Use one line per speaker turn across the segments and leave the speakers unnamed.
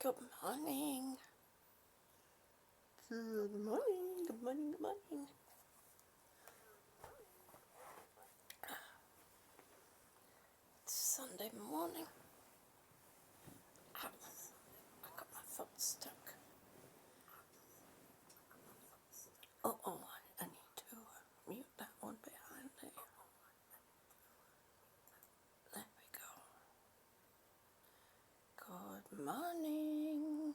Good morning. Good morning. Good morning. Good morning. It's Sunday morning. I got my foot stuck. Oh, I need to mute that one behind there. There we go. Good morning.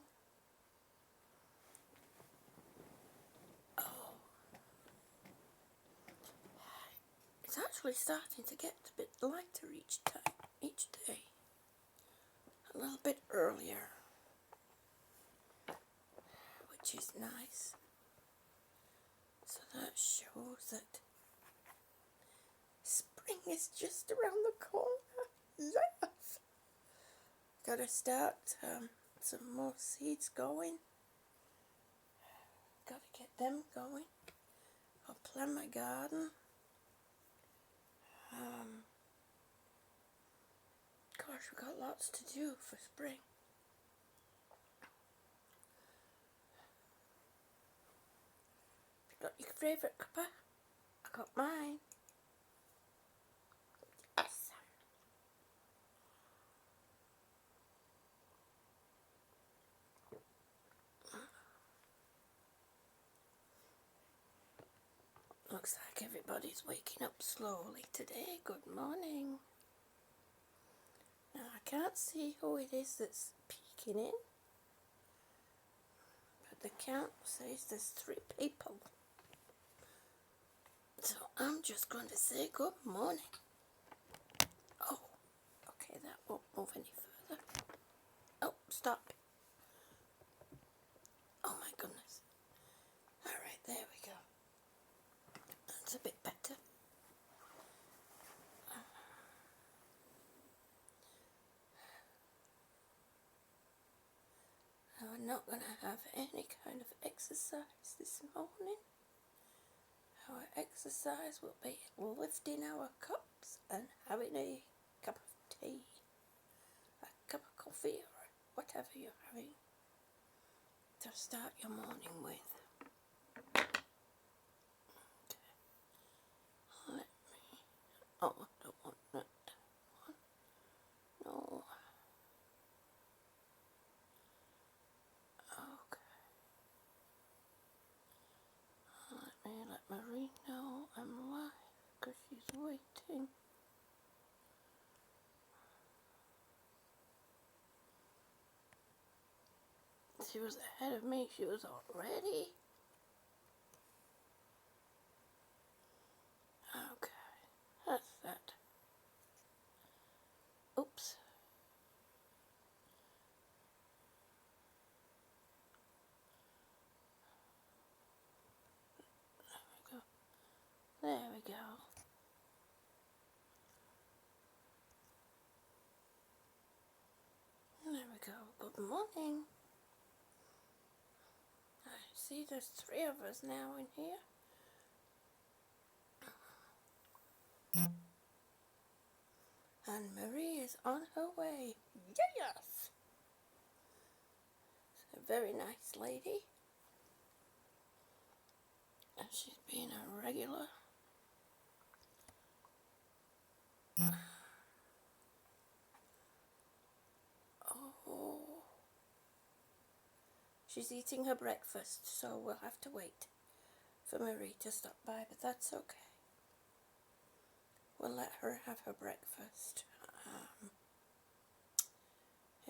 Oh, it's actually starting to get a bit lighter each day. A little bit earlier, which is nice. So that shows that spring is just around the corner. Yes! Gotta start some more seeds going. Gotta get them going. I'll plan my garden. Gosh, we've got lots to do for spring. You got your favourite cuppa? I got mine. Yes. Looks like everybody's waking up slowly today. Good morning. Now I can't see who it is that's peeking in, but the count says there's 3 people. So I'm just going to say good morning. Oh, okay, that won't move any further. Oh, stop. Oh my goodness. Alright, there we go. That's a bit better. We're not going to have any kind of exercise this morning. Our exercise will be lifting our cups and having a cup of tea, a cup of coffee, or whatever you're having to start your morning with. Okay. Let me. Oh, I don't want that one. No. Okay. Let me let Marie know I'm live because she's waiting. She was ahead of me. She was all ready. Okay. That's that. Oops. There we go. There we go. Good morning. I see there's 3 of us now in here. And Marie is on her way. Yes! She's a very nice lady. And she's being a regular. Oh. She's eating her breakfast, so we'll have to wait for Marie to stop by, but that's okay. We'll let her have her breakfast.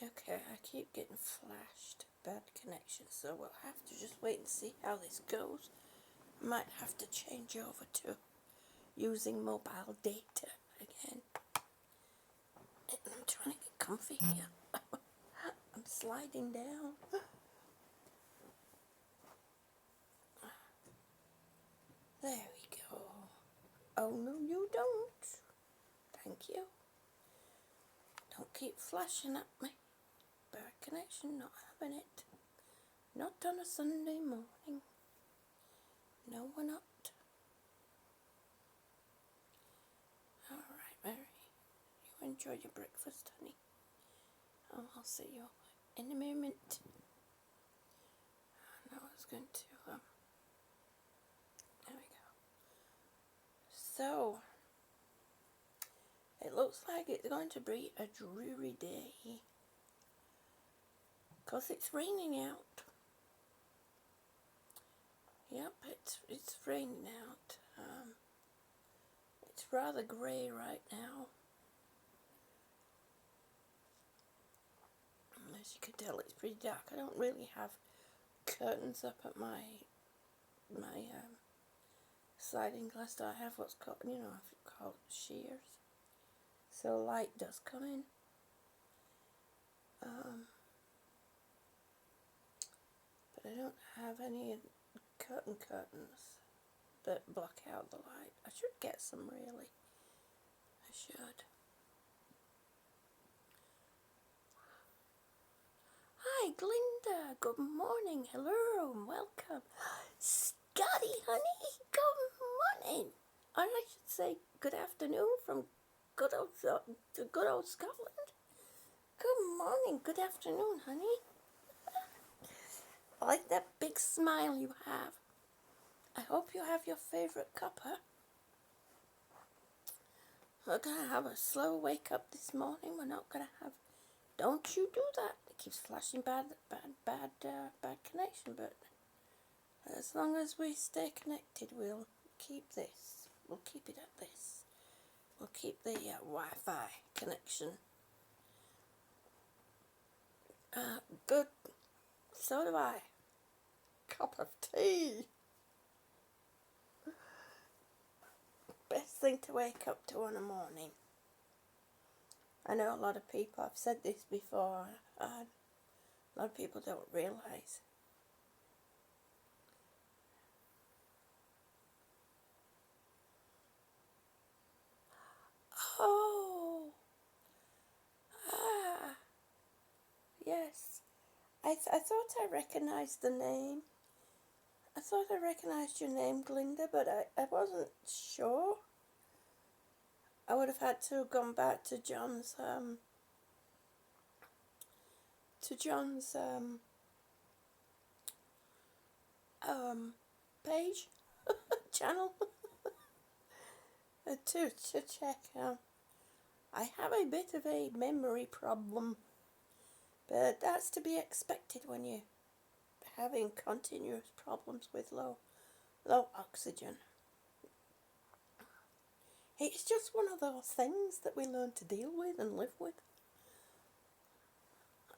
Okay, I keep getting flashed. Bad connection, so we'll have to just wait and see how this goes. Might have to change over to using mobile data again. I'm trying to get comfy here. I'm sliding down. There we go. Oh, no, you don't. Thank you. Don't keep flashing at me. Bad connection, not having it. Not on a Sunday morning. No, we're not. Alright, Mary. You enjoy your breakfast, honey. Oh, I'll see you in a moment. And I was going to, there we go. So, it looks like it's going to be a dreary day, because it's raining out. Yep, it's raining out. It's rather grey right now. As you can tell, it's pretty dark. I don't really have curtains up at my sliding glass. I have what's called, called shears. So light does come in. But I don't have any curtains that block out the light. I should get some, really. I should. Hi, Glinda. Good morning. Hello and welcome. Scotty, honey. Good morning. Or I should say good afternoon from good old Scotland. Good morning. Good afternoon, honey. I like that big smile you have. I hope you have your favourite cuppa. We're going to have a slow wake up this morning. We're not going to have... Don't you do that. It keeps flashing bad connection, but as long as we stay connected, we'll keep this. We'll keep it at this. We'll keep the Wi-Fi connection. Good. So do I. Cup of tea. Best thing to wake up to in the morning. I know a lot of people, I've said this before, a lot of people don't realise. Oh, yes. I thought I recognised the name. I thought I recognised your name, Glinda, but I wasn't sure. I would have had to have gone back to John's page, channel, to check. I have a bit of a memory problem, but that's to be expected when you're having continuous problems with low oxygen. It's just one of those things that we learn to deal with and live with.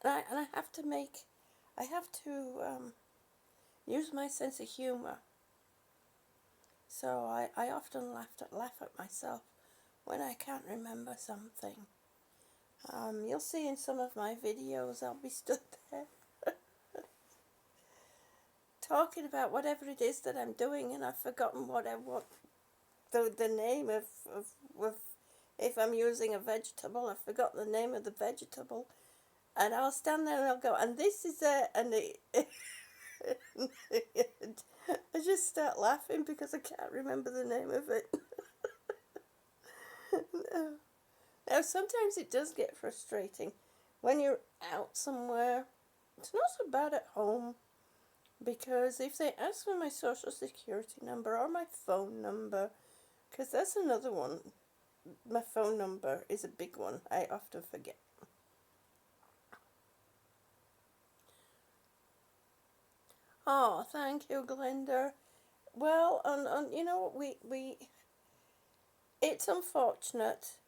And I have to use my sense of humour. So I often laugh at myself when I can't remember something. You'll see in some of my videos I'll be stood there talking about whatever it is that I'm doing, and I've forgotten what the name of if I'm using a vegetable, I forgot the name of the vegetable, and I'll stand there and I'll go, and this is it, and I just start laughing because I can't remember the name of it. Now sometimes it does get frustrating when you're out somewhere. It's not so bad at home, because if they ask for my social security number or my phone number, because that's another one, my phone number is a big one, I often forget. Oh, thank you, Glenda. Well, we it's unfortunate.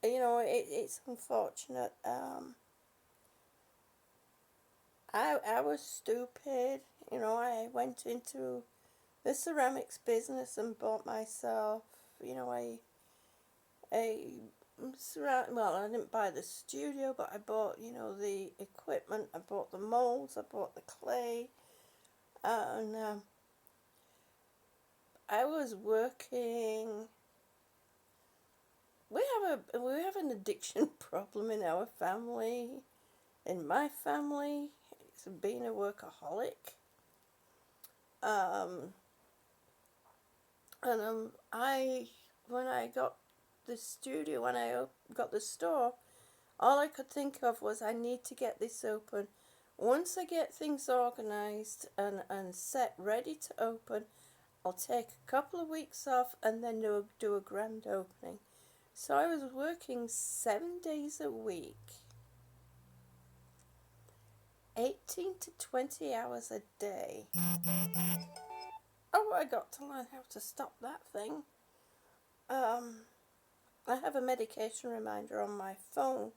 It's unfortunate. I was stupid. I went into the ceramics business and bought myself, well, I didn't buy the studio, but I bought, the equipment, I bought the molds, I bought the clay, and I was working. We have an addiction problem in our family. In my family, it's being a workaholic. When I got the studio, when I got the store, all I could think of was I need to get this open Once I get things organised and set ready to open, I'll take a couple of weeks off and then do a grand opening. So I was working 7 days a week, 18 to 20 hours a day. Oh, I got to learn how to stop that thing. I have a medication reminder on my phone,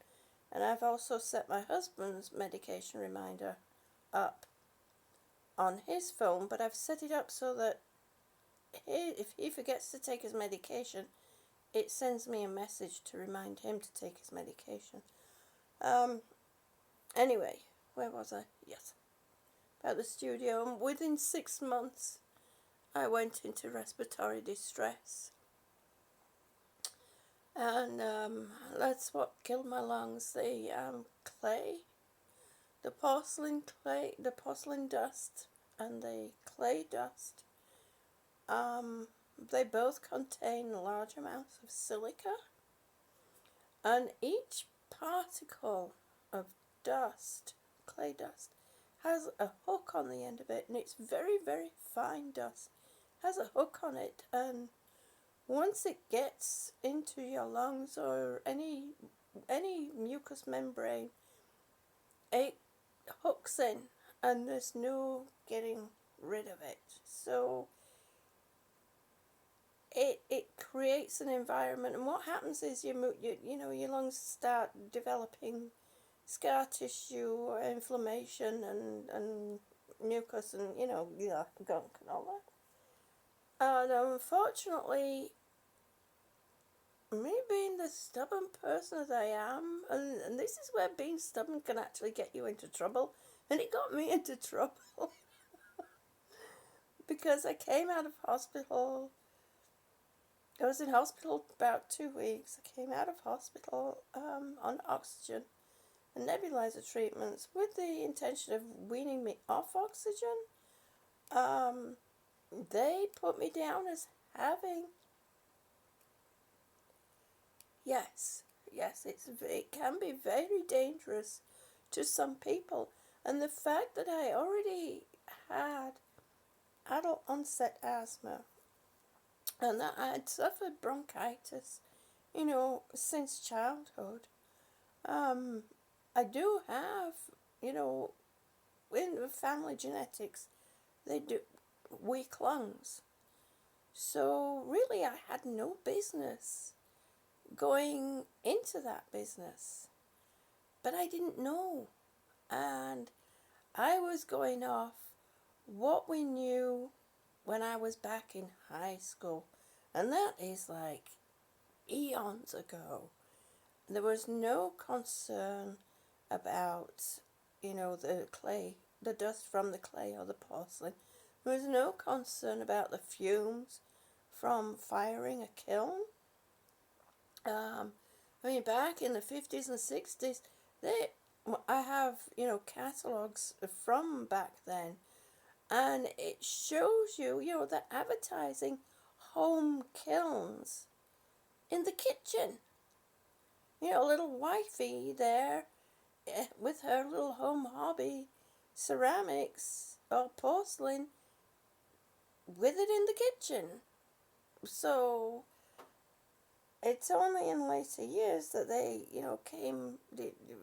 and I've also set my husband's medication reminder up on his phone, but I've set it up so that if he forgets to take his medication, it sends me a message to remind him to take his medication. Anyway, where was I? Yes, about the studio. And within 6 months, I went into respiratory distress. And that's what killed my lungs. The clay, the porcelain dust, and the clay dust. They both contain large amounts of silica, and each particle of dust, clay dust, has a hook on the end of it, and it's very, very fine dust. Has a hook on it, and once it gets into your lungs or any mucous membrane, it hooks in, and there's no getting rid of it. So it creates an environment, and what happens is your lungs start developing scar tissue or inflammation and mucus and gunk and all that. And unfortunately, me being the stubborn person that I am, and this is where being stubborn can actually get you into trouble, and it got me into trouble because I came out of hospital. I was in hospital about 2 weeks. I came out of hospital on oxygen and nebulizer treatments with the intention of weaning me off oxygen. They put me down as having, yes, it can be very dangerous to some people. And the fact that I already had adult onset asthma and that I had suffered bronchitis, since childhood. I do have, in the family genetics, they do weak lungs. So really I had no business going into that business. But I didn't know. And I was going off what we knew when I was back in high school. And that is like eons ago. There was no concern about, the clay, the dust from the clay or the porcelain. There was no concern about the fumes from firing a kiln. Back in the 50s and 60s, I have, catalogs from back then, and it shows you, the advertising home kilns in the kitchen. Little wifey there with her little home hobby, ceramics or porcelain, with it in the kitchen. So it's only in later years that they,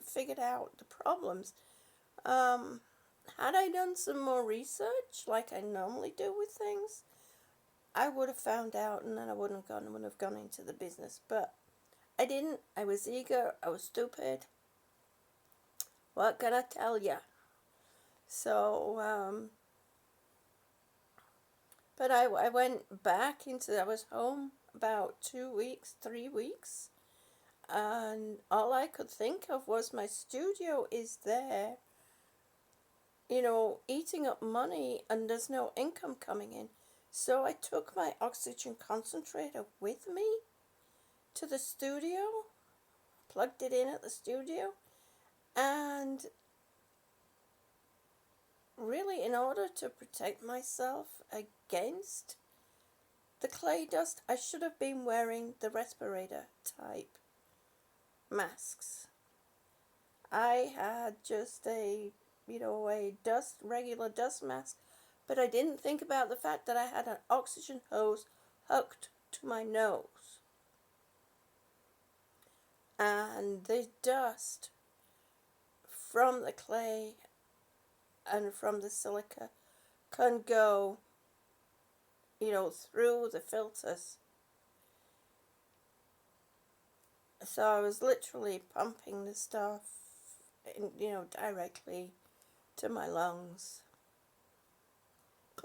figured out the problems. Had I done some more research, like I normally do with things, I would have found out, and then I wouldn't have gone into the business. But I didn't. I was eager. I was stupid. What can I tell ya? So, but I went back into. I was home about 2 weeks, 3 weeks, and all I could think of was my studio is there, eating up money, and there's no income coming in. So I took my oxygen concentrator with me to the studio, plugged it in at the studio, and really, in order to protect myself against the clay dust, I should have been wearing the respirator type masks. I had just a a regular dust mask, but I didn't think about the fact that I had an oxygen hose hooked to my nose. And the dust from the clay and from the silica can go, through the filters. So I was literally pumping the stuff, directly to my lungs.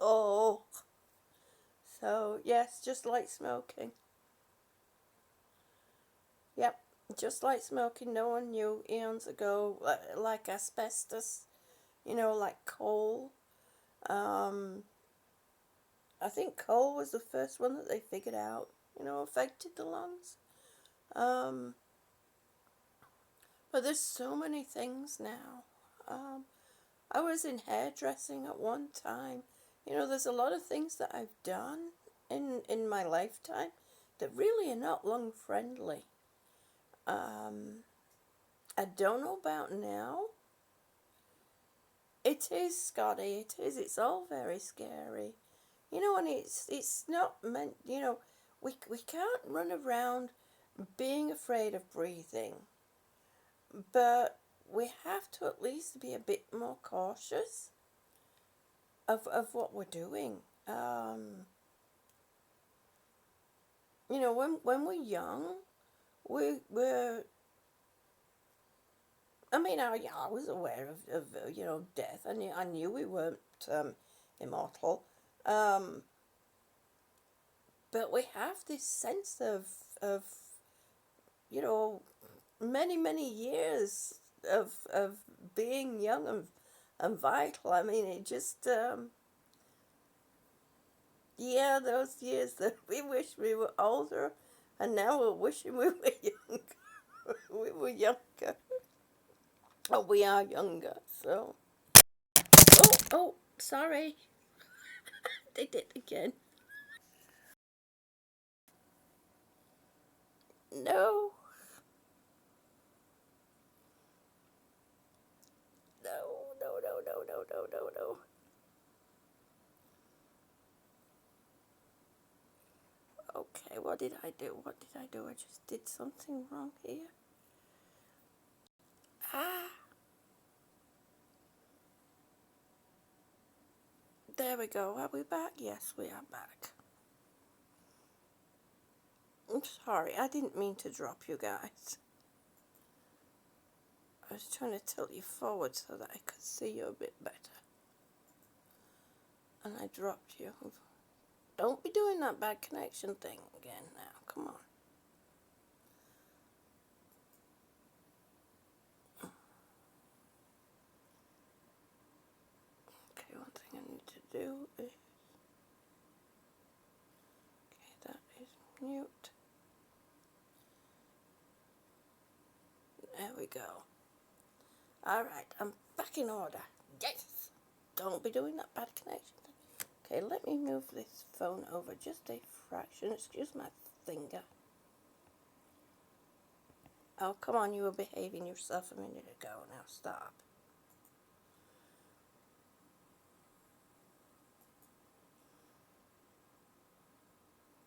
Oh, so yes, just like smoking. Yep, just like smoking. No one knew eons ago, like asbestos, like coal. I think coal was the first one that they figured out, affected the lungs. But there's so many things now. I was in hairdressing at one time. There's a lot of things that I've done in my lifetime that really are not lung friendly. I don't know about now. It is, Scotty, it is. It's all very scary. And it's not meant, we can't run around being afraid of breathing. But we have to at least be a bit more cautious of what we're doing. When we're young, we're I was aware of death. I knew we weren't immortal. But we have this sense of many years of being young and vital. It just those years that we wish we were older, and now we're wishing we were younger. We were younger. Oh, we are younger. So oh, sorry. Did it again. No. No. Okay, what did I do? I just did something wrong here. There we go. Are we back? Yes, we are back. I'm sorry, I didn't mean to drop you guys. I was trying to tilt you forward so that I could see you a bit better. And I dropped you. Don't be doing that bad connection thing again now. Come on. Okay, one thing I need to do is... Okay, that is mute. There we go. Alright, I'm back in order. Yes! Don't be doing that bad connection thing. Okay, let me move this phone over just a fraction. Excuse my finger. Oh, come on, you were behaving yourself a minute ago. Now stop.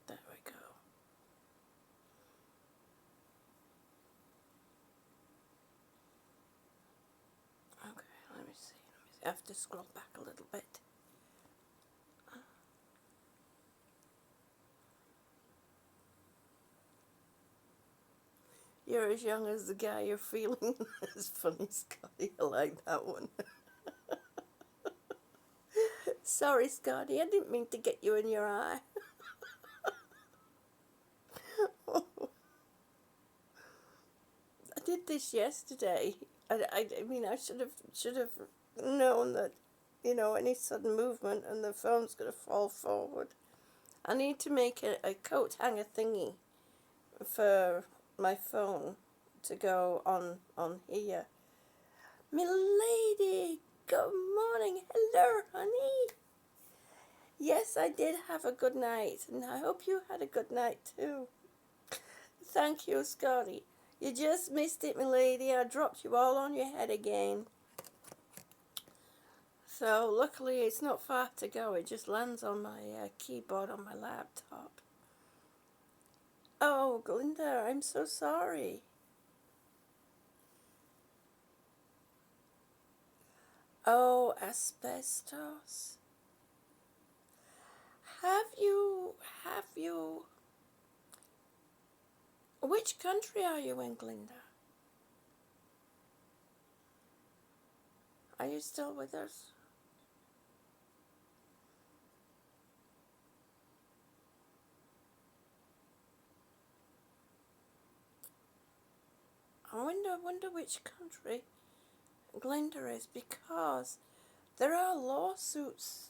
There we go. Okay, let me see. I have to scroll back a little bit. You're as young as the guy you're feeling. It's funny, Scotty. I like that one. Sorry, Scotty. I didn't mean to get you in your eye. I did this yesterday. I should have known that, any sudden movement and the phone's going to fall forward. I need to make a coat hanger thingy for my phone to go on here. Milady, good morning. Hello, honey. Yes, I did have a good night, and I hope you had a good night too. Thank you, Scotty. You just missed it, milady. I dropped you all on your head again. So luckily it's not far to go. It just lands on my keyboard on my laptop. Oh, Glinda, I'm so sorry. Oh, asbestos. Have you, which country are you in, Glinda? Are you still with us? I wonder which country Glinda is, because there are lawsuits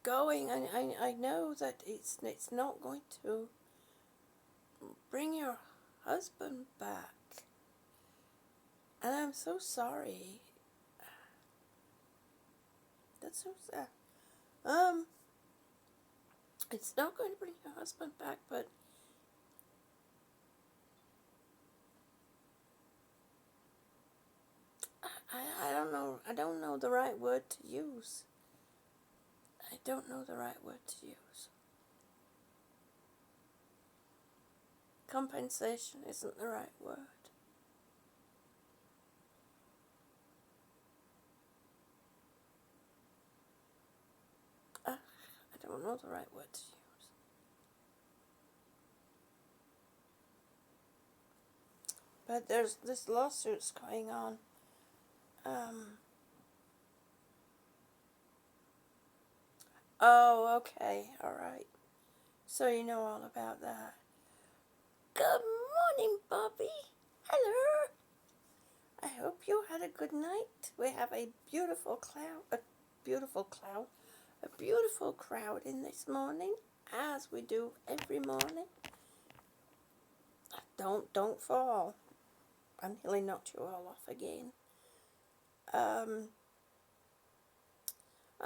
going, and I know that it's not going to bring your husband back, and I'm so sorry. That's so sad. It's not going to bring your husband back, but I don't know. I don't know the right word to use. I don't know the right word to use. Compensation isn't the right word. I don't know the right word to use. But there's this lawsuits going on. Oh, okay, all right. So you know all about that. Good morning, Bobby. Hello. I hope you had a good night. We have a beautiful crowd in this morning, as we do every morning. Don't fall. I nearly knocked you all off again.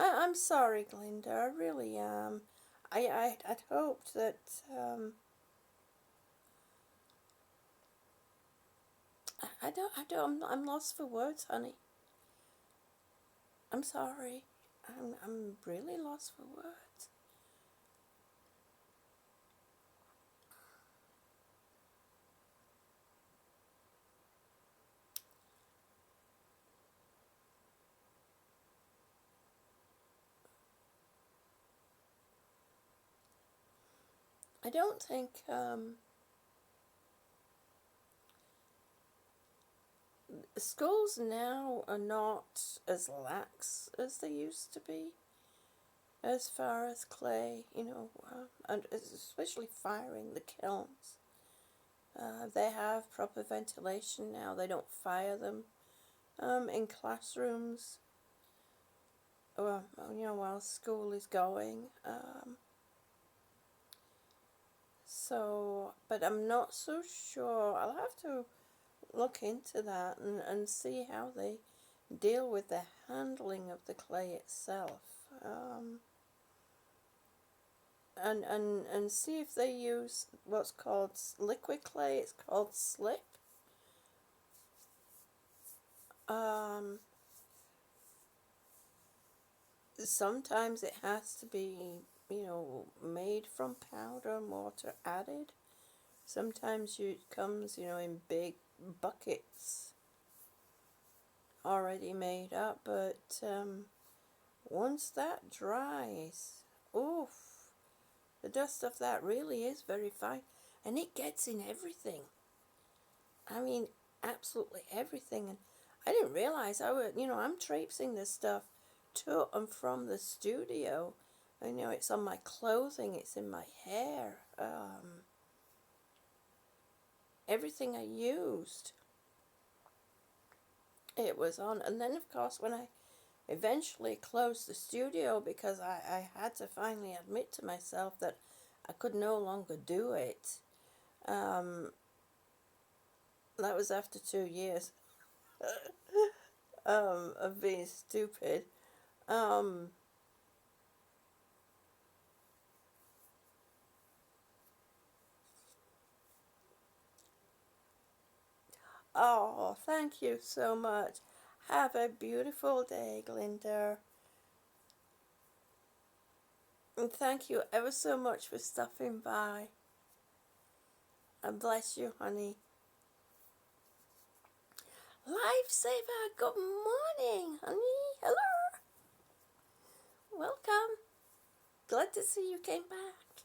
I'm sorry, Glinda. I really am. I'd hoped that I'm lost for words, honey. I'm sorry. I'm really lost for words. I don't think schools now are not as lax as they used to be as far as clay, and especially firing the kilns. They have proper ventilation now. They don't fire them in classrooms, while school is going. But I'm not so sure. I'll have to look into that and see how they deal with the handling of the clay itself. And see if they use what's called liquid clay. It's called slip. Sometimes it has to be, made from powder and water added. Sometimes it comes, in big buckets already made up, but once that dries, oof, the dust of that really is very fine, and it gets in everything. I mean, absolutely everything. And I didn't realize I'm traipsing this stuff to and from the studio. It's on my clothing, it's in my hair. Everything I used, it was on. And then, of course, when I eventually closed the studio, because I had to finally admit to myself that I could no longer do it. That was after 2 years of being stupid. Oh, thank you so much. Have a beautiful day, Glinda. And thank you ever so much for stopping by. And bless you, honey. Lifesaver, good morning, honey. Hello. Welcome. Glad to see you came back.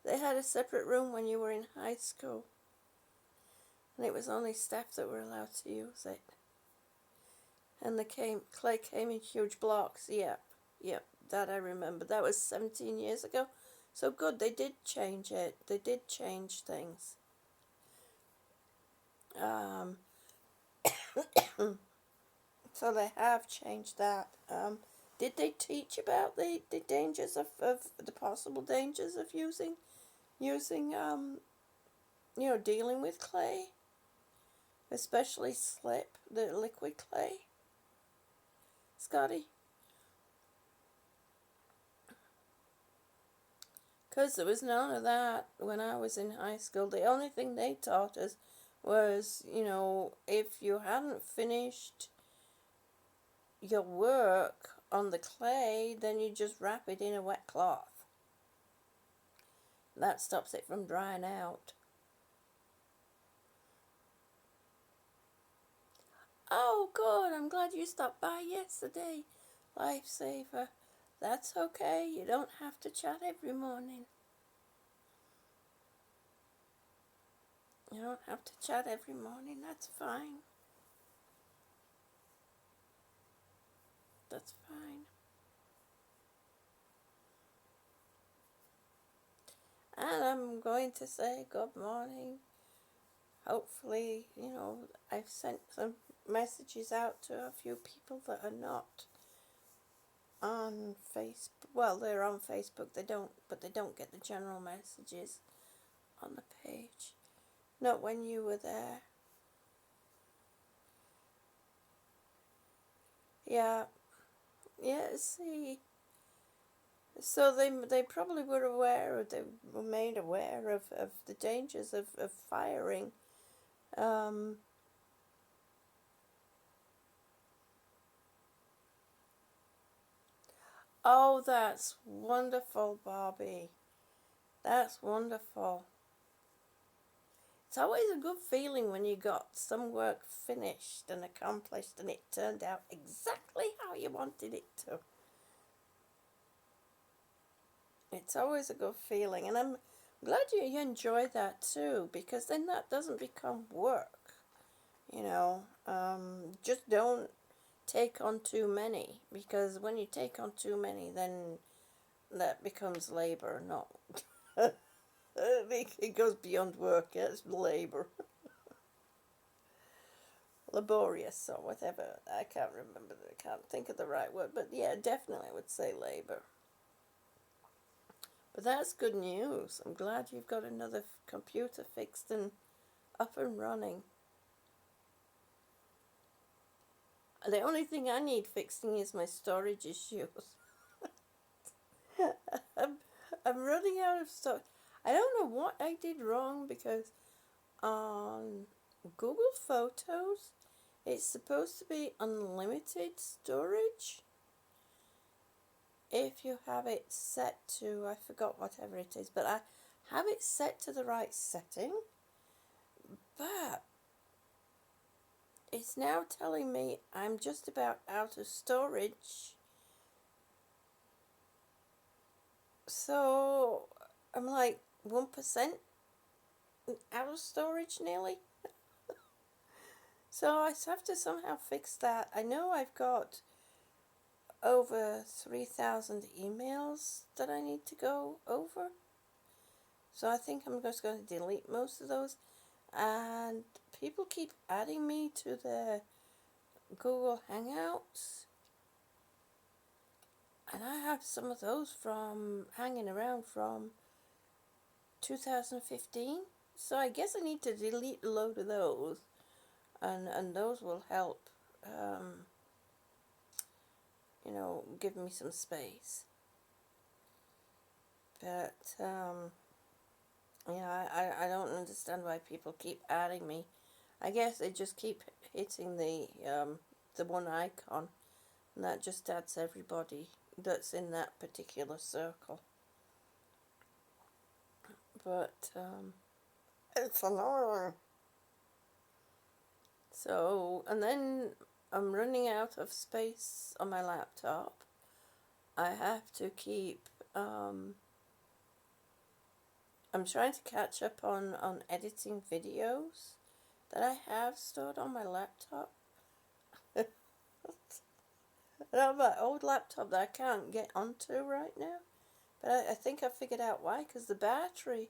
They had a separate room when you were in high school. And it was only staff that were allowed to use it. And the clay came in huge blocks. Yep, that I remember. That was 17 years ago. So good, they did change it. They did change things. So they have changed that. Did they teach about the dangers of the possible dangers of using dealing with clay, especially slip, the liquid clay? Scotty? Because there was none of that when I was in high school. The only thing they taught us was, if you hadn't finished your work on the clay, then you just wrap it in a wet cloth. That stops it from drying out. Oh, good. I'm glad you stopped by yesterday, Lifesaver. That's okay. You don't have to chat every morning. You don't have to chat every morning. That's fine. That's fine. And I'm going to say good morning. Hopefully, I've sent some messages out to a few people that are not on Facebook. Well, they're on Facebook. They don't get the general messages on the page. Not when you were there. Yeah. See. So they probably were aware, they were made aware of the dangers of firing. Oh, that's wonderful, Bobby. That's wonderful. It's always a good feeling when you got some work finished and accomplished and it turned out exactly how you wanted it to. It's always a good feeling, and I'm glad you enjoy that too, because then that doesn't become work. Just don't take on too many, because when you take on too many, then that becomes labor. No, it goes beyond work. It's labor, laborious or whatever. I can't remember. I can't think of the right word, but yeah, definitely I would say labor. But that's good news. I'm glad you've got another computer fixed and up and running. The only thing I need fixing is my storage issues. I'm running out of stuff. I don't know what I did wrong, because on Google Photos, it's supposed to be unlimited storage if you have it set to, I forgot whatever it is, but I have it set to the right setting. But it's now telling me I'm just about out of storage. So I'm like 1% out of storage nearly. So I have to somehow fix that. I know I've got over 3,000 emails that I need to go over. So I think I'm just going to delete most of those. And people keep adding me to their Google Hangouts. And I have some of those from hanging around from 2015. So I guess I need to delete a load of those. And those will help, give me some space. But, I don't understand why people keep adding me. I guess they just keep hitting the one icon, and that just adds everybody that's in that particular circle. But it's annoying. So, and then I'm running out of space on my laptop. I have to keep, I'm trying to catch up on editing videos that I have stored on my laptop. I have my old laptop that I can't get onto right now. But I think I figured out why, because the battery,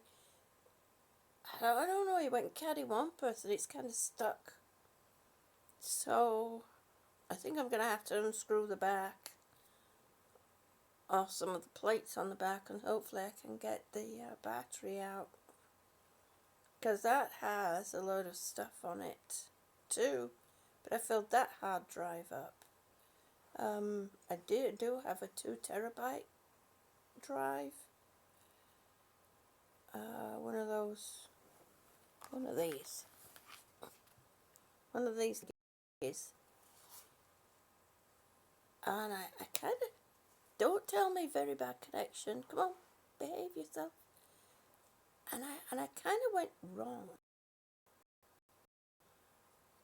I don't know, it went cattywampus and it's kind of stuck. So I think I'm going to have to unscrew the back off some of the plates on the back, and hopefully I can get the battery out, because that has a load of stuff on it too, but I filled that hard drive up. I do have a 2 terabyte drive, one of these is, and I kind of, don't tell me, very bad connection, come on, behave yourself. And I kind of went wrong,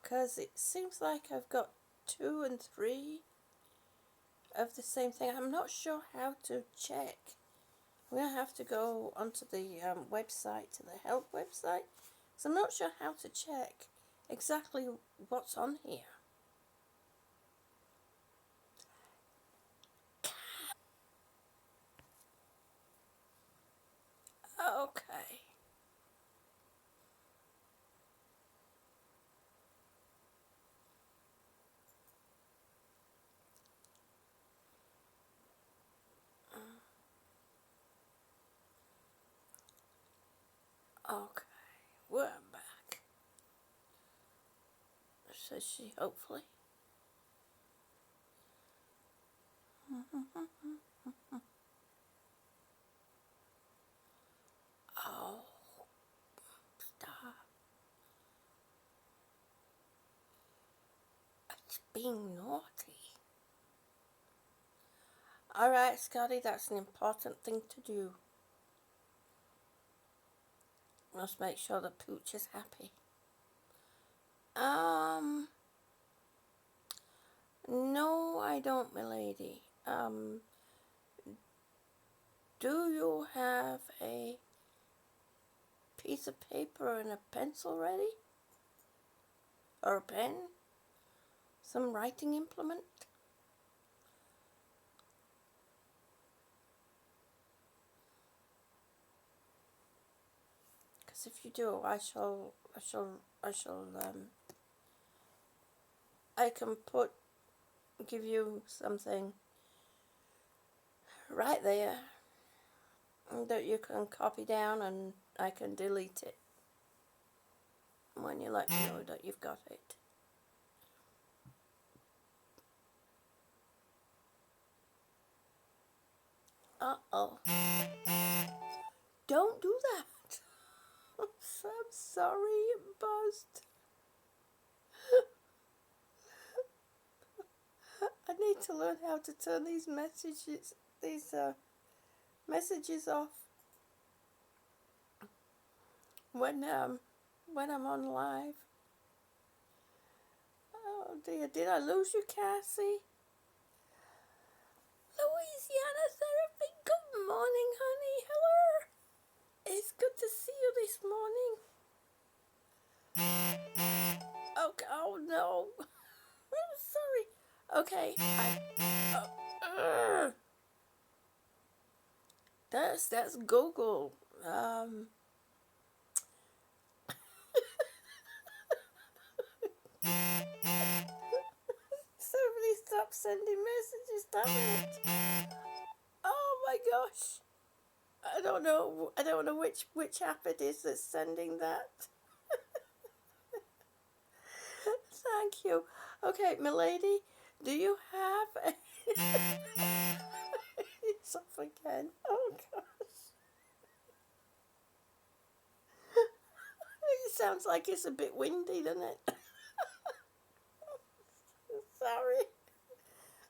because it seems like I've got 2 and 3 of the same thing. I'm not sure how to check. I'm going to have to go onto the website, to the help website, so I'm not sure how to check exactly what's on here. Okay. Okay, we're back. Says she, hopefully. Oh, stop. It's being naughty. Alright, Scotty, that's an important thing to do. Must make sure the pooch is happy. No, I don't, milady. Do you have a piece of paper and a pencil ready? Or a pen? Some writing implement? Because if you do, I can give you something right there that you can copy down, and I can delete it when you let me know that you've got it. Uh-oh. Don't do that. I'm sorry, it buzzed. I need to learn how to turn these messages off when I'm on live. Oh dear, did I lose you, Cassie? Louisiana Therapy, good morning, honey. Hello. It's good to see you this morning. Okay, oh no. I'm sorry. Okay, that's Google. Somebody stop sending messages, damn it. Oh my gosh. I don't know which app it is that's sending that. Thank you. Okay, milady, do you have it's off again. Oh gosh. You sound sounds like it's a bit windy, doesn't it? Sorry,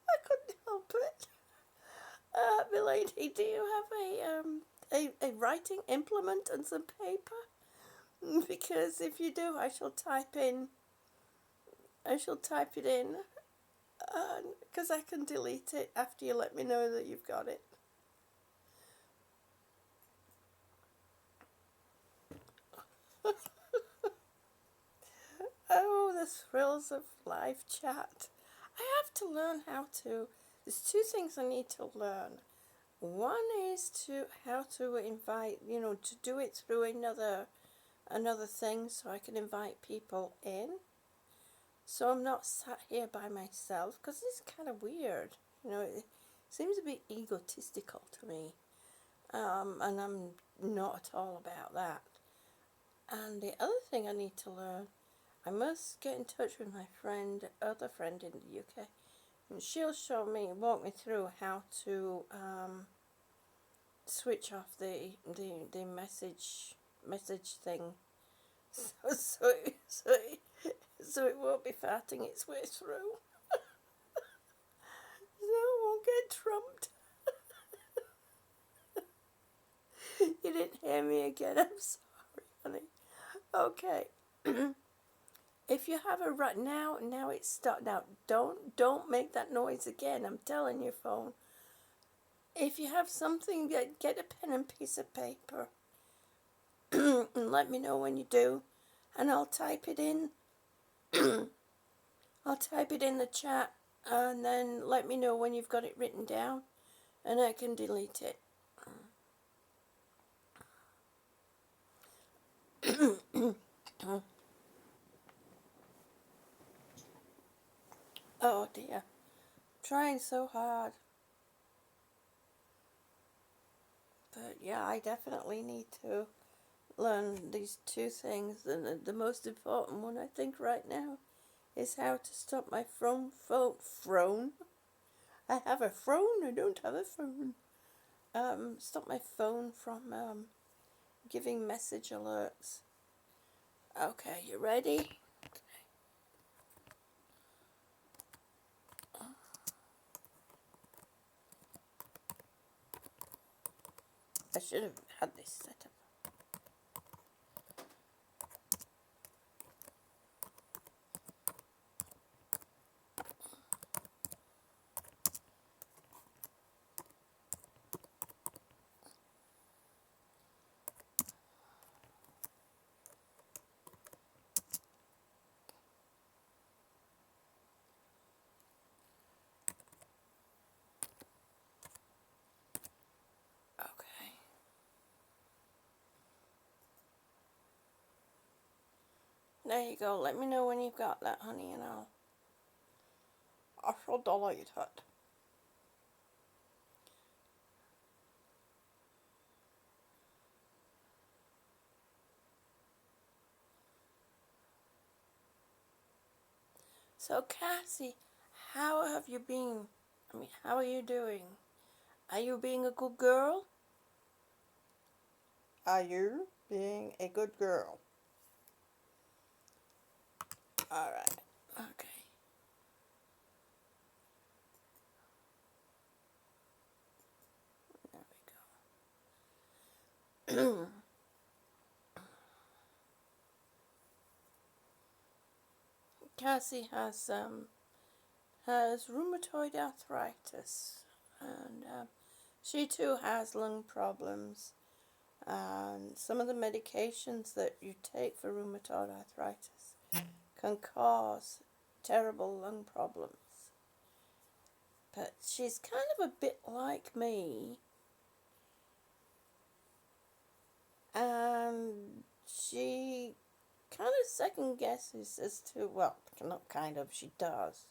I couldn't help it. Milady, do you have a writing implement and some paper? Because if you do, I shall type it in, because I can delete it after you let me know that you've got it. Oh, the thrills of live chat. I have to learn how to. There's two things I need to learn. One is how to invite, to do it through another thing so I can invite people in. So I'm not sat here by myself, because it's kind of weird. It seems a bit egotistical to me. And I'm not at all about that. And the other thing I need to learn, I must get in touch with my other friend in the UK, and she'll walk me through how to switch off the message thing, so it won't be farting its way through. So I won't get trumped. You didn't hear me again. I'm sorry, honey. Okay. If you have a right now it's stopped. Now don't make that noise again. I'm telling your phone. If you have something, get a pen and piece of paper, and let me know when you do, and I'll type it in. I'll type it in the chat, and then let me know when you've got it written down, and I can delete it. Oh dear, trying so hard. But yeah, I definitely need to learn these two things, and the most important one I think right now is how to stop my phone. I have a phone, I don't have a phone. Stop my phone from giving message alerts. Okay, you ready? I should have had this set up. Okay. There you go. Let me know when you've got that, honey, and I shall delete it. So, Cassie, how have you been? How are you doing? Are you being a good girl? Are you being a good girl? Alright, okay. There we go. Cassie has rheumatoid arthritis, and she too has lung problems, and some of the medications that you take for rheumatoid arthritis can cause terrible lung problems. But she's kind of a bit like me, and she kind of second guesses as to, well, not kind of, she does.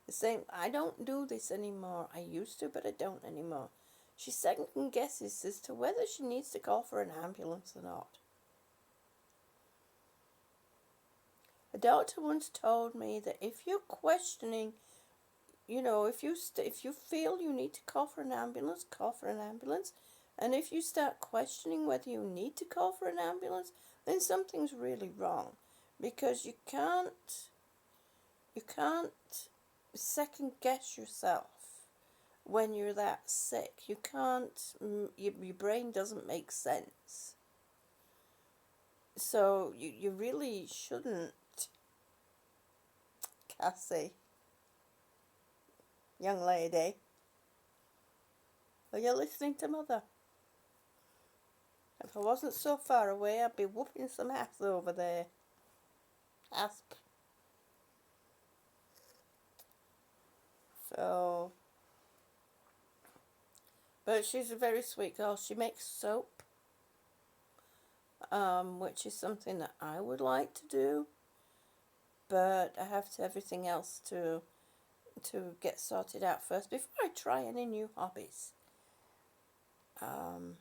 The same, I don't do this anymore. I used to, but I don't anymore. She second guesses as to whether she needs to call for an ambulance or not. A doctor once told me that if you're questioning, if you feel you need to call for an ambulance, call for an ambulance. And if you start questioning whether you need to call for an ambulance, then something's really wrong. because you can't second guess yourself when you're that sick. You can't, your brain doesn't make sense. So you really shouldn't, Cassie, young lady. Are you listening to Mother? If I wasn't so far away, I'd be whooping some ass over there. Asp. So, but she's a very sweet girl. She makes soap, which is something that I would like to do, but I have to everything else to get sorted out first before I try any new hobbies. I'm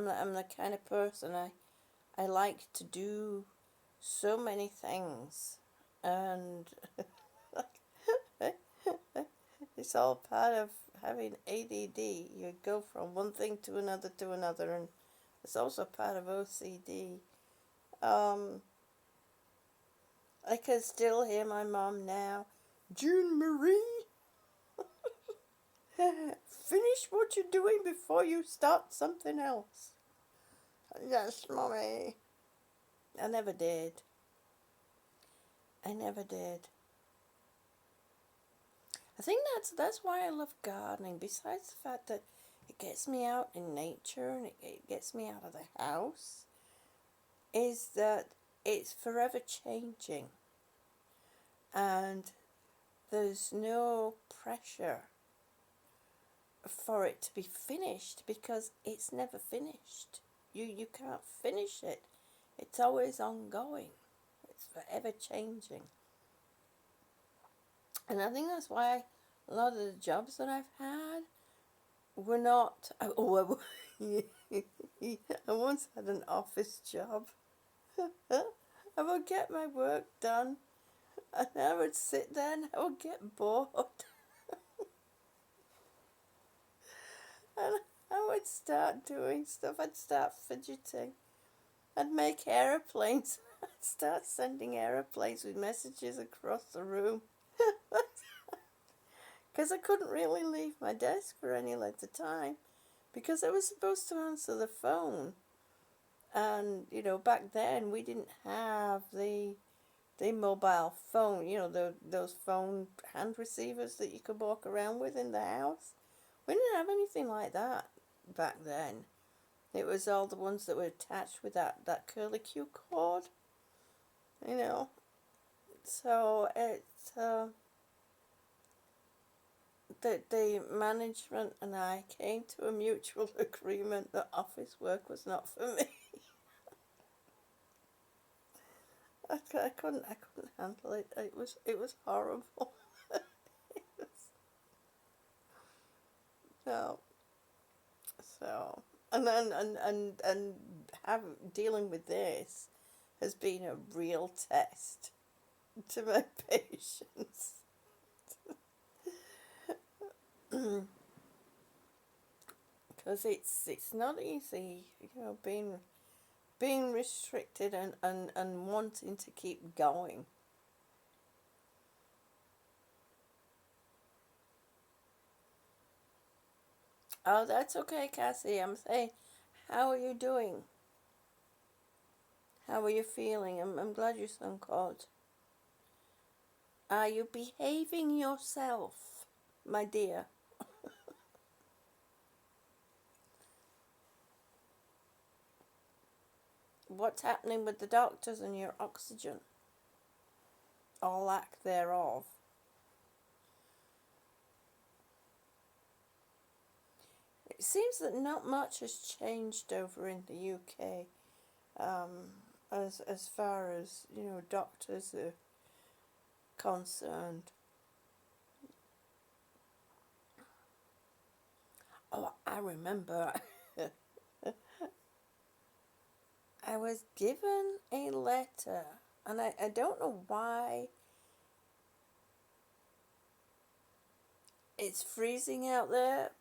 the kind of person I like to do so many things, and it's all part of having ADD. You go from one thing to another, and it's also part of OCD. I can still hear my mom now. June Marie, finish what you're doing before you start something else. Yes, Mommy. I never did. I think that's why I love gardening. Besides the fact that it gets me out in nature and it gets me out of the house, is that it's forever changing. And there's no pressure for it to be finished because it's never finished. You can't finish it. It's always ongoing. It's forever changing. And I think that's why a lot of the jobs that I've had were not... Oh, I once had an office job. I would get my work done and I would sit there and I would get bored. And I would start doing stuff. I'd start fidgeting. I'd make aeroplanes. I'd start sending aeroplanes with messages across the room. Because I couldn't really leave my desk for any length of time. Because I was supposed to answer the phone. And, back then we didn't have the mobile phone, those phone hand receivers that you could walk around with in the house. We didn't have anything like that back then. It was all the ones that were attached with that curlicue cord, So it's the management and I came to a mutual agreement that office work was not for me. I couldn't handle it. It was horrible. No. So and dealing with this has been a real test to my patience. Because it's not easy, being restricted and wanting to keep going. Oh, that's okay, Cassie. I'm saying, how are you doing? How are you feeling? I'm glad your son called. Are you behaving yourself, my dear? What's happening with the doctors and your oxygen? Or lack thereof? It seems that not much has changed over in the UK, as far as doctors are concerned. Oh, I remember. I was given a letter, and I don't know why. It's freezing out there,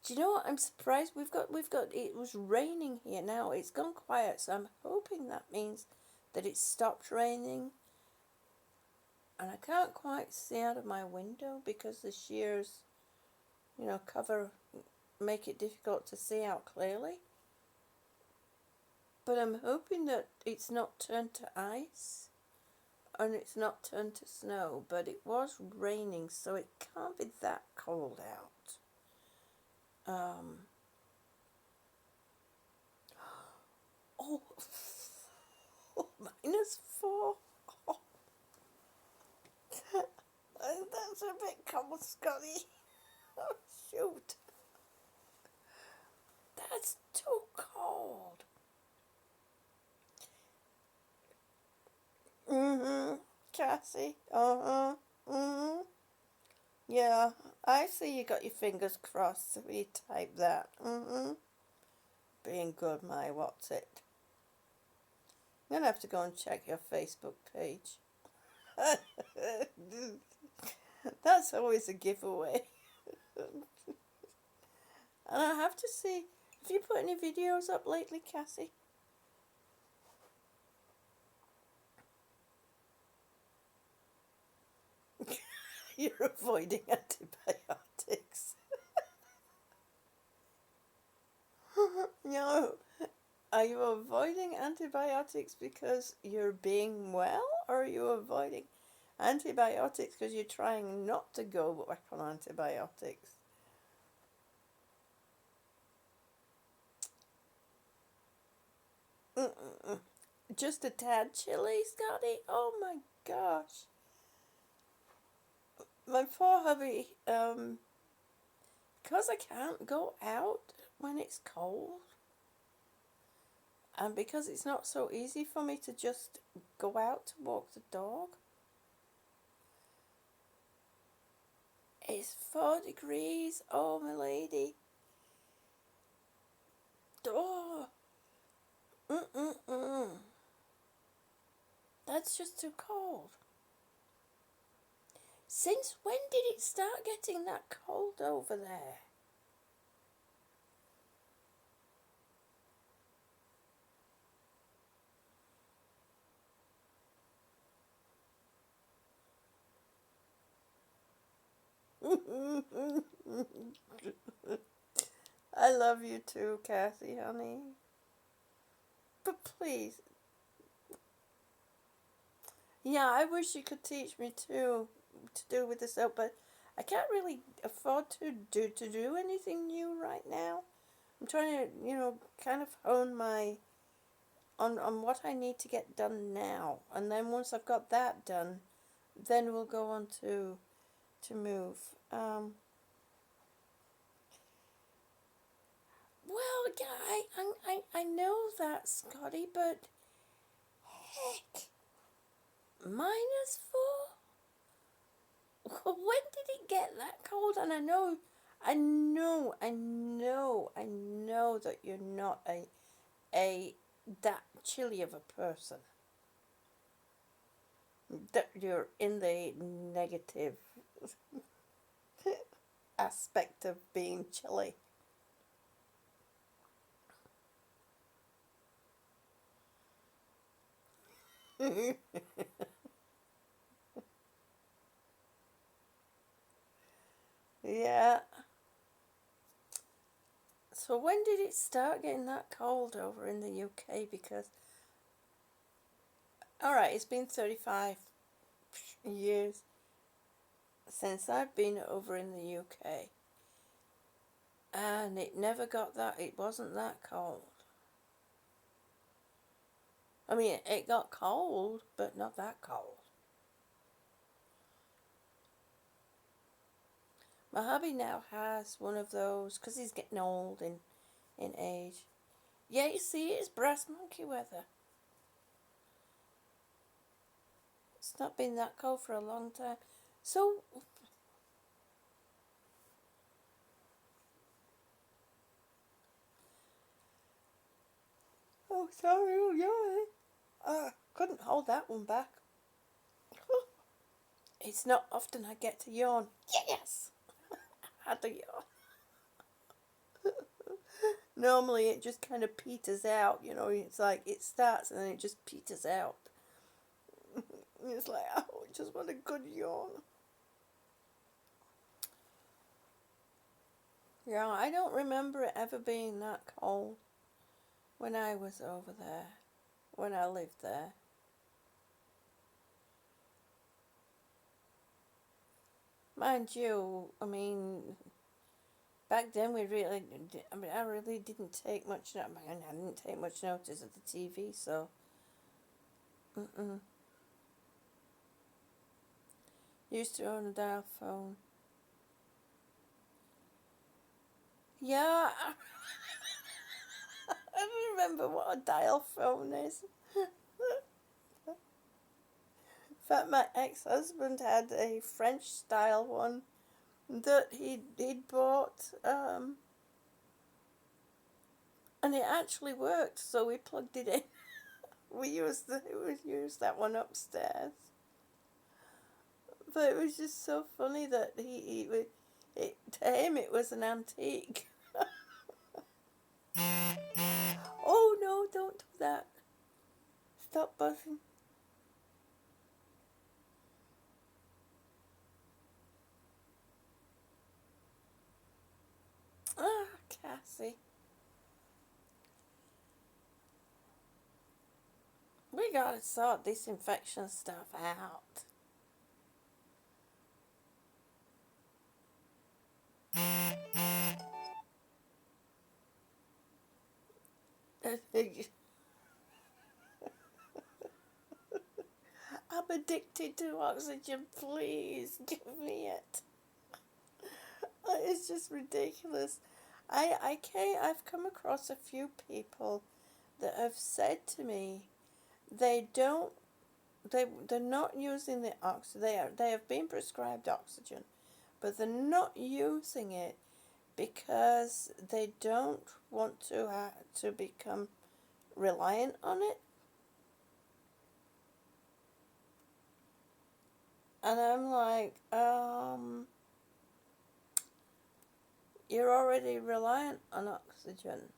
Do you know what? I'm surprised. We've got. It was raining here now. It's gone quiet, so I'm hoping that means that it stopped raining. And I can't quite see out of my window because the shears, cover, make it difficult to see out clearly. But I'm hoping that it's not turned to ice and it's not turned to snow. But it was raining, so it can't be that cold out. Oh, -4. Oh, that's a bit cold, Scotty. Oh, shoot. That's too cold. Cassie. Yeah, I see you got your fingers crossed when you type that. Being good, what's it? I'm gonna have to go and check your Facebook page. That's always a giveaway. And I have to see, have you put any videos up lately, Cassie? You're avoiding antibiotics. No. Are you avoiding antibiotics because you're being well, or are you avoiding antibiotics because you're trying not to go back on antibiotics? Just a tad chilly, Scotty? Oh my gosh. My poor hubby, because I can't go out when it's cold, and because it's not so easy for me to just go out to walk the dog, it's 4 degrees. Oh, my lady. Oh. That's just too cold. Since when did it start getting that cold over there? I love you too, Kathy, honey. But please. Yeah, I wish you could teach me too to do with this out, but I can't really afford to do anything new right now. I'm trying to, kind of hone my on what I need to get done now, and then once I've got that done, then we'll go on to move. Well, yeah, I know that, Scotty, but heck, -4? When did it get that cold? And I know that you're not a that chilly of a person. That you're in the negative aspect of being chilly. Yeah. So when did it start getting that cold over in the UK? Because, alright, it's been 35 years since I've been over in the UK. And it never got that, it wasn't that cold. I mean, it got cold, but not that cold. My hubby now has one of those, because he's getting old in age. Yeah, you see, it's brass monkey weather. It's not been that cold for a long time. So, oh, sorry, oh, yeah. Couldn't hold that one back. It's not often I get to yawn. Yes! I had to yawn. Normally it just kind of peters out, you know, it's like it starts and then it just peters out. It's like, oh, I just want a good yawn. Yeah, I don't remember it ever being that cold when I was over there, when I lived there. Mind you, I mean, back then I really didn't take much, I didn't take much notice of the TV, so, mm-mm. Used to own a dial phone. Yeah, I don't remember what a dial phone is. In fact, my ex-husband had a French-style one that he'd bought, and it actually worked. So we plugged it in. We used that one upstairs. But it was just so funny that to him it was an antique. Oh no! Don't do that. Stop buzzing. Ah, Cassie. We gotta sort this infection stuff out. I'm addicted to oxygen. Please give me it. It's just ridiculous. I've come across a few people that have said to me they don't they're not using the oxygen. They have been prescribed oxygen, but they're not using it because they don't want to become reliant on it. And I'm like, you're already reliant on oxygen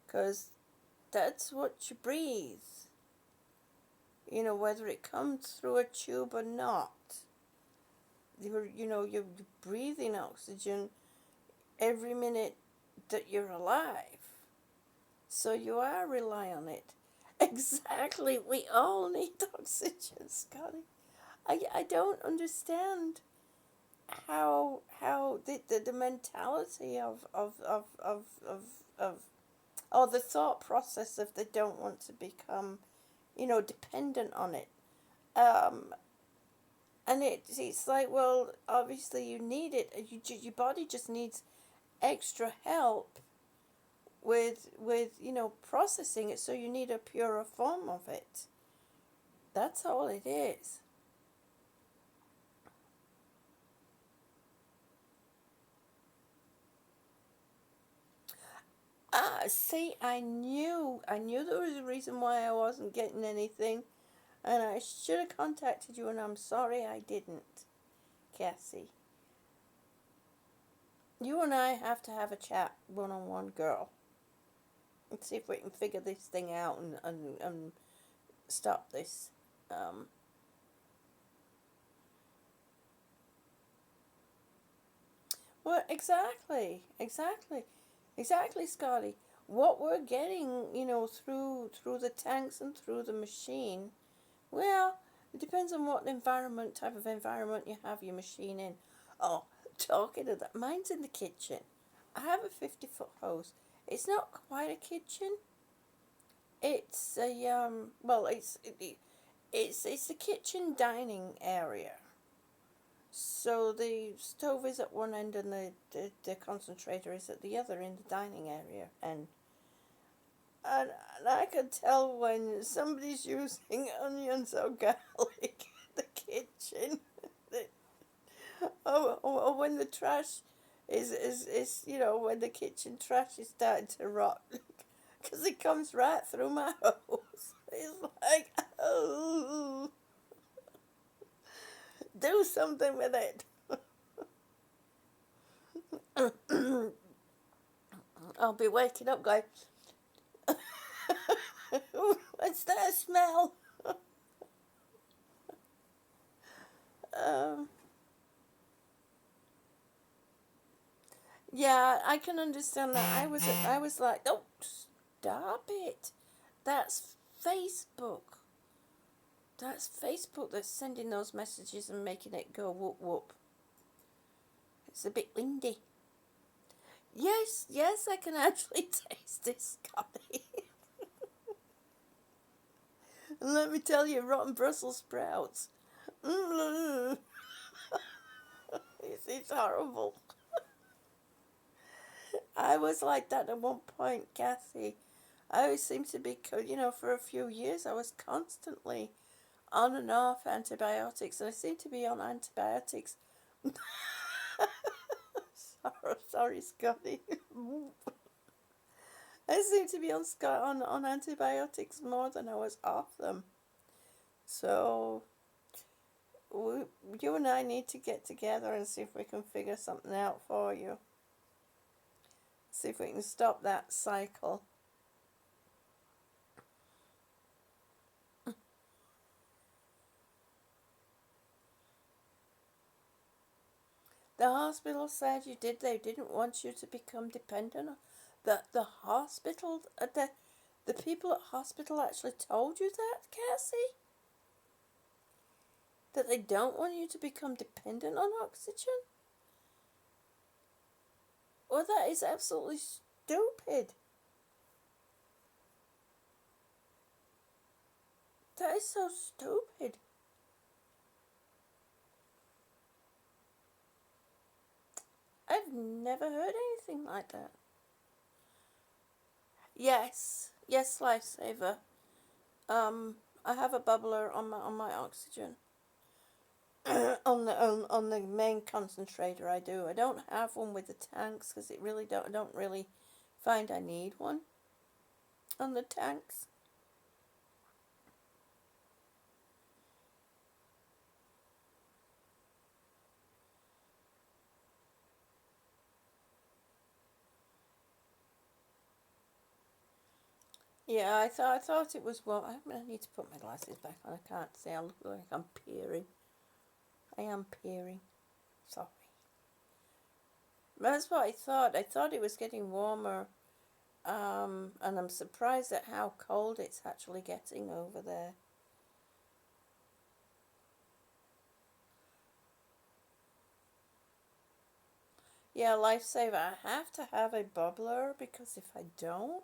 because that's what you breathe. You know, whether it comes through a tube or not. You're breathing oxygen every minute that you're alive. So you are relying on it. Exactly. We all need oxygen, Scotty. I don't understand how the mentality of or the thought process of they don't want to become, dependent on it. Um, and it's like, well, obviously you need it. Your body just needs extra help with processing it, so you need a purer form of it. That's all it is. See, I knew there was a reason why I wasn't getting anything, and I should have contacted you, and I'm sorry I didn't, Cassie. You and I have to have a chat one-on-one, girl, and see if we can figure this thing out and stop this. Um, well, exactly, Scotty. What we're getting, through the tanks and through the machine, well, it depends on what type of environment you have your machine in. Oh, talking of that, mine's in the kitchen. I have a 50-foot hose. It's not quite a kitchen. It's a well, it's the kitchen dining area. So the stove is at one end and the concentrator is at the other in the dining area. And I could tell when somebody's using onions or garlic in the kitchen. Or when the trash is when the kitchen trash is starting to rot. Because it comes right through my hose. It's like, oh, do something with it. I'll be waking up going, what's that smell? Um, yeah, I can understand that. I was like, oh, stop it. That's Facebook. That's Facebook that's sending those messages and making it go whoop whoop. It's a bit windy. Yes, yes, I can actually taste this coffee. And let me tell you, rotten Brussels sprouts. Mm. It's horrible. I was like that at one point, Kathy. I always seem to be, for a few years I was constantly on and off antibiotics, and I seem to be on antibiotics. Sorry, Scotty. I seem to be on antibiotics more than I was off them. So you and I need to get together and see if we can figure something out for you. See if we can stop that cycle. The hospital said you did. They didn't want you to become dependent on the hospital. The people at hospital actually told you that, Cassie? That they don't want you to become dependent on oxygen? Well, that is absolutely stupid. That is so stupid. I've never heard anything like that. Yes, yes, lifesaver. I have a bubbler on my oxygen. on the main concentrator, I do. I don't have one with the tanks because I don't really find I need one on the tanks. Yeah, I thought it was well. I need to put my glasses back on. I can't see. I look like I'm peering. I am peering. Sorry. That's what I thought. I thought it was getting warmer. And I'm surprised at how cold it's actually getting over there. Yeah, lifesaver. I have to have a bubbler because if I don't,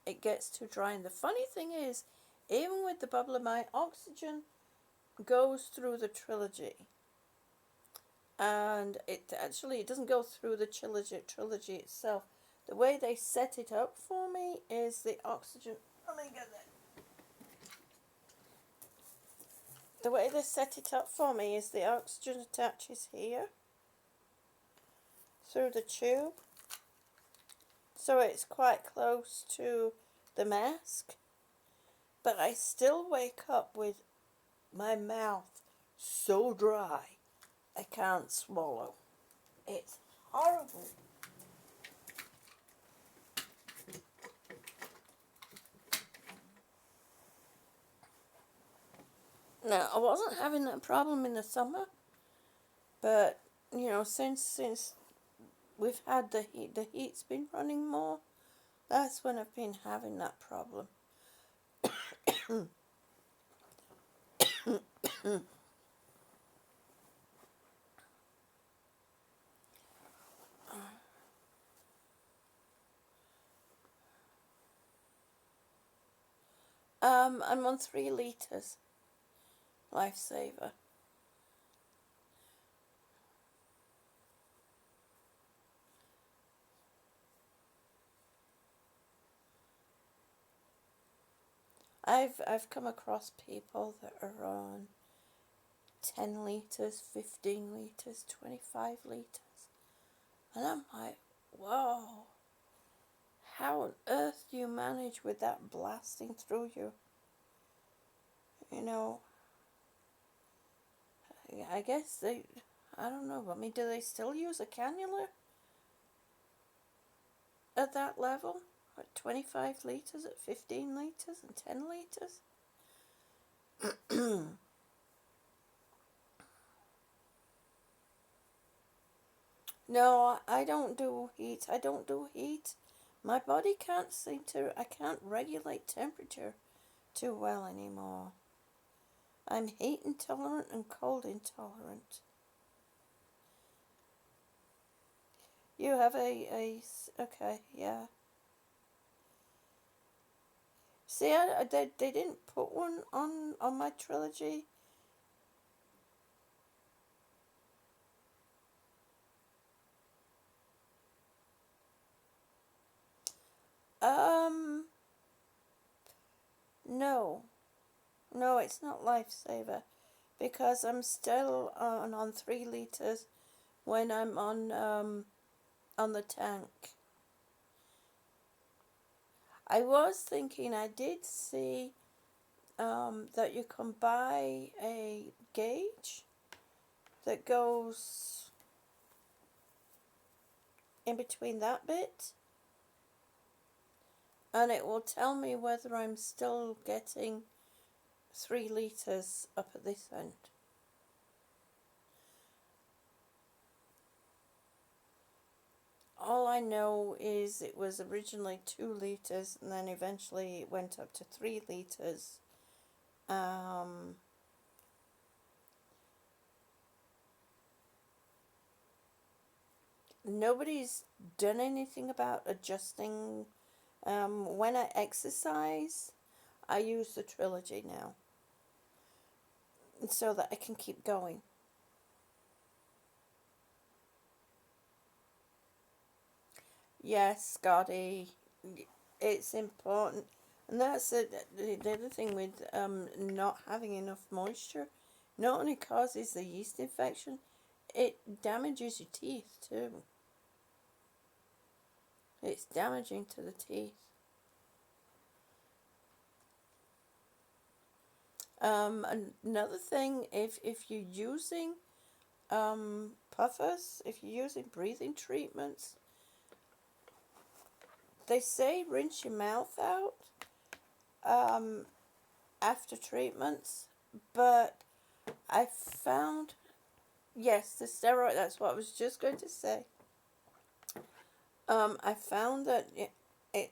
it gets too dry. And the funny thing is, even with the bubbler, my oxygen goes through the trilogy. And it doesn't go through the trilogy itself. The way they set it up for me is the oxygen. Let me get that. The way they set it up for me is the oxygen attaches here through the tube. So it's quite close to the mask. But I still wake up with my mouth so dry I can't swallow. It's horrible. Now, I wasn't having that problem in the summer, but since we've had the heat's been running more, that's when I've been having that problem. I'm on 3 liters, lifesaver. I've come across people that are on 10 liters, 15 liters, 25 liters, and I'm like, whoa, how on earth do you manage with that blasting through you? I guess I don't know. I mean, do they still use a cannula? at that level, at 25 litres, at 15 litres and 10 litres. No, I don't do heat. I don't do heat. My body can't seem to, I can't regulate temperature too well anymore. I'm heat intolerant and cold intolerant. You have okay, yeah. See, they didn't put one on my trilogy. Um, no. No, it's not Lifesaver. Because I'm still on 3 litres when I'm on the tank. I was thinking, I did see that you can buy a gauge that goes in between that bit, and it will tell me whether I'm still getting 3 litres up at this end. All I know is it was originally 2 litres and then eventually it went up to 3 litres. Nobody's done anything about adjusting. When I exercise, I use the trilogy now so that I can keep going. Yes, Scotty, it's important. And that's the other thing with not having enough moisture. Not only causes the yeast infection, it damages your teeth too. It's damaging to the teeth. Another thing, if you're using puffers, if you're using breathing treatments, they say rinse your mouth out after treatments, but I found, yes, the steroid, that's what I was just going to say. I found that I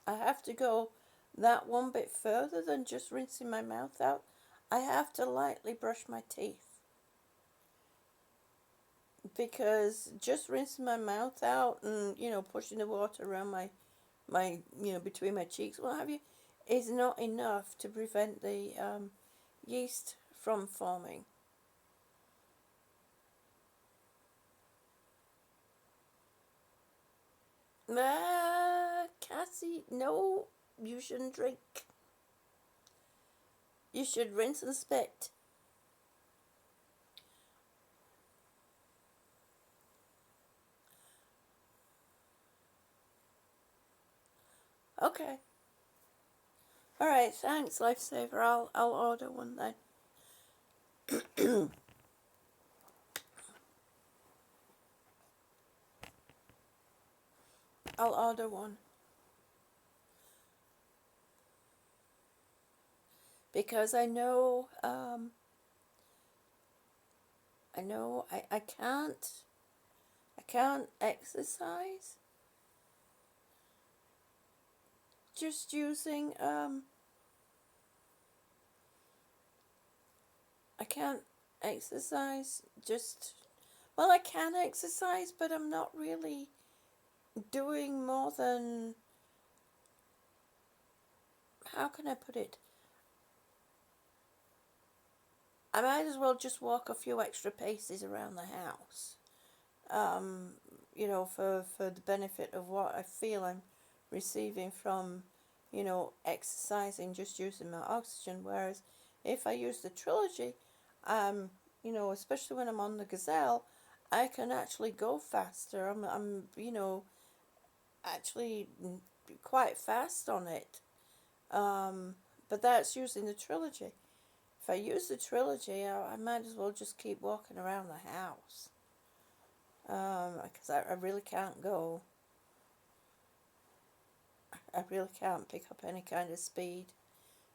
have to go that one bit further than just rinsing my mouth out. I have to lightly brush my teeth. Because just rinsing my mouth out and, pushing the water around my between my cheeks, what have you, is not enough to prevent the yeast from forming. Cassie, no, you shouldn't drink. You should rinse and spit. Okay. All right. Thanks, Lifesaver. I'll order one then. I'll order one. Because I know I can't exercise just using I can't exercise just, well, I can exercise, but I'm not really doing more than, how can I put it? I might as well just walk a few extra paces around the house, for the benefit of what I feel I'm receiving from, exercising, just using my oxygen. Whereas if I use the trilogy, especially when I'm on the gazelle, I can actually go faster. I'm actually quite fast on it. But that's using the trilogy. If I use the trilogy, I might as well just keep walking around the house. Because I really can't go. I really can't pick up any kind of speed,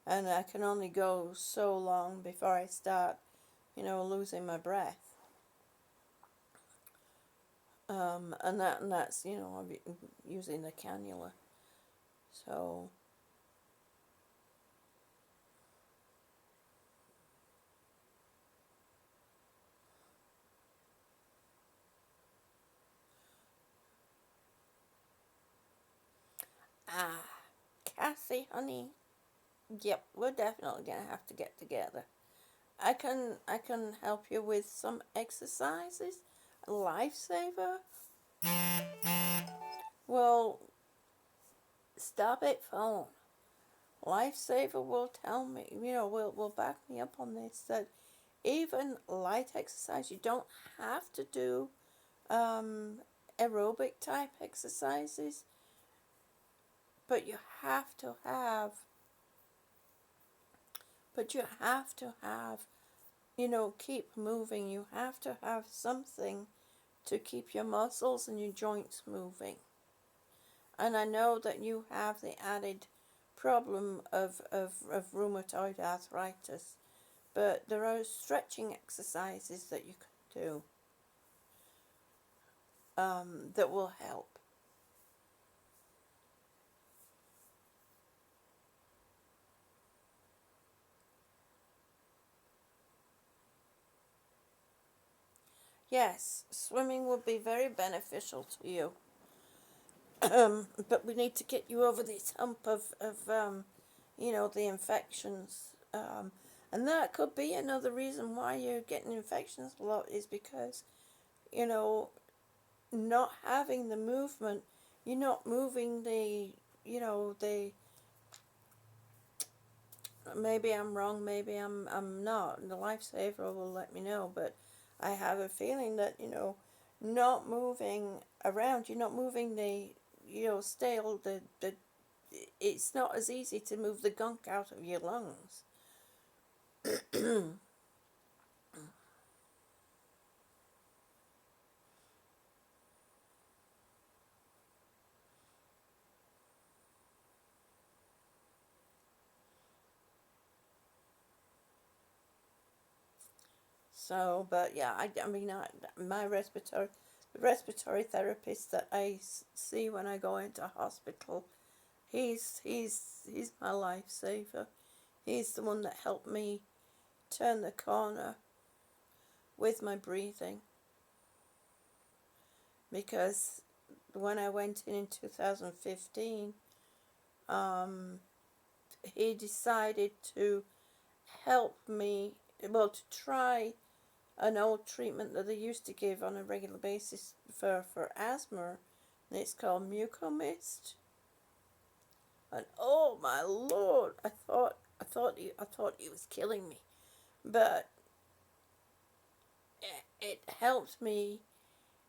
and I can only go so long before I start, losing my breath. And that's I'm using the cannula. So ah, Cassie, honey, yep, we're definitely gonna have to get together. I can help you with some exercises. Lifesaver. Well, stop it, phone. Lifesaver will tell me, will back me up on this, that even light exercise, you don't have to do um, aerobic type exercises, but but you have to have, keep moving. You have to have something to keep your muscles and your joints moving. And I know that you have the added problem of rheumatoid arthritis, but there are stretching exercises that you can do that will help. Yes, swimming would be very beneficial to you. But we need to get you over this hump of the infections. And that could be another reason why you're getting infections a lot, is because, you know, not having the movement, you're not moving the maybe I'm wrong, maybe I'm not. The lifesaver will let me know, but I have a feeling that, not moving around, you're not moving stale, it's not as easy to move the gunk out of your lungs. So, but yeah, I mean, my the respiratory therapist that I see when I go into hospital, he's my lifesaver. He's the one that helped me turn the corner with my breathing, because when I went in 2015, um, he decided to help me, well, to try an old treatment that they used to give on a regular basis for asthma, and it's called mucomist. And oh my lord, I thought he was killing me, but it helped me.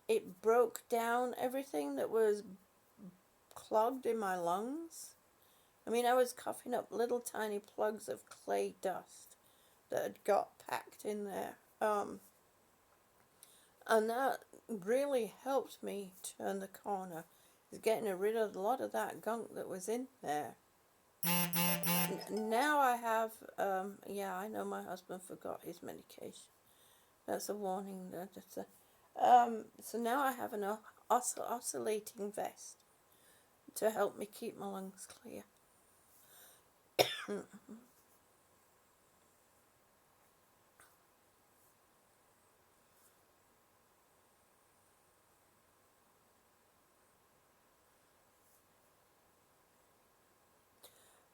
It broke down everything that was clogged in my lungs. I mean, I was coughing up little tiny plugs of clay dust that had got packed in there. And that really helped me turn the corner, is getting rid of a lot of that gunk that was in there. Now I have, yeah, I know my husband forgot his medication. That's a warning. So now I have an oscillating vest to help me keep my lungs clear.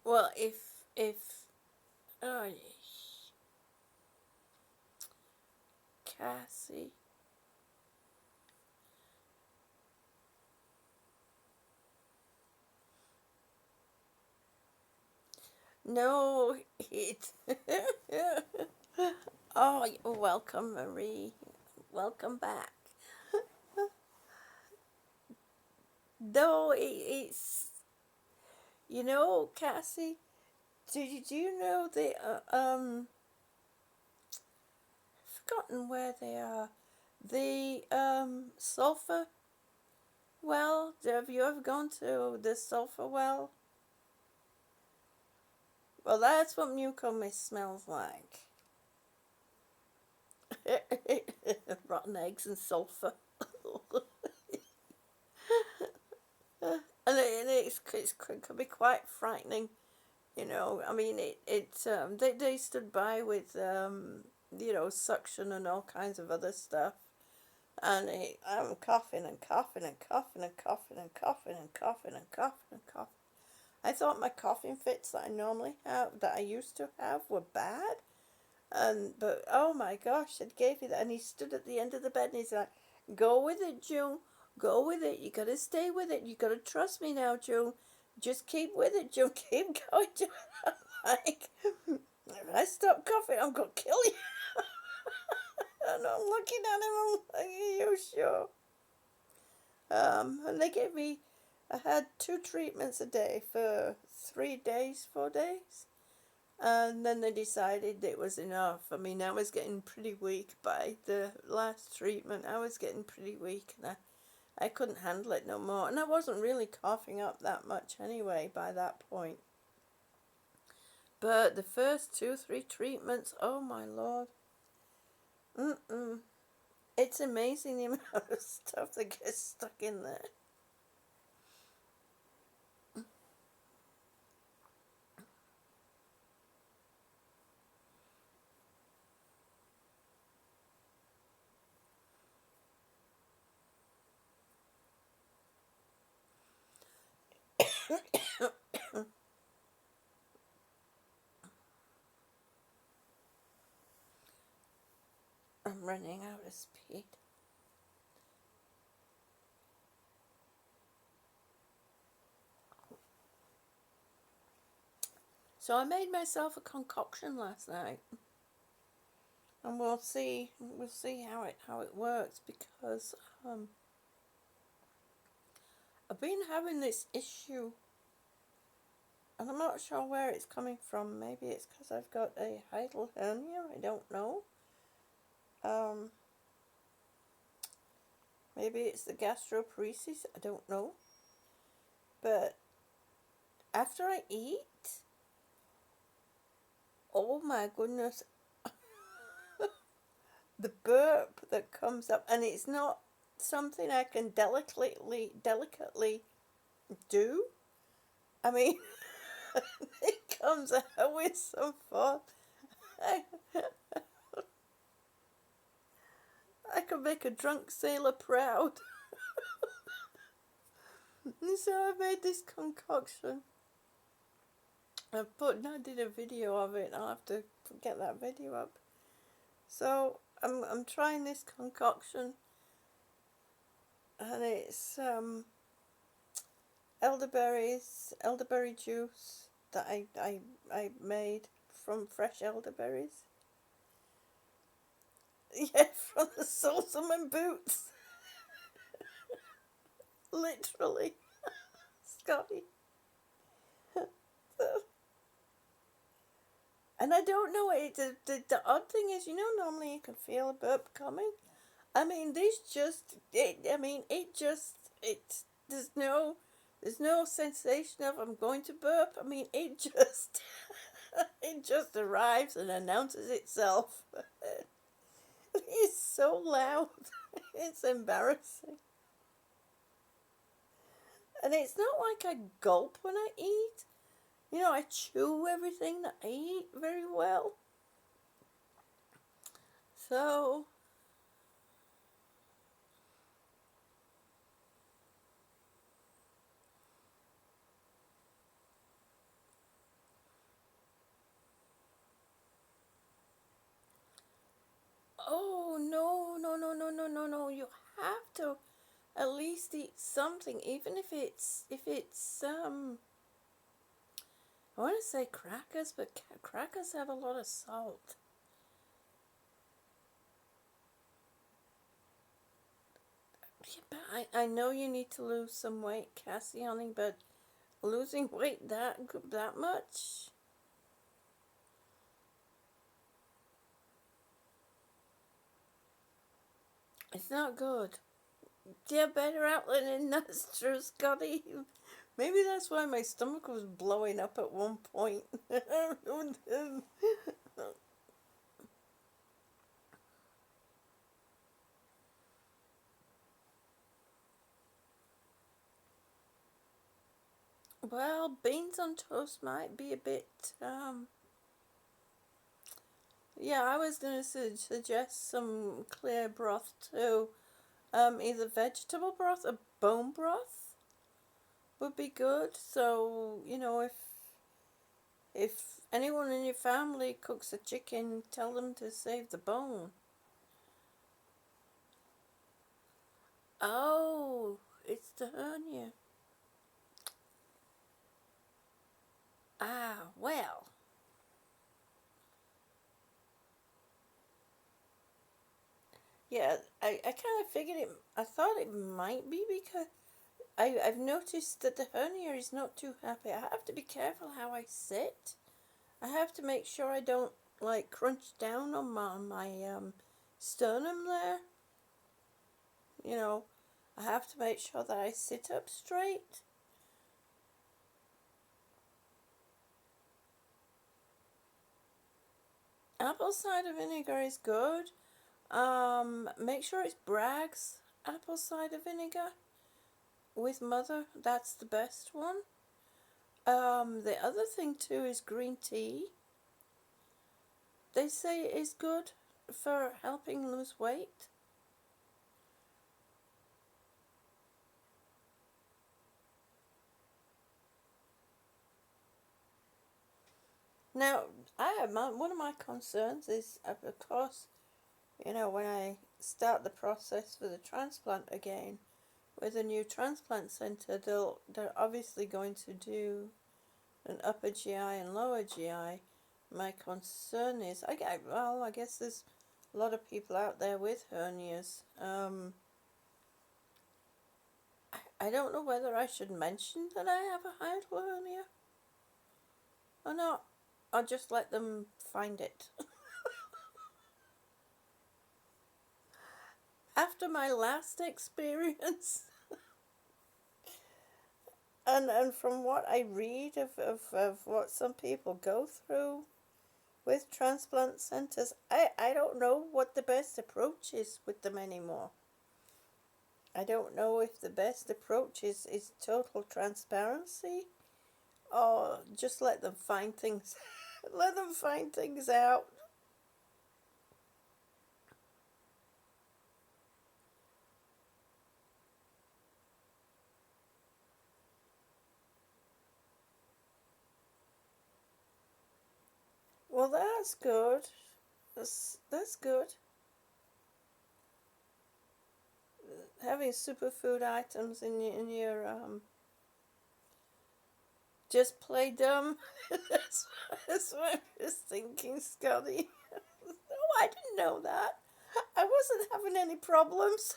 Well, if oh, Cassie, no, it. Oh, welcome, Marie. Welcome back. No, it's Cassie. Do you know forgotten where they are? The sulfur well. Have you ever gone to the sulfur well? Well, that's what mucomist smells like. Rotten eggs and sulphur. It can be quite frightening, you know. I mean, they stood by with, suction and all kinds of other stuff. And I'm coughing and coughing and coughing and coughing and coughing and coughing and coughing and coughing. I thought my coughing fits that I normally have, that I used to have, were bad. But oh my gosh, it gave me that. And he stood at the end of the bed and he's like, "Go with it, June. Go with it. You gotta stay with it. You gotta trust me now, June. Just keep with it, June. Keep going, June." I'm like, if I stop coughing, I'm gonna kill you. And I'm looking at him. I'm like, "Are you sure?" And they gave me. I had 2 treatments a day for 3 days, 4 days. And then they decided it was enough. I mean, I was getting pretty weak by the last treatment. I was getting pretty weak, and I couldn't handle it no more. And I wasn't really coughing up that much anyway by that point. But the first 2, 3 treatments, oh my lord. It's amazing the amount of stuff that gets stuck in there. I'm running out of speed. So I made myself a concoction last night, and we'll see how it works, because I've been having this issue, and I'm not sure where it's coming from. Maybe it's because I've got a hiatal hernia. I don't know. Maybe it's the gastroparesis. I don't know. But after I eat, oh my goodness, the burp that comes up, and it's not something I can delicately do. I mean, it comes out with some force. I could make a drunk sailor proud. And so I made this concoction. I did a video of it. I'll have to get that video up. So I'm trying this concoction, and it's elderberry juice that I made from fresh elderberries. Yeah, from the Salterman boots. Literally. Scotty. And I don't know, the odd thing is, normally you can feel a burp coming. I mean, there's no sensation of I'm going to burp. I mean, it just, it just arrives and announces itself. It's so loud. It's embarrassing. And it's not like I gulp when I eat. I chew everything that I eat very well. So, oh no. You have to at least eat something, even if it's I want to say crackers, but crackers have a lot of salt. Yeah, but I know you need to lose some weight, Cassie, honey, but losing weight that much? It's not good. Yeah, better outlet than that's true, Scotty. Maybe that's why my stomach was blowing up at one point. Well, beans on toast might be a bit, yeah, I was going to suggest some clear broth too. Either vegetable broth or bone broth would be good. So, if anyone in your family cooks a chicken, tell them to save the bone. Oh, it's the hernia. Ah, well. Yeah, I kind of figured it. I thought it might be because I've noticed that the hernia is not too happy. I have to be careful how I sit. I have to make sure I don't like crunch down on my sternum there. You know, I have to make sure that I sit up straight. Apple cider vinegar is good. Make sure it's Bragg's apple cider vinegar with mother. That's the best one. The other thing too is green tea. They say it is good for helping lose weight. Now, one of my concerns is, of course, when I start the process for the transplant again with a new transplant center, they're obviously going to do an upper GI and lower GI. My concern is, I guess there's a lot of people out there with hernias. I don't know whether I should mention that I have a hiatal hernia or not. I'll just let them find it. After my last experience, and from what I read of what some people go through with transplant centers, I don't know what the best approach is with them anymore. I don't know if the best approach is total transparency or just let them find things let them find things out. Well, that's good. That's good. Having superfood items in your just play dumb. That's what I was thinking, Scotty. Oh, I didn't know that. I wasn't having any problems.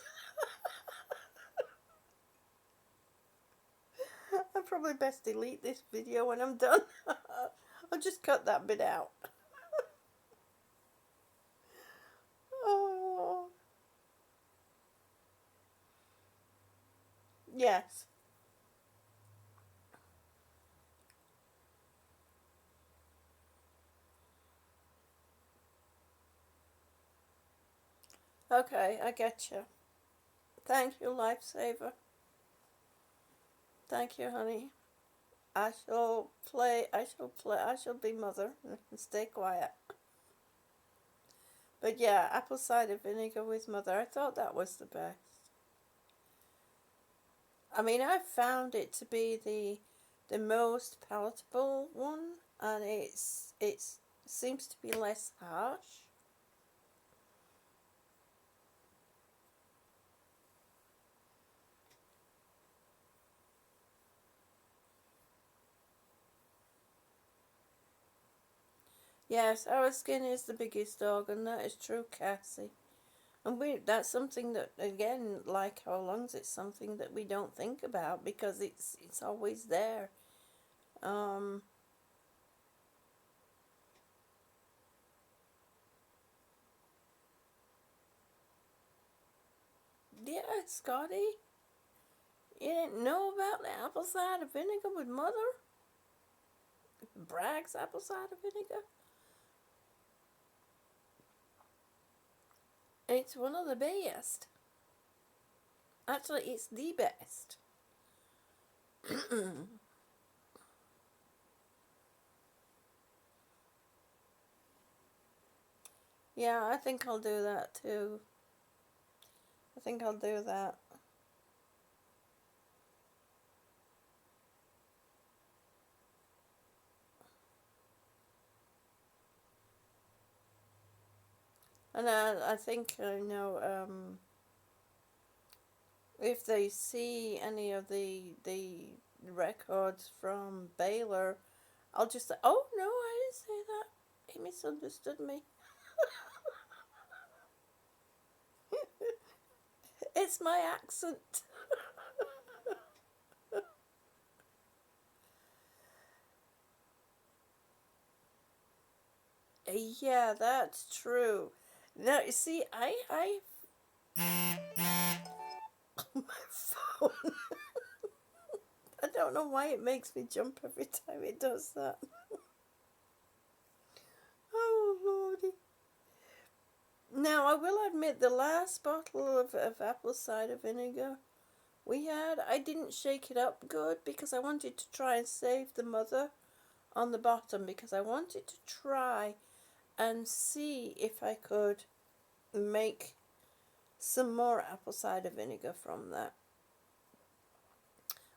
I probably best delete this video when I'm done. I'll just cut that bit out. Oh, yes. Okay, I get you. Thank you, lifesaver. Thank you, honey. I shall play. I shall play. I shall be mother and stay quiet. But yeah, apple cider vinegar with mother. I thought that was the best. I mean, I found it to be the most palatable one, and it's seems to be less harsh. Yes, our skin is the biggest organ. That is true, Cassie. And that's something that, again, like our lungs, it's something that we don't think about because it's always there. Um, yeah, Scotty. You didn't know about the apple cider vinegar with Mother? Bragg's apple cider vinegar? It's one of the best. Actually, it's the best. Yeah, I think I'll do that too. I think I'll do that. And I think, if they see any of the records from Baylor, I'll just say, oh no, I didn't say that. He misunderstood me. It's my accent. Yeah, that's true. Now, you see, I my phone. I don't know why it makes me jump every time it does that. Oh, Lordy. Now, I will admit, the last bottle of apple cider vinegar we had, I didn't shake it up good because I wanted to try and save the Mother on the bottom, because I wanted to try and see if I could make some more apple cider vinegar from that.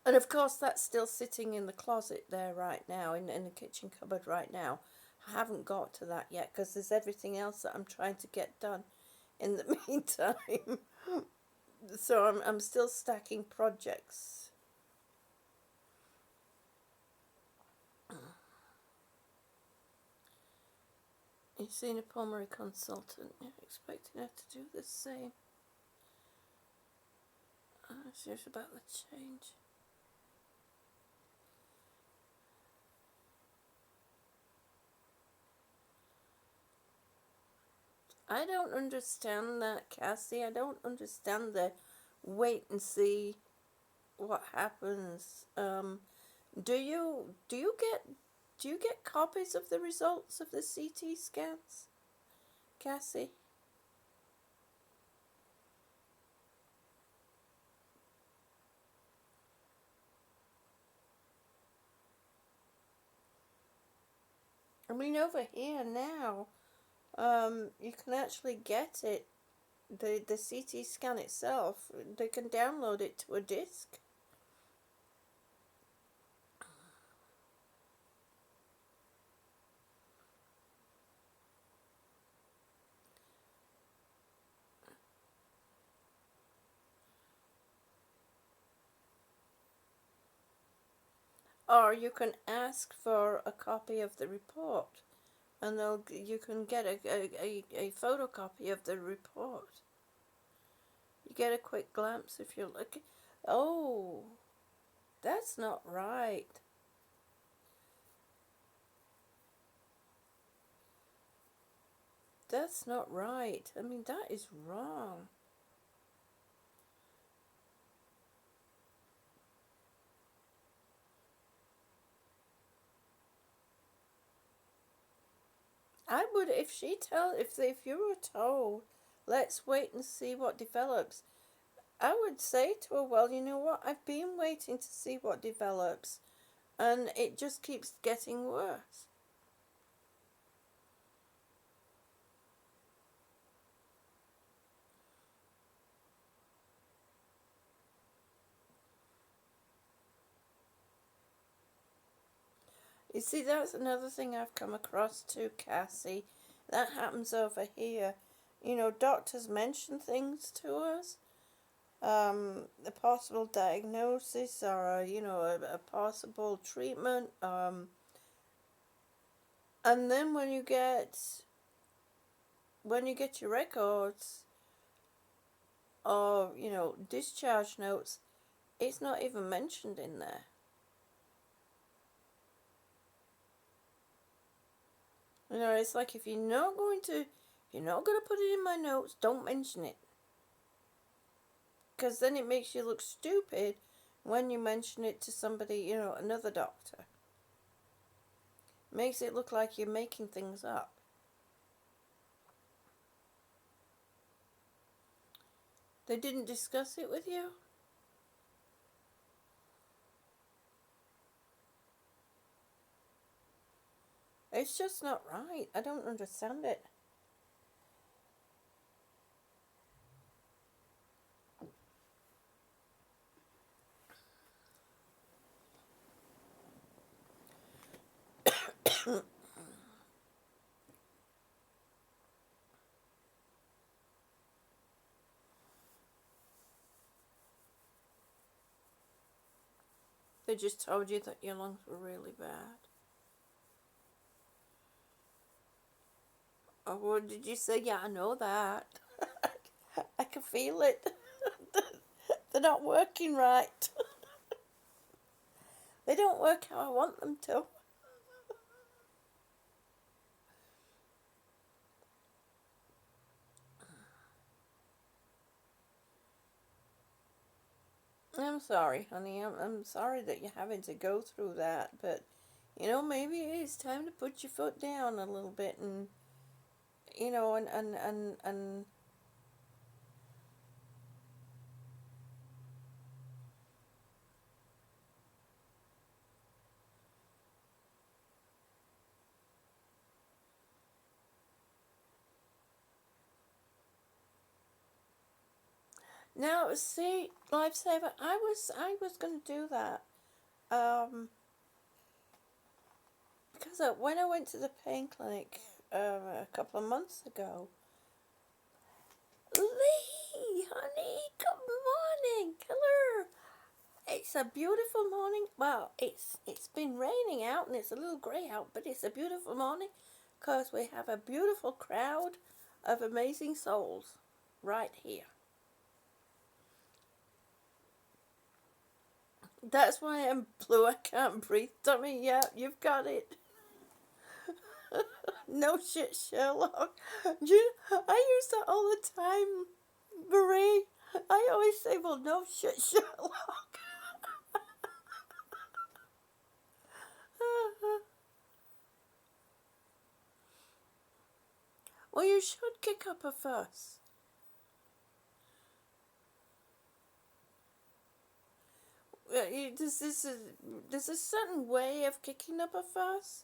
And of course, that's still sitting in the closet there right now, in the kitchen cupboard right now. I haven't got to that yet because there's everything else that I'm trying to get done in the meantime. So I'm still stacking projects. You've seen a pulmonary consultant, you're expecting her to do the same. She's about the change. I don't understand that, Cassie. I don't understand the wait and see what happens. Do you get copies of the results of the CT scans, Cassie? I mean, over here now, you can actually get it, the CT scan itself. They can download it to a disc. Or you can ask for a copy of the report, and you can get a photocopy of the report. You get a quick glance if you're looking. Oh, that's not right. That's not right. I mean, that is wrong. I would, if you were told, let's wait and see what develops, I would say to her, well, you know what, I've been waiting to see what develops, and it just keeps getting worse. You see, that's another thing I've come across too, Cassie. That happens over here. You know, doctors mention things to us, a possible diagnosis or a possible treatment, and then when you get your records or discharge notes, it's not even mentioned in there. It's like, if you're not going to put it in my notes, don't mention it, because then it makes you look stupid when you mention it to somebody, another doctor. Makes it look like you're making things up. They didn't discuss it with you? It's just not right. I don't understand it. They just told you that your lungs were really bad. Oh, what did you say? Yeah, I know that. I can feel it. They're not working right. They don't work how I want them to. I'm sorry, honey. I'm sorry that you're having to go through that, but maybe it's time to put your foot down a little bit and and now see, Lifesaver, I was gonna do that. Because when I went to the pain clinic a couple of months ago, Lee, honey, good morning, hello. It's a beautiful morning. Well, it's been raining out and it's a little grey out, but it's a beautiful morning because we have a beautiful crowd of amazing souls right here. That's why I'm blue. I can't breathe. Tommy, yeah, you've got it. No shit, Sherlock. I use that all the time, Marie. I always say, well, no shit, Sherlock. Well, you should kick up a fuss. There's a certain way of kicking up a fuss.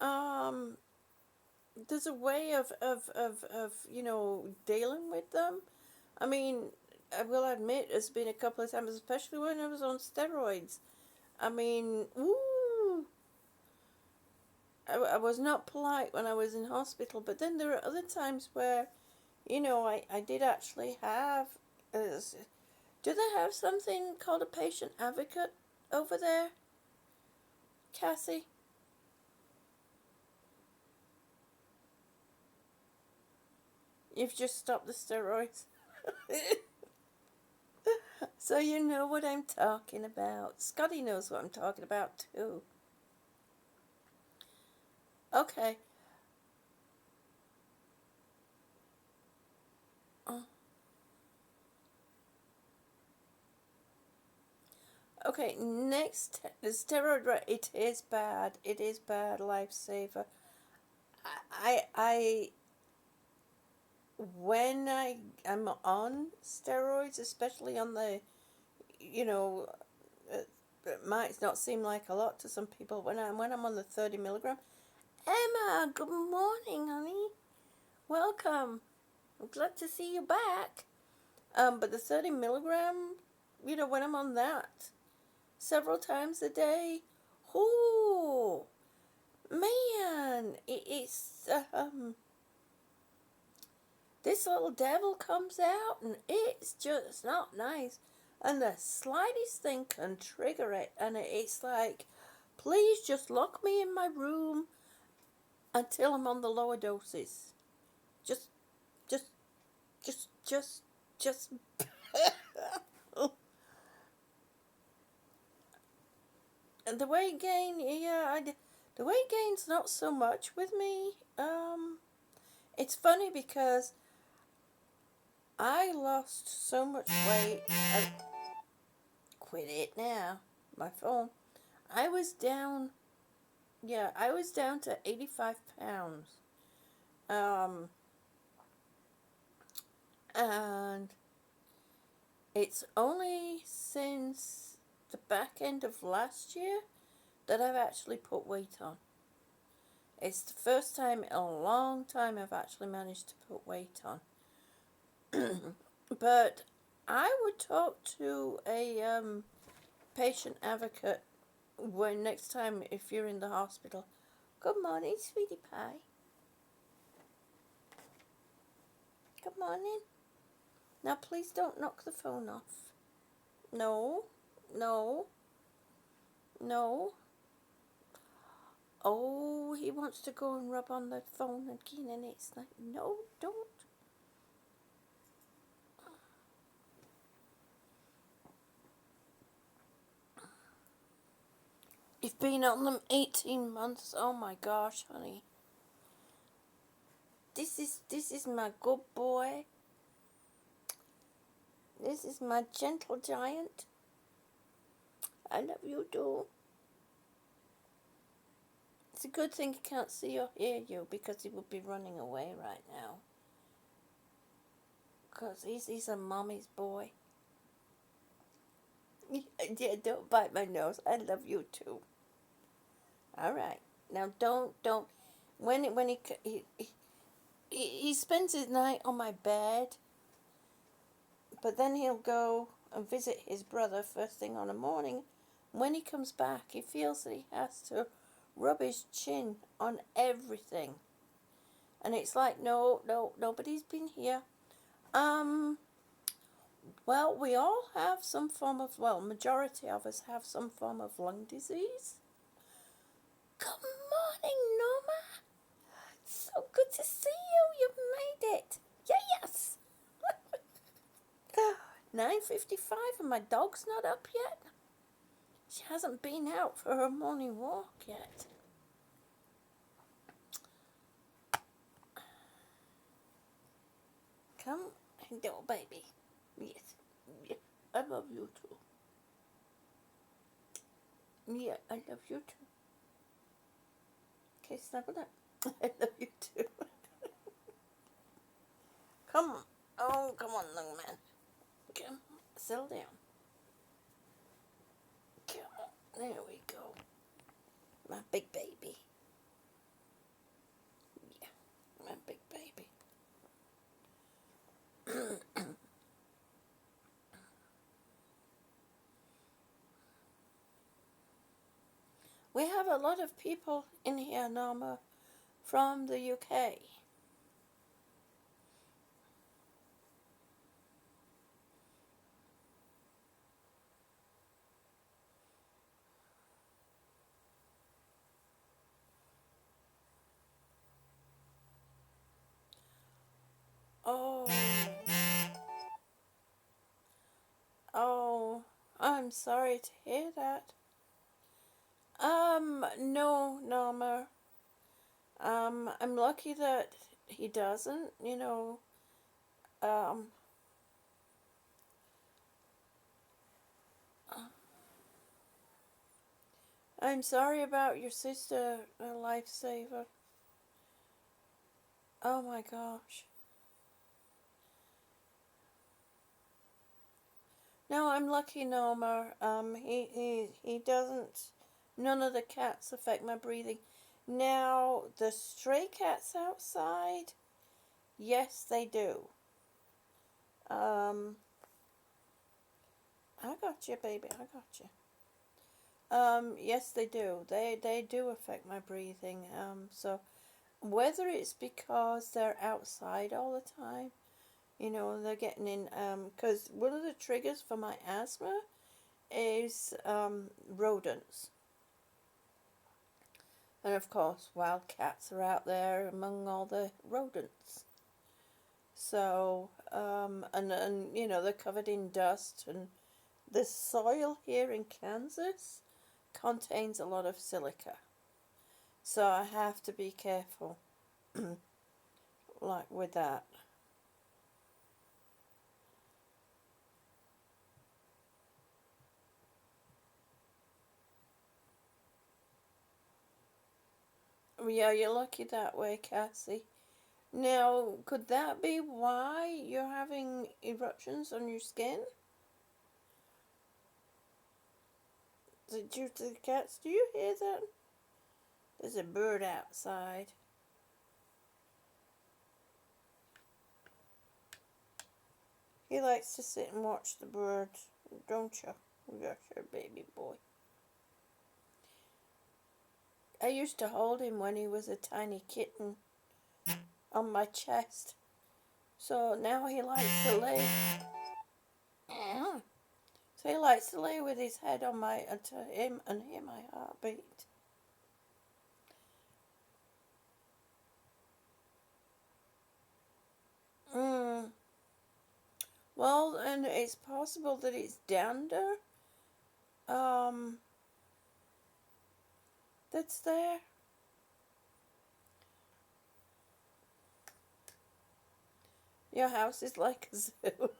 Um, there's a way of dealing with them. I mean, I will admit, it's been a couple of times, especially when I was on steroids. I mean, ooh, I was not polite when I was in hospital, but then there are other times where, I did actually have. Uh, do they have something called a patient advocate over there, Cassie? You've just stopped the steroids. So you know what I'm talking about. Scotty knows what I'm talking about too. Okay. Uh, okay, next, the steroid, it is bad. It is bad, Lifesaver. I when I am on steroids, especially on the, you know, it might not seem like a lot to some people. When I'm on the 30 milligram, Emma, good morning, honey. Welcome. I'm glad to see you back. But the 30 milligram, when I'm on that several times a day, oh man, it's this little devil comes out and it's just not nice. And the slightest thing can trigger it, and it's like, please just lock me in my room until I'm on the lower doses. Just, just, just. And the weight gain, yeah, the weight gain's not so much with me. It's funny because I lost so much weight quit it now. My phone. I was down. Yeah, I was down to 85 pounds. And it's only since the back end of last year that I've actually put weight on. It's the first time in a long time I've actually managed to put weight on. But I would talk to a patient advocate when next time if you're in the hospital. Good morning, sweetie pie. Good morning. Now please don't knock the phone off. No, no, no. Oh, he wants to go and rub on the phone again, and it's like, no, don't. You've been on them 18 months. Oh my gosh, honey. This is my good boy. This is my gentle giant. I love you too. It's a good thing he can't see or hear you, because he would be running away right now. Because he's a mommy's boy. Yeah, don't bite my nose. I love you too. All right. Now don't. When he spends his night on my bed, but then he'll go and visit his brother first thing on the morning. When he comes back, he feels that he has to rub his chin on everything. And it's like, no, nobody's been here. Well, we all have some form of, majority of us have some form of lung disease. Good morning, Norma. So good to see you. You've made it. Yes. 9:55 and my dog's not up yet. She hasn't been out for her morning walk yet. Come, little baby. Yes. Yeah, I love you too. Yeah, I love you too. Okay, snuggle up. I love you too. Come on. Oh, come on, young man. Come, settle down. Come on. There we go. My big baby. Yeah, my big baby. We have a lot of people in here, Norma, from the UK. Oh, oh, I'm sorry to hear that. No, Norma. I'm lucky that he doesn't, Um, I'm sorry about your sister, a lifesaver. Oh my gosh. No, I'm lucky, Norma. He doesn't. None of the cats affect my breathing. Now, the stray cats outside, yes, they do. I got you, baby. I got you. Yes, they do. They do affect my breathing. So whether it's because they're outside all the time, they're getting in. Because one of the triggers for my asthma is rodents. And of course, wild cats are out there among all the rodents. So, and they're covered in dust, and the soil here in Kansas contains a lot of silica. So I have to be careful, like with that. Yeah, you're lucky that way, Cassie. Now, could that be why you're having eruptions on your skin? Is it due to the cats? Do you hear that? There's a bird outside. He likes to sit and watch the birds, don't you? Yes, your baby boy. I used to hold him when he was a tiny kitten on my chest. So now he likes to lay. So he likes to lay with his head on my to him and hear my heartbeat. Mm. Well, and it's possible that it's dander. That's there. Your house is like a zoo.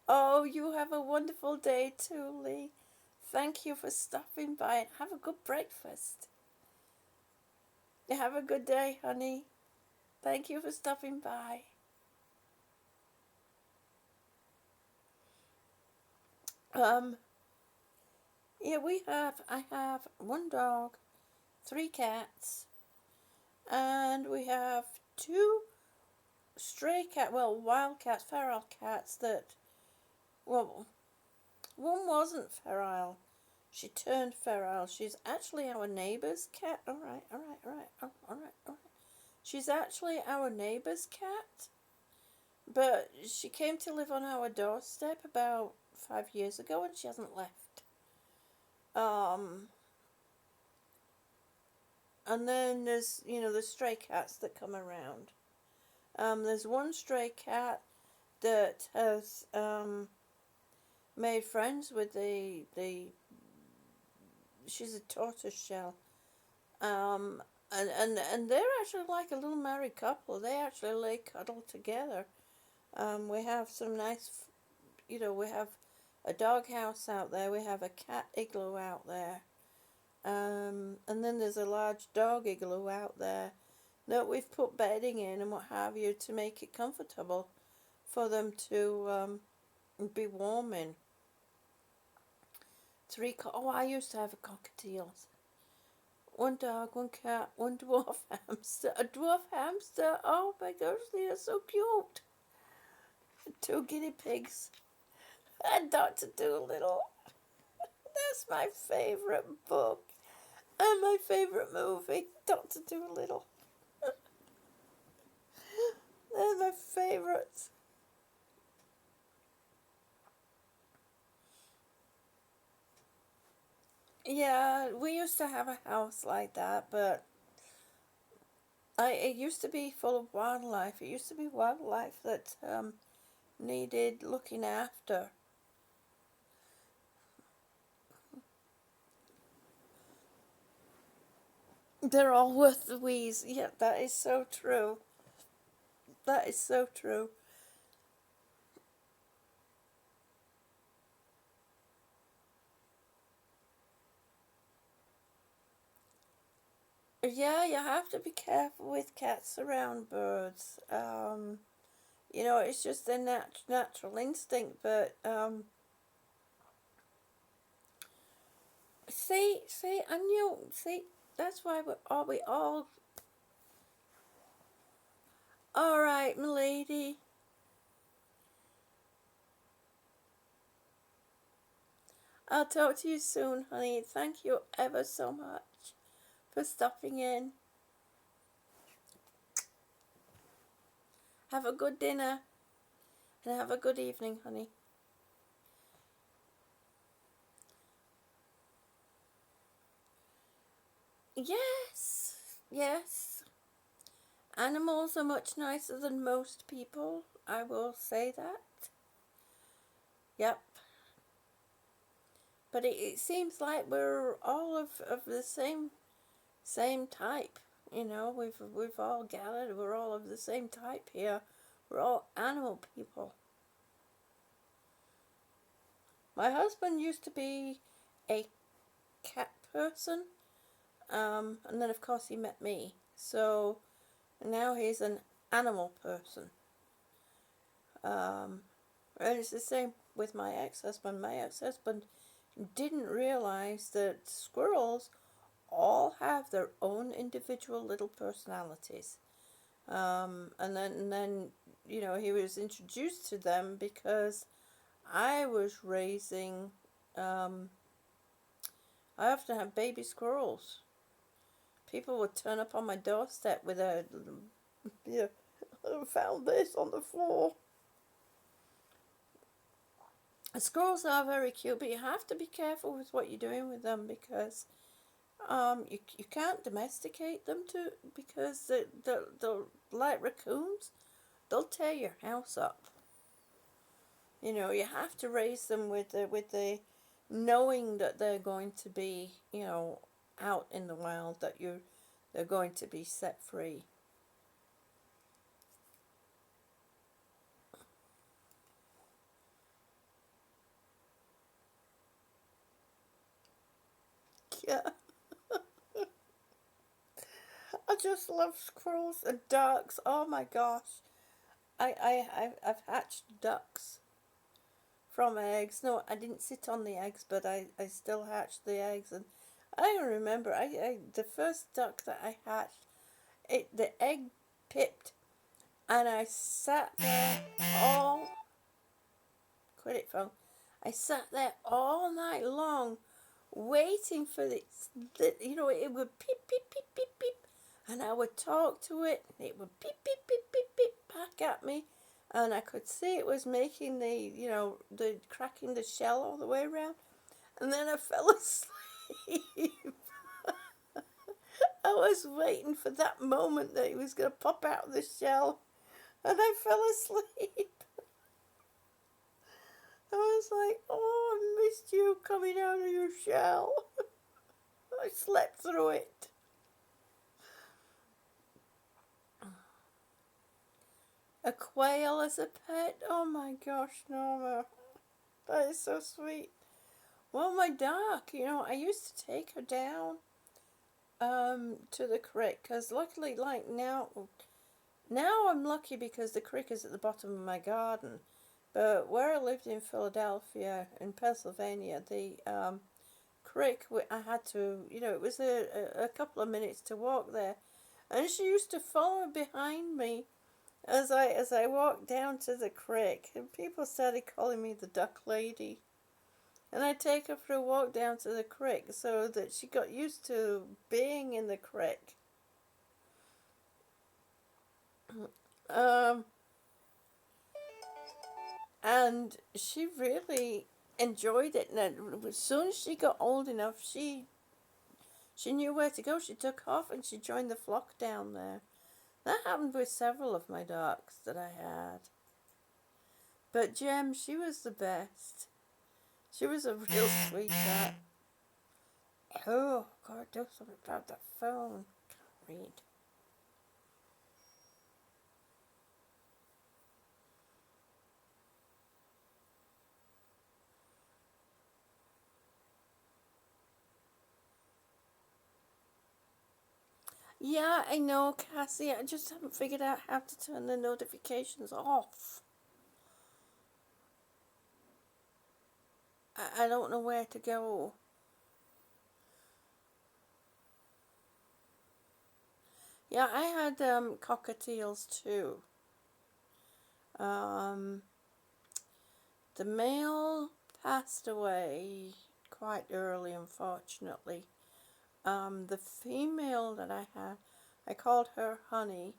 Oh, you have a wonderful day too, Lee. Thank you for stopping by and have a good breakfast. You have a good day, honey. Thank you for stopping by. Um, yeah, I have one dog, 3 cats, and we have 2 stray wild cats, feral cats that, well, one wasn't feral. She turned feral. She's actually our neighbour's cat. All right. She's actually our neighbour's cat, but she came to live on our doorstep about 5 years ago, and she hasn't left. And then there's the stray cats that come around. There's one stray cat that has made friends with the she's a tortoise shell. And they're actually like a little married couple. They actually lay cuddle together. We have some nice, we have a dog house out there. We have a cat igloo out there. And then there's a large dog igloo out there that we've put bedding in and what have you to make it comfortable for them to be warm in. I used to have a cockatiel. One dog, one cat, one dwarf hamster. A dwarf hamster. Oh my gosh, they are so cute. 2 guinea pigs. And Dr. Dolittle. That's my favourite book. And my favourite movie, Dr. Dolittle. They're my favourites. Yeah, we used to have a house like that, but it used to be full of wildlife. It used to be wildlife that needed looking after. They're all worth the wheeze. Yeah, that is so true. That is so true. Yeah, you have to be careful with cats around birds. It's just their natural instinct, but I knew, that's why we all. All right, milady. I'll talk to you soon, honey. Thank you ever so much for stopping in. Have a good dinner and have a good evening, honey. Yes, yes. Animals are much nicer than most people. I will say that. Yep. But it seems like we're all of the same type. We've all gathered. We're all of the same type here. We're all animal people. My husband used to be a cat person, and then of course he met me. So now he's an animal person. Um, and it's the same with my ex-husband. My ex-husband didn't realize that squirrels all have their own individual little personalities. And then, he was introduced to them because I was raising, um, I often have baby squirrels. People would turn up on my doorstep with yeah, I found this on the floor. Squirrels are very cute, but you have to be careful with what you're doing with them because you can't domesticate them because they'll like raccoons. They'll tear your house up. You have to raise them with the knowing that they're going to be, out in the wild, that they're going to be set free. Yeah, I just love squirrels and ducks. Oh my gosh, I've hatched ducks from eggs. No, I didn't sit on the eggs, but I still hatched the eggs. And I remember the first duck that I hatched, the egg pipped, and I sat there all quit it phone. I sat there all night long waiting for this. It would peep, peep, peep, peep, peep. And I would talk to it, and it would peep, peep, peep, peep, peep back at me. And I could see it was making the cracking the shell all the way around. And then I fell asleep. I was waiting for that moment that he was going to pop out of the shell. And I fell asleep. I was like, oh, I missed you coming out of your shell. I slept through it. A quail as a pet? Oh my gosh, Norma. That is so sweet. Well, my duck, I used to take her down to the creek because luckily, like now I'm lucky because the creek is at the bottom of my garden. But where I lived in Philadelphia, in Pennsylvania, the creek, I had to, it was a couple of minutes to walk there. And she used to follow behind me as I walked down to the creek. And people started calling me the duck lady. And I'd take her for a walk down to the creek so that she got used to being in the creek. Um, and she really enjoyed it. And as soon as she got old enough, she knew where to go. She took off and she joined the flock down there. That happened with several of my ducks that I had. But Jem, she was the best. She was a real sweetheart. Oh, God, do something about that phone. Can't read. Yeah, I know, Cassie. I just haven't figured out how to turn the notifications off. I don't know where to go. Yeah, I had cockatiels too. Um, the male passed away quite early, unfortunately. The female that I had, I called her Honey.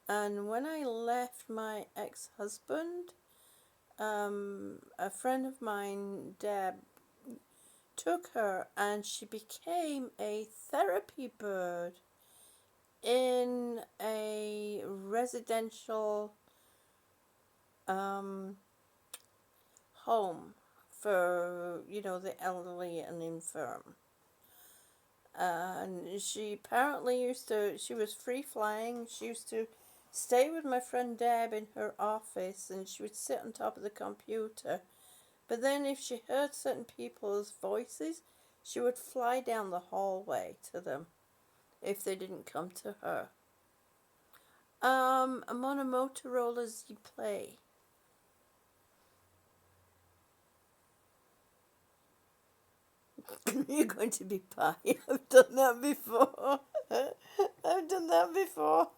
And when I left my ex-husband, a friend of mine, Deb, took her and she became a therapy bird in a residential home for, the elderly and infirm. And she apparently she was free flying. She used to stay with my friend Deb in her office and she would sit on top of the computer But then if she heard certain people's voices, she would fly down the hallway to them if they didn't come to her. I'm on a Motorola Z Play. You're going to be pie. I've done that before. I've done that before.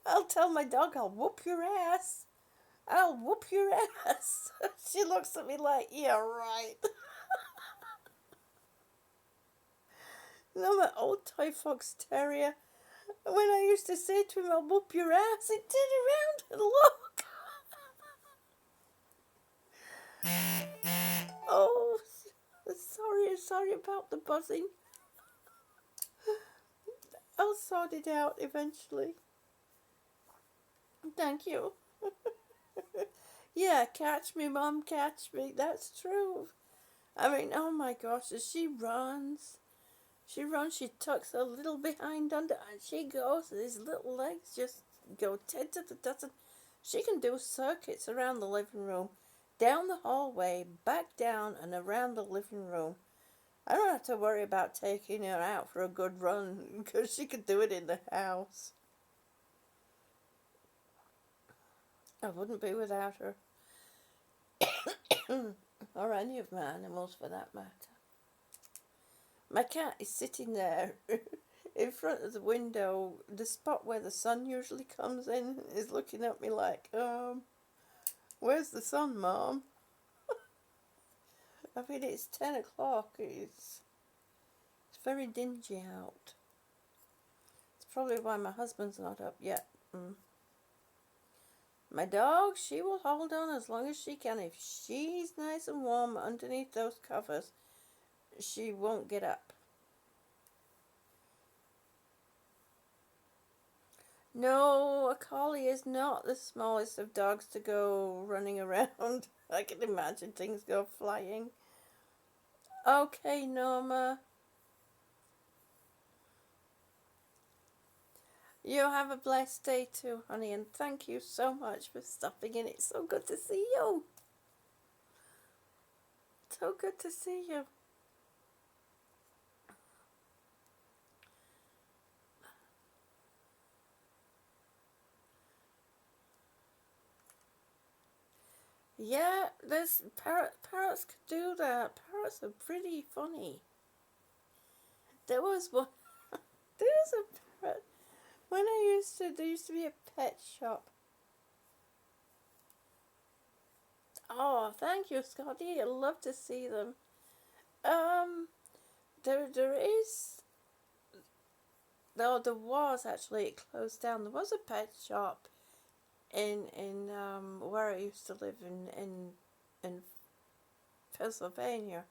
I'll tell my dog I'll whoop your ass. I'll whoop your ass. She looks at me like, yeah, right. You know, my old toy fox terrier, when I used to say to him, I'll whoop your ass, he'd turn around and look. Oh, sorry about the buzzing. I'll sort it out eventually. Thank you. Yeah, catch me, Mum, catch me. That's true. I mean, oh my gosh, as she runs, she tucks her little behind under, and she goes, and his little legs just go 10 to the dozen. She can do circuits around the living room, down the hallway, back down, and around the living room. I don't have to worry about taking her out for a good run, because she could do it in the house. I wouldn't be without her. Or any of my animals for that matter. My cat is sitting there in front of the window, the spot where the sun usually comes in, is looking at me like, where's the sun, Mom? I mean, it's 10 o'clock, it's very dingy out. It's probably why my husband's not up yet. My dog, she will hold on as long as she can. If she's nice and warm underneath those covers, she won't get up. No, a collie is not the smallest of dogs to go running around. I can imagine things go flying. Okay, Norma. You have a blessed day too, honey, and thank you so much for stopping in. It's so good to see you. So good to see you. Yeah, there's parrots could do that. Parrots are pretty funny. There was one. There was a parrot. There used to be a pet shop. Oh, thank you, Scotty. I love to see them. There is. There was actually. It closed down. There was a pet shop in where I used to live in Pennsylvania,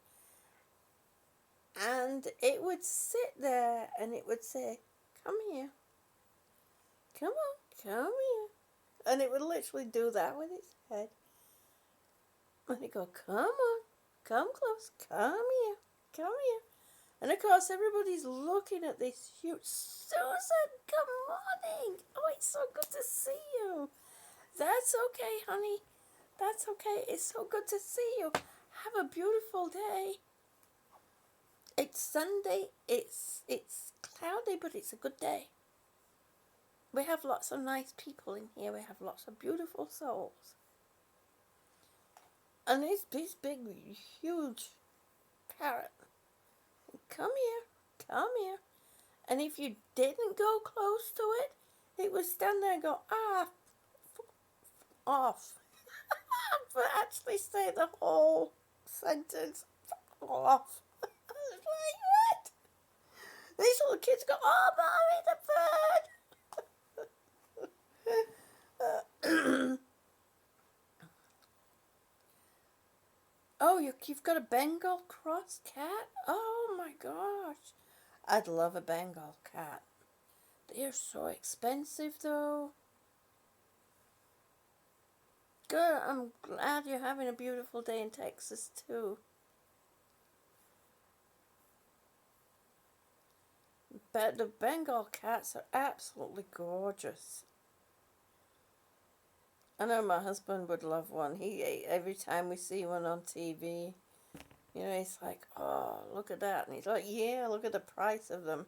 and it would sit there and it would say, "Come here, come on, come here," and it would literally do that with its head, and it go, "Come on, come close, come here, come here." And of course, everybody's looking at this huge Susan. Good morning. Oh, it's so good to see you. That's okay, honey. That's okay. It's so good to see you. Have a beautiful day. It's Sunday. It's cloudy, but it's a good day. We have lots of nice people in here. We have lots of beautiful souls. And this big, huge parrot. Come here. Come here. And if you didn't go close to it, it would stand there and go, off. But actually say the whole sentence, off. I was like, what? These little kids go, oh, mommy, the bird. Oh, you've got a Bengal cross cat? Oh my gosh. I'd love a Bengal cat. They're so expensive though. Good, I'm glad you're having a beautiful day in Texas too. But the Bengal cats are absolutely gorgeous. I know my husband would love one. Every time we see one on TV, you know, he's like, "Oh, look at that," and he's like, "Yeah, look at the price of them."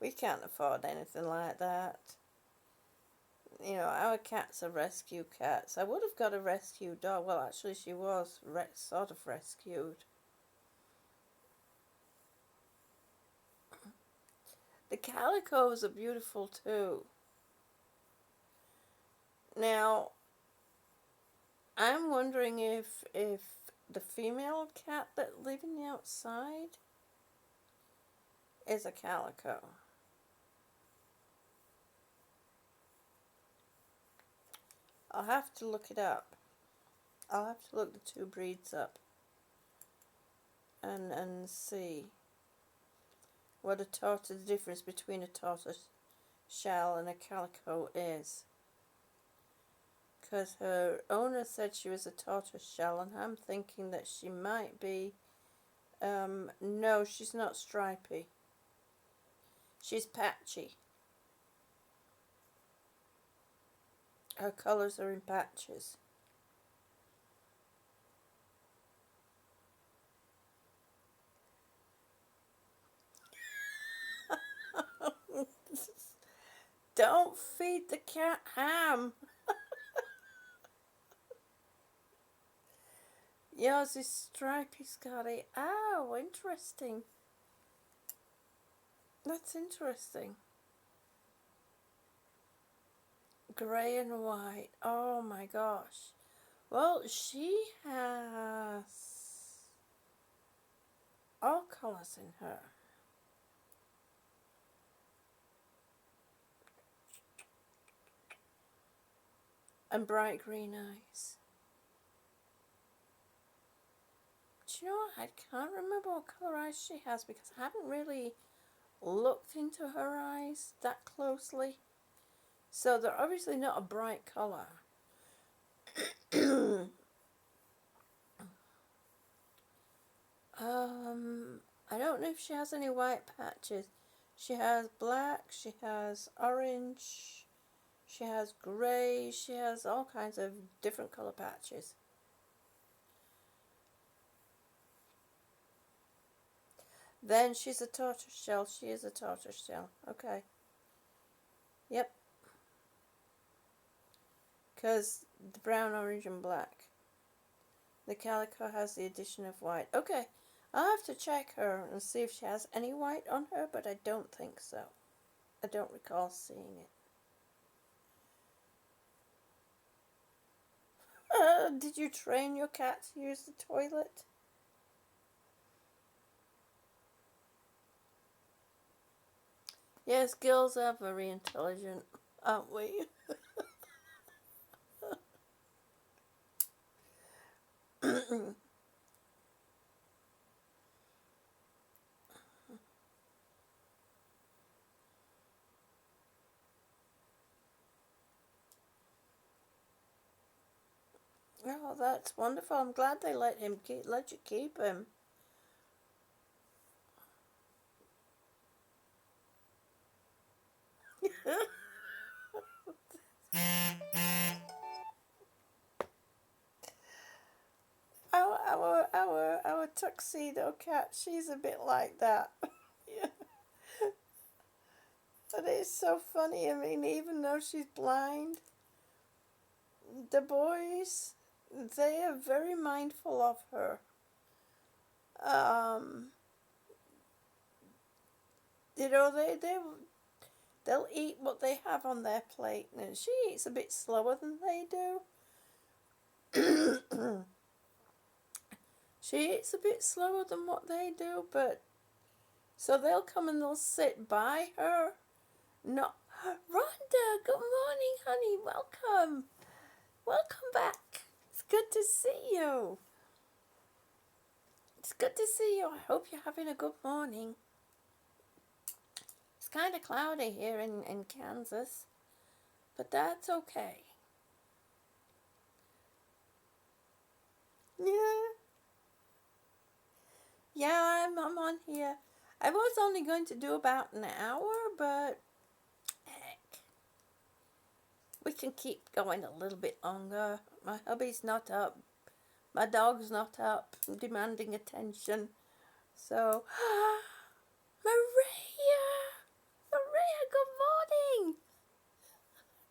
We can't afford anything like that. You know, our cats are rescue cats. I would have got a rescue dog. Well, actually, she was sort of rescued. The calicos are beautiful too. Now, I'm wondering if the female cat that living outside is a calico. I'll have to look it up. I'll have to look the two breeds up and see what the difference between a tortoise shell and a calico is. Because her owner said she was a tortoise shell, and I'm thinking that she might be. No, she's not stripy. She's patchy. Her colours are in patches. Don't feed the cat ham. Yours is stripy, Scotty. Oh, interesting. That's interesting. Grey and white. Oh my gosh. Well, she has all colours in her. And bright green eyes. Do you know what? I can't remember what colour eyes she has because I haven't really looked into her eyes that closely. So they're obviously not a bright colour. I don't know if she has any white patches. She has black, she has orange, she has grey, she has all kinds of different colour patches. Then she's a tortoise shell. She is a tortoise shell. Okay. Yep. Because the brown, orange and black. The calico has the addition of white. Okay. I'll have to check her and see if she has any white on her, but I don't think so. I don't recall seeing it. Did you train your cat to use the toilet? Yes, girls are very intelligent, aren't we? Oh, that's wonderful. I'm glad they let you keep him. Our tuxedo cat, she's a bit like that. Yeah. But it's so funny. I mean, even though she's blind, the boys, they are very mindful of her. Um, you know, they'll eat what they have on their plate, and she eats a bit slower than they do. She eats a bit slower than what they do, but so they'll come and they'll sit by her. No, Rhonda, good morning, honey. Welcome. Welcome back. It's good to see you. It's good to see you. I hope you're having a good morning. It's kind of cloudy here in Kansas, but that's okay. Yeah. Yeah, I'm on here. I was only going to do about an hour, but heck, we can keep going a little bit longer. My hubby's not up. My dog's not up, demanding attention. So, Maria! Maria, good morning!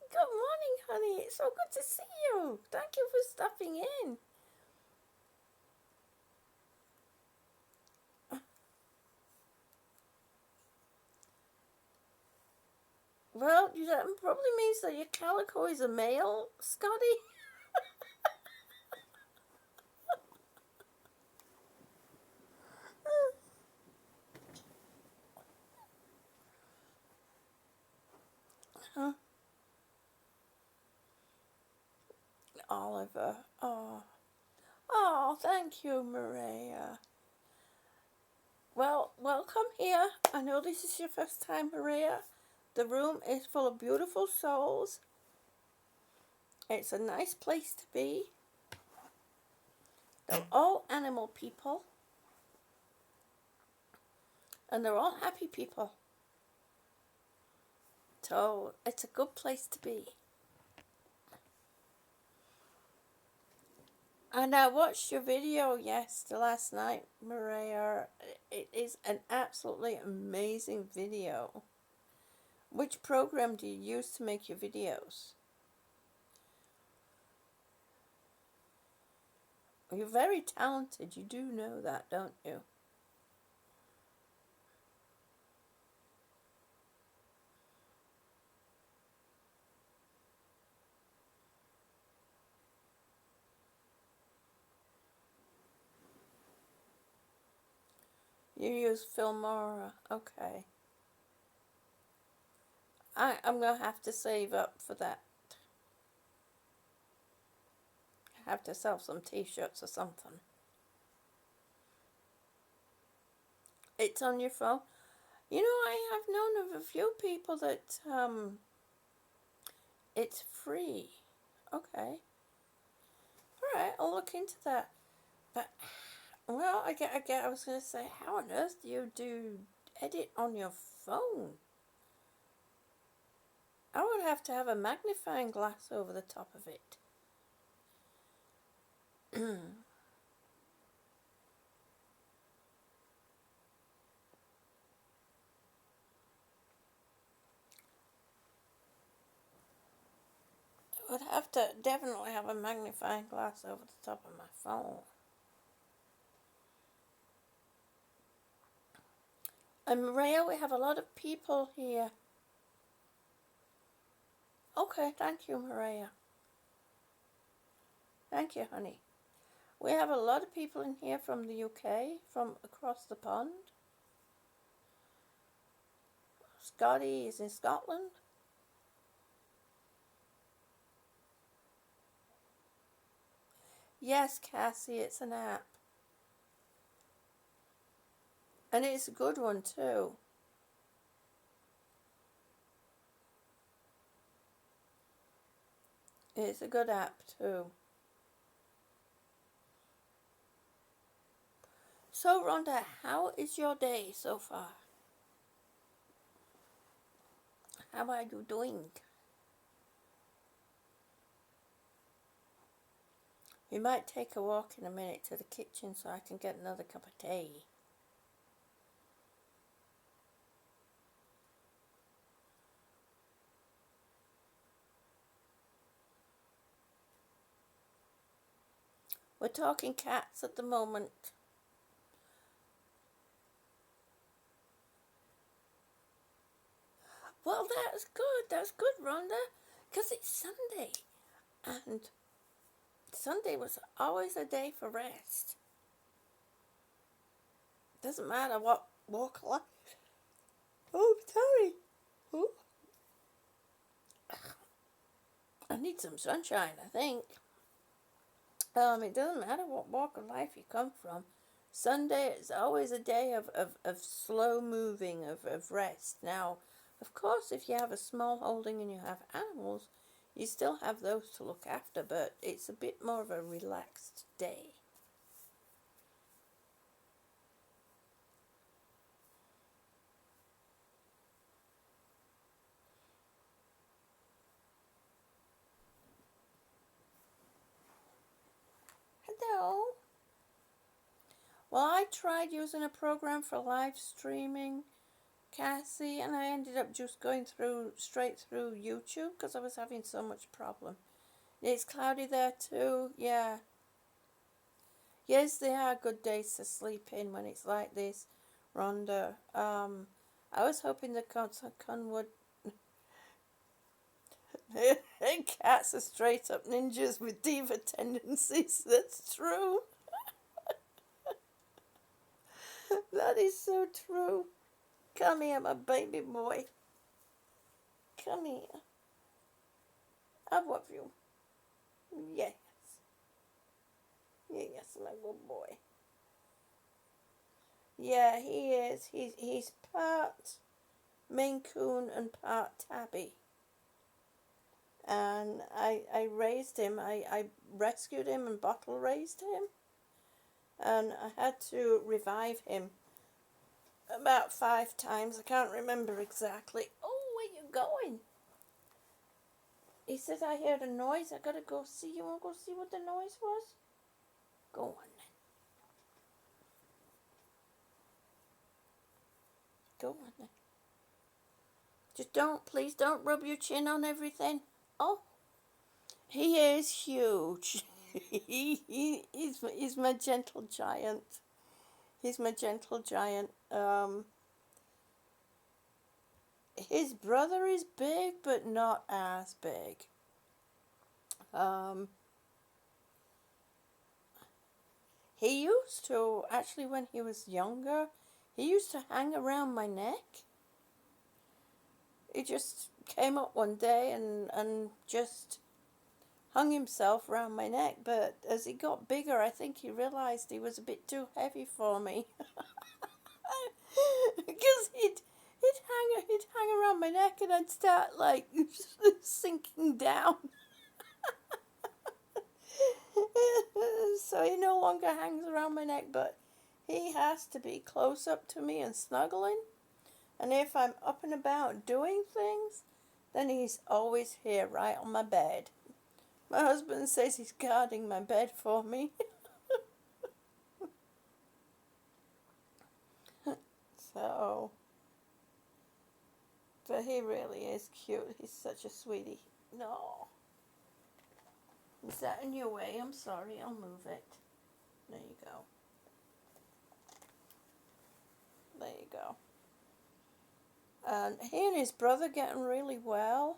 Good morning, honey. It's so good to see you. Thank you for stopping in. Well, that probably means that your calico is a male, Scotty. Huh? Oliver. Oh. Oh, thank you, Maria. Well, welcome here. I know this is your first time, Maria. The room is full of beautiful souls. It's a nice place to be. They're all animal people. And they're all happy people. So it's a good place to be. And I watched your video last night, Maria. It is an absolutely amazing video. Which program do you use to make your videos? You're very talented. You do know that, don't you? You use Filmora. Okay. I'm going to have to save up for that. I have to sell some t-shirts or something. It's on your phone. You know, I have known of a few people that it's free. Okay. Alright, I'll look into that. But, well, I was going to say, how on earth do you edit on your phone? I would have to have a magnifying glass over the top of it. I would have to definitely have a magnifying glass over the top of my phone. And Maria, we have a lot of people here. Okay, thank you, Maria. Thank you, honey. We have a lot of people in here from the UK, from across the pond. Scotty is in Scotland. Yes, Cassie, it's an app. And it's a good one, too. It's a good app, too. So, Rhonda, how is your day so far? How are you doing? We might take a walk in a minute to the kitchen so I can get another cup of tea. We're talking cats at the moment. Well, that's good. That's good, Rhonda. Because it's Sunday. And Sunday was always a day for rest. Doesn't matter what walk of life. Oh, sorry. Oh. I need some sunshine, I think. It doesn't matter what walk of life you come from. Sunday is always a day of slow moving, of rest. Now, of course, if you have a small holding and you have animals, you still have those to look after, but it's a bit more of a relaxed day. know. Well, I tried using a program for live streaming, Cassie, and I ended up just going straight through YouTube because I was having so much problem. It's cloudy there too, yeah. Yes, they are good days to sleep in when it's like this, Rhonda. I was hoping the Con would. Cats are straight up ninjas with diva tendencies. That's true. That is so true. Come here, my baby boy. Come here. I love you. Yes. Yes, my little boy. Yeah, he is. He's part Maine Coon and part Tabby. And I raised him. I rescued him and bottle raised him. And I had to revive him about 5 times. I can't remember exactly. Oh, where you going? He says, I heard a noise. I gotta go see. You want to go see what the noise was? Go on then. Go on then. Just please don't rub your chin on everything. Oh, he is huge. He's my gentle giant. He's my gentle giant. His brother is big, but not as big. He used to, actually when he was younger, he used to hang around my neck. He just came up one day and just hung himself around my neck. But as he got bigger, I think he realized he was a bit too heavy for me. Because he'd hang around my neck and I'd start like sinking down. So he no longer hangs around my neck, but he has to be close up to me and snuggling. And if I'm up and about doing things, then he's always here right on my bed. My husband says he's guarding my bed for me. So, but he really is cute. He's such a sweetie. No. Is that in your way? I'm sorry. I'll move it. There you go. There you go. And he and his brother getting really well.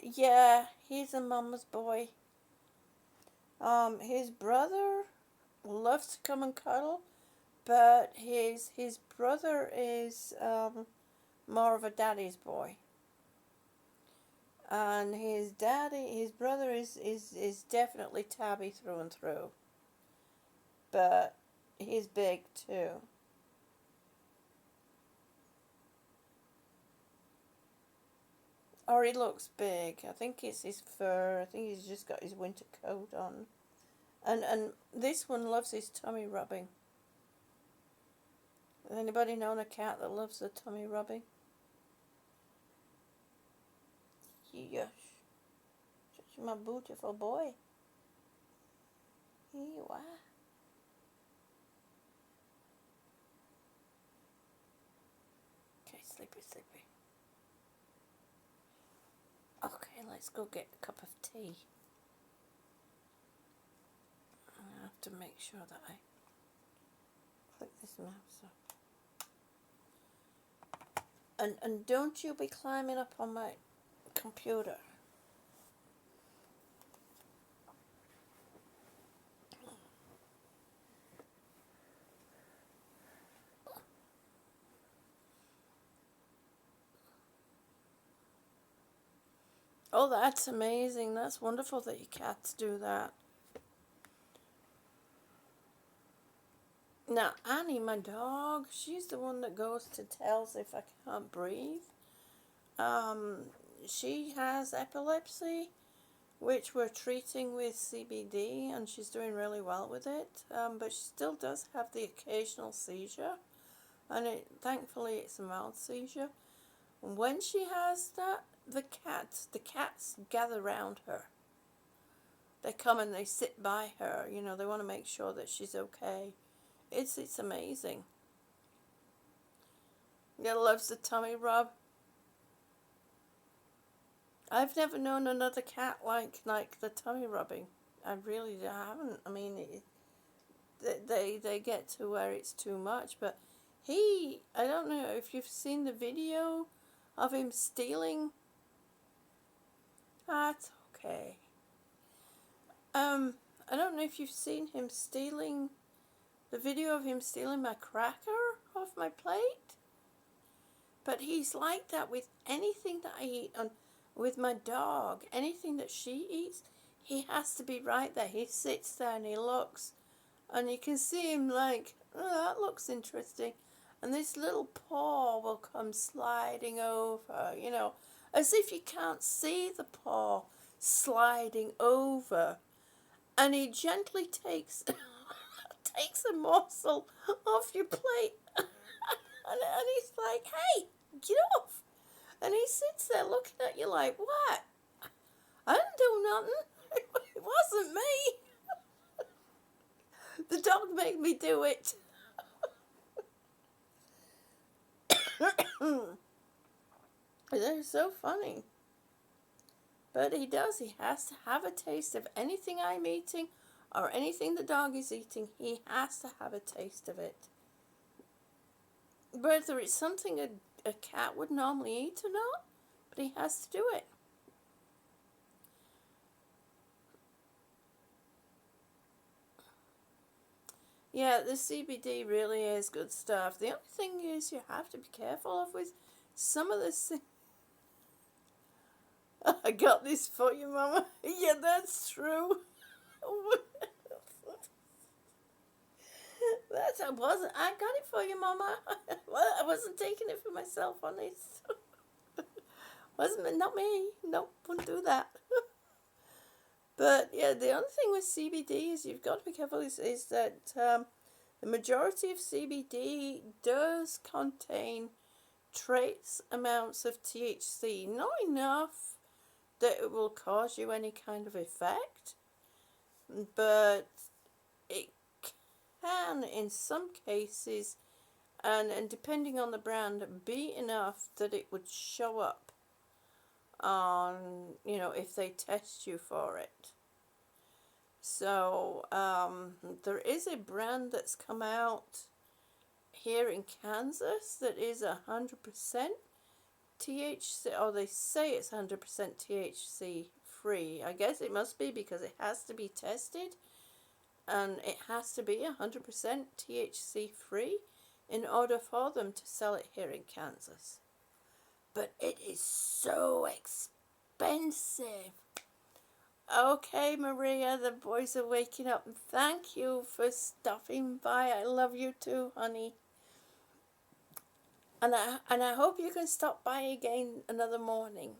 Yeah, he's a mama's boy. His brother loves to come and cuddle, but his brother is more of a daddy's boy. And his brother is definitely Tabby through and through. But he's big too. Or he looks big. I think it's his fur. I think he's just got his winter coat on. And this one loves his tummy rubbing. Has anybody known a cat that loves the tummy rubbing? Yes. Such my beautiful boy. Here you are. Okay, sleepy, sleepy. Okay, let's go get a cup of tea. I have to make sure that I click this mouse up. And don't you be climbing up on my computer. Oh, that's amazing. That's wonderful that your cats do that. Now, Annie, my dog, she's the one that goes to tells if I can't breathe. She has epilepsy, which we're treating with CBD, and she's doing really well with it. But she still does have the occasional seizure, and thankfully it's a mild seizure. When she has that, the cats gather round her. They come and they sit by her. You know, they want to make sure that she's okay. It's amazing. Yeah, loves the tummy rub. I've never known another cat like the tummy rubbing. I really haven't. I mean, they get to where it's too much. But I don't know if you've seen the video of him stealing. That's okay. I don't know if you've seen him stealing the video of him stealing my cracker off my plate. But he's like that with anything that I eat. And with my dog, anything that she eats, he has to be right there. He sits there and he looks, and you can see him like, oh, that looks interesting. And this little paw will come sliding over, you know, as if you can't see the paw sliding over. And he gently takes takes a morsel off your plate. and he's like, hey, get off. And he sits there looking at you like, what? I didn't do nothing. It wasn't me. The dog made me do it. They're so funny. But he does. He has to have a taste of anything I'm eating or anything the dog is eating. He has to have a taste of it. Whether it's something a cat would normally eat or not, but he has to do it. Yeah, the CBD really is good stuff. The only thing is you have to be careful of with some of this. I got this for you, Mama. Yeah, that's true. I got it for you, Mama. Well, I wasn't taking it for myself, honest. Not me. Nope, wouldn't do that. But yeah, the only thing with CBD is you've got to be careful is that the majority of CBD does contain trace amounts of THC, not enough that it will cause you any kind of effect, but it can in some cases, and depending on the brand, be enough that it would show up on, you know, if they test you for it. So there is a brand that's come out here in Kansas that is 100% THC, or they say it's 100% THC free. I guess it must be because it has to be tested and it has to be 100% THC free in order for them to sell it here in Kansas. But it is so expensive. Okay, Maria, the boys are waking up. Thank you for stopping by. I love you too, honey. And I hope you can stop by again another morning.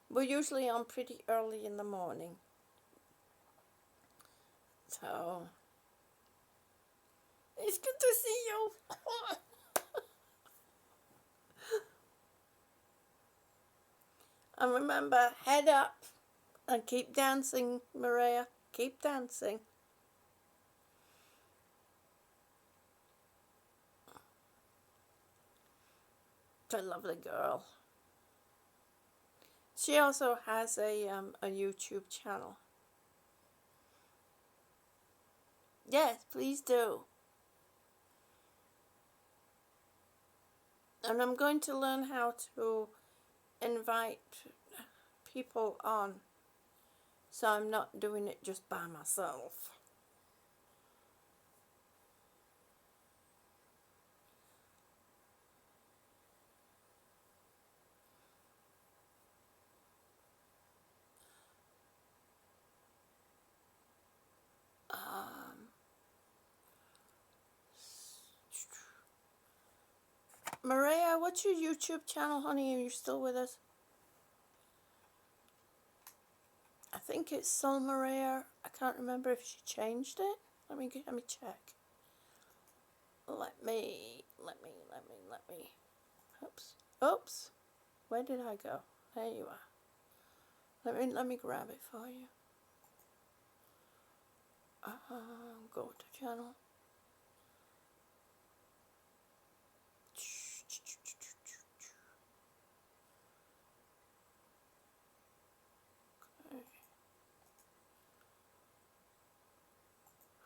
We're usually on pretty early in the morning. So, it's good to see you. And remember, head up and keep dancing, Maria. Keep dancing. A lovely girl. She also has a YouTube channel. Yes, please do. And I'm going to learn how to invite people on, so I'm not doing it just by myself. Maria, what's your YouTube channel, honey? Are you still with us? I think it's Sol Maria. I can't remember if she changed it. Let me check. Let me. Oops. Where did I go? There you are. Let me grab it for you. Go to channel.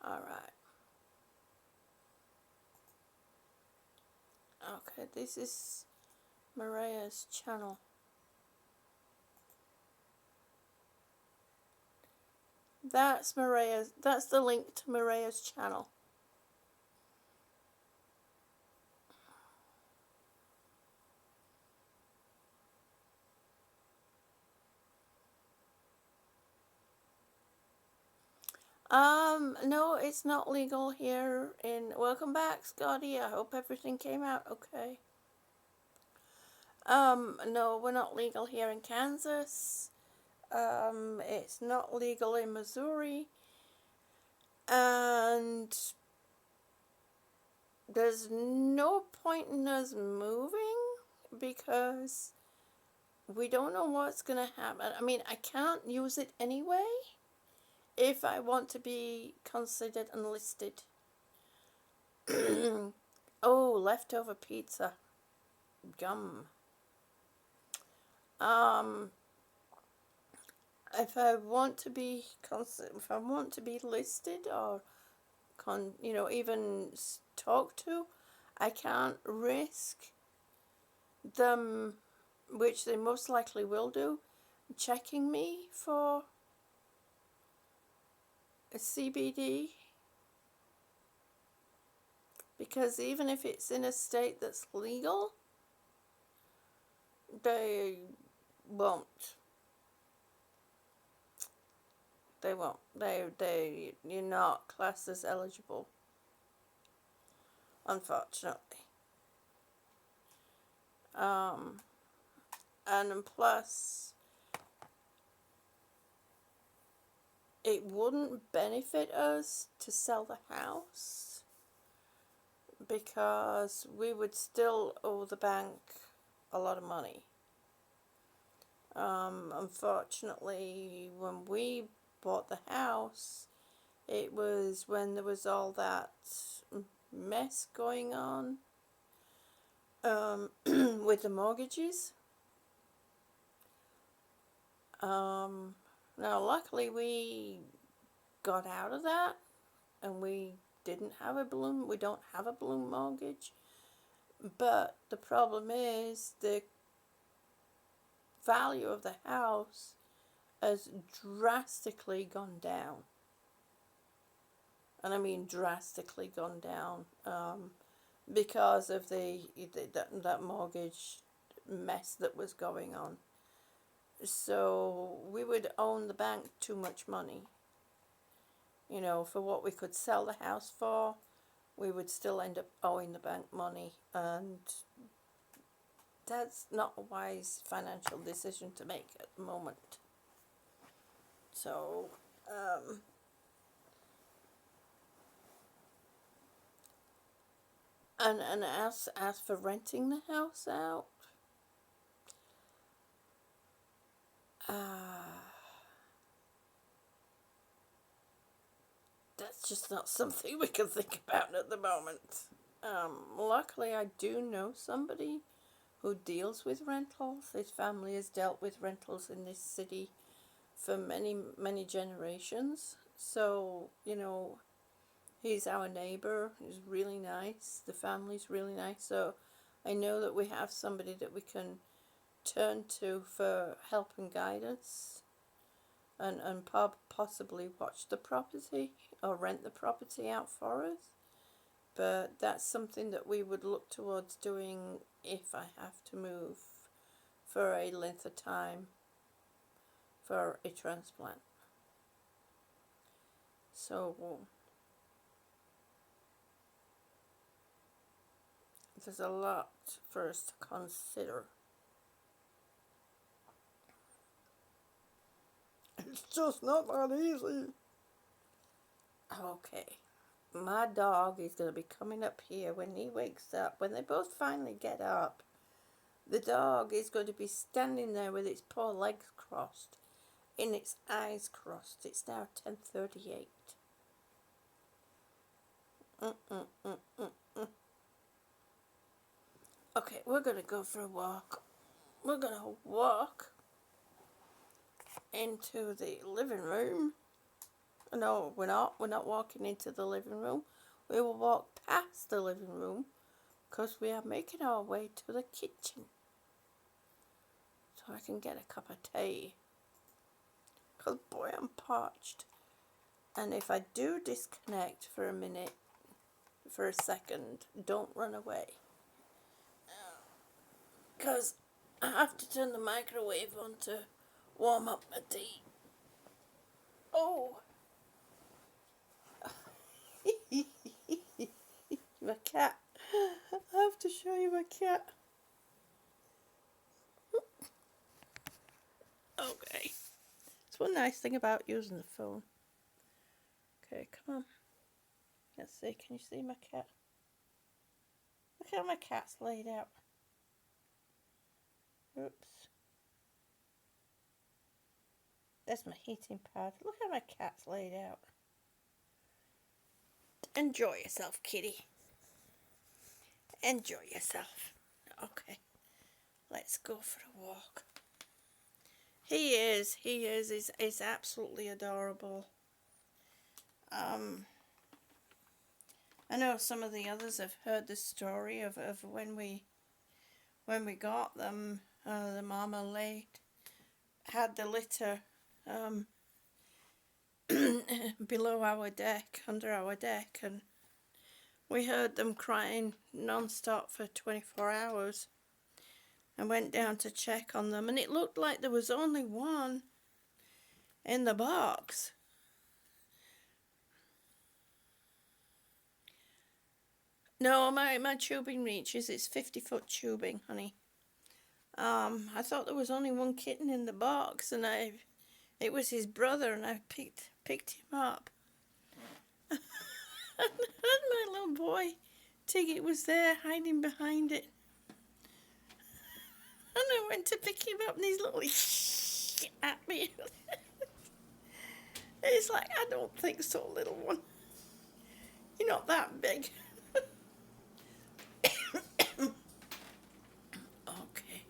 Alright. Okay, this is Maria's channel. That's the link to Maria's channel. No, it's not legal here in... Welcome back, Scotty. I hope everything came out okay. No, we're not legal here in Kansas. It's not legal in Missouri. And there's no point in us moving because we don't know what's gonna happen. I mean, I can't use it anyway if I want to be considered enlisted. Oh, leftover pizza. Gum. If I want to be listed or even talked to, I can't risk them, which they most likely will do, checking me for a CBD, because even if it's in a state that's legal, they won't. You're not classed as eligible, unfortunately. And plus, it wouldn't benefit us to sell the house because we would still owe the bank a lot of money. Unfortunately, when we bought the house, it was when there was all that mess going on with the mortgages. Now, luckily, we got out of that, and we don't have a balloon mortgage. But the problem is the value of the house has drastically gone down. And I mean drastically gone down, because of that mortgage mess that was going on. So we would owe the bank too much money. For what we could sell the house for, we would still end up owing the bank money, and that's not a wise financial decision to make at the moment. So, and as for renting the house out, that's just not something we can think about at the moment. Luckily, I do know somebody who deals with rentals. His family has dealt with rentals in this city for many, many generations. So, he's our neighbor. He's really nice. The family's really nice. So I know that we have somebody that we can turn to for help and guidance, and possibly watch the property or rent the property out for us. But that's something that we would look towards doing if I have to move for a length of time for a transplant. So there's a lot for us to consider. It's just not that easy. Okay. My dog is going to be coming up here when he wakes up. When they both finally get up, the dog is going to be standing there with its poor legs crossed and its eyes crossed. It's now 10:38. Okay, we're gonna go for a walk. We're gonna walk into the living room. No, we're not. We're not walking into the living room. We will walk past the living room because we are making our way to the kitchen. So I can get a cup of tea. Because boy, I'm parched. And if I do disconnect for a minute, for a second, don't run away. Because I have to turn the microwave on to warm up my tea. Oh! My cat. I have to show you my cat. Okay. It's one nice thing about using the phone. Okay, come on. Let's see, can you see my cat? Look how my cat's laid out. Oops. That's my heating pad. Look how my cat's laid out. Enjoy yourself, kitty. Enjoy yourself. Okay, let's go for a walk. He's absolutely adorable. I know some of the others have heard the story of when we got them. The mama had the litter below our deck, under our deck, and we heard them crying non-stop for 24 hours and went down to check on them, and it looked like there was only one in the box. No, my tubing reaches. It's 50-foot tubing, honey. I thought there was only one kitten in the box, and it was his brother, and I picked him up. And my little boy, Tiggy, was there hiding behind it. And I went to pick him up, and he's looking at me. It's like, I don't think so, little one. You're not that big. Okay.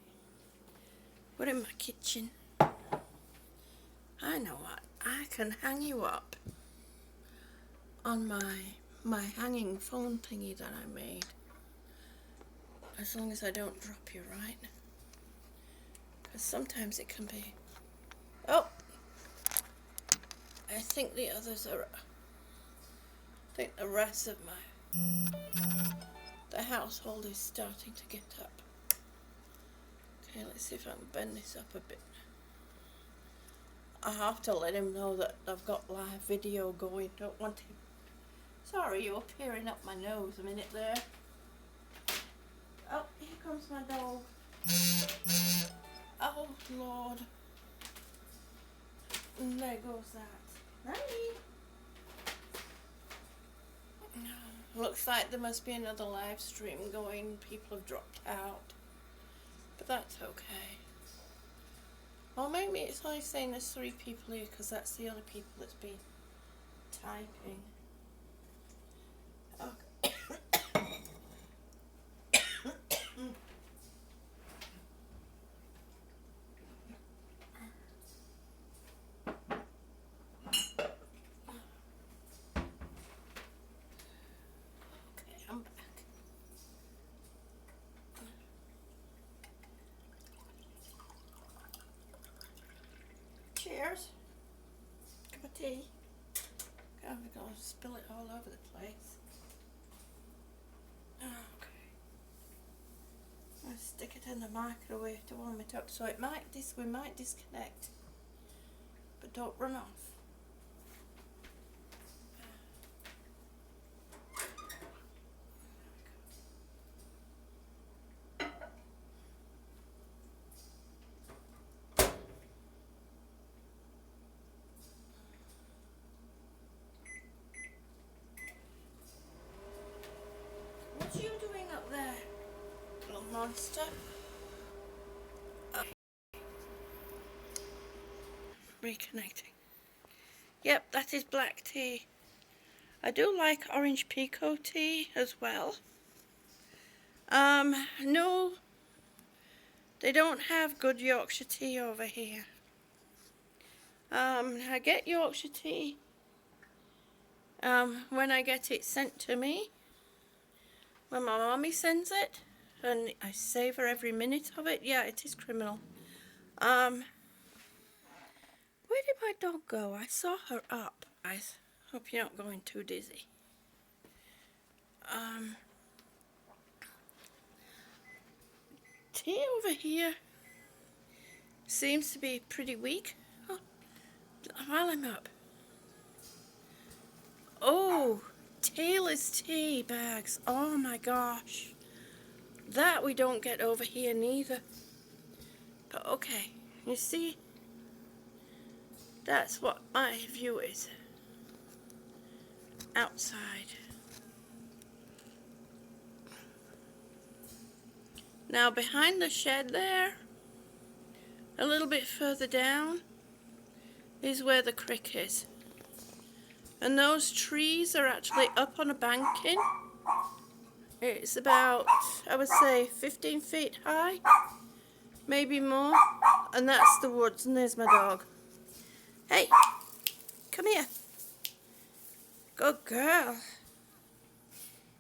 We're in my kitchen. I know what. I can hang you up on my hanging phone thingy that I made. As long as I don't drop you, right? Because sometimes it can be... Oh! I think the others are... I think the rest of the household is starting to get up. Okay, let's see if I can bend this up a bit. I have to let him know that I've got live video going. Don't want him... Sorry, you were peering up my nose a minute there. Oh, here comes my dog. Oh, Lord. And there goes that. Randy. Looks like there must be another live stream going. People have dropped out. But that's okay. Or maybe it's only saying there's 3 people here because that's the only people that's been typing. Okay. I'm back. Cheers. Cup of tea. God, we're going to spill it all over the place. Okay. I'll stick it in the microwave to warm it up. So it might we might disconnect. But don't run off. What are you doing up there, little monster? Reconnecting. Yep, that is black tea. I do like orange pekoe tea as well. No, they don't have good Yorkshire tea over here. I get Yorkshire tea when I get it sent to me, when my mommy sends it, and I savour every minute of it. Yeah, it is criminal. Where did my dog go? I saw her up. I hope you're not going too dizzy. Tea over here seems to be pretty weak. Oh, while I'm up. Oh, tailless tea bags. Oh my gosh. That we don't get over here neither. But okay, you see, that's what my view is. Outside. Now behind the shed there, a little bit further down, is where the creek is. And those trees are actually up on a banking. It's about, I would say, 15 feet high, maybe more. And that's the woods, and there's my dog. Hey, come here. Good girl.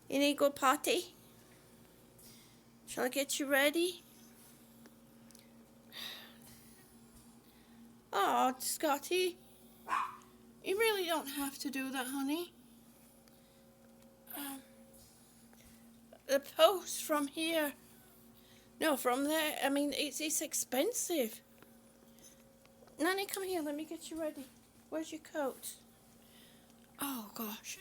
You need to go potty? Shall I get you ready? Oh, Scotty. You really don't have to do that, honey. The post from here. No, from there. I mean, it's expensive. Nanny, come here. Let me get you ready. Where's your coat? Oh, gosh.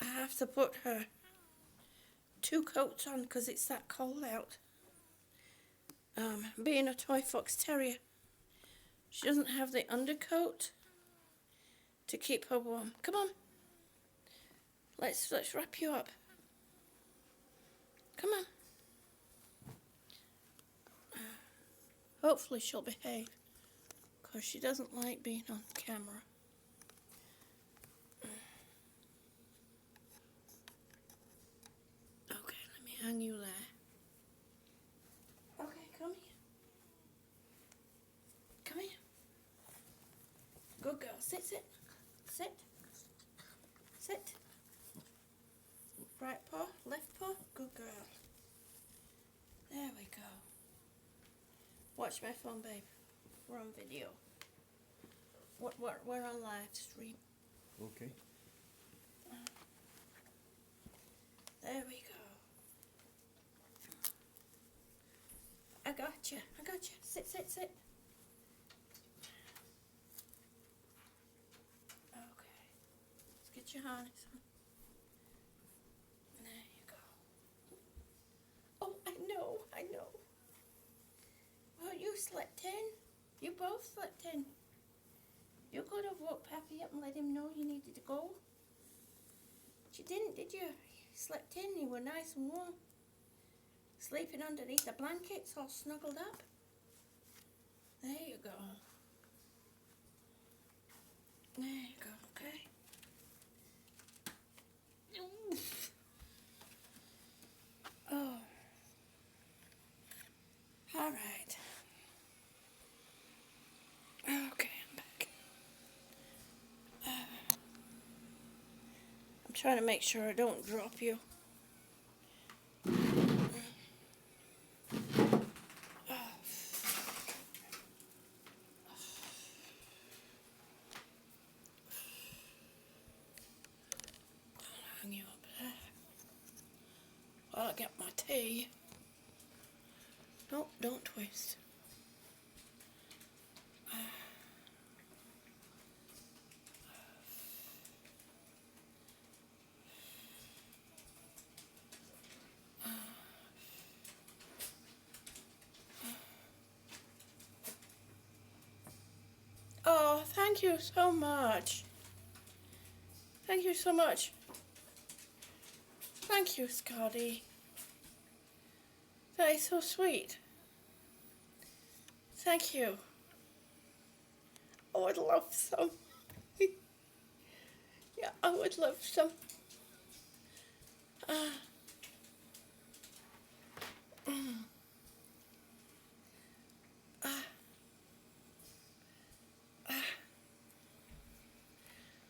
I have to put her 2 coats on because it's that cold out. Being a toy fox terrier, she doesn't have the undercoat to keep her warm. Come on. Let's wrap you up. Come on. Hopefully she'll behave, because she doesn't like being on camera. Okay, let me hang you there. Okay, come here. Come here. Good girl. Sit. Sit. Sit. Right paw, left paw. Good girl. There we go. Watch my phone, babe. We're on video. We're on live stream.
Okay.
There we go. I got you. Sit. Okay. Let's get your harness on. There you go. Oh, I know. Well, you slept in. You both slept in. You could have woke Pappy up and let him know you needed to go. But you didn't, did you? You slept in. You were nice and warm. Sleeping underneath the blankets, all snuggled up. There you go. There you go, okay? Oh. All right. Okay, I'm back. I'm trying to make sure I don't drop you. Hang you up there. While I get my tea. Nope, don't twist. Oh, thank you so much. Thank you so much. Thank you, Scotty. That is so sweet. Thank you. I would love some. Yeah, I would love some.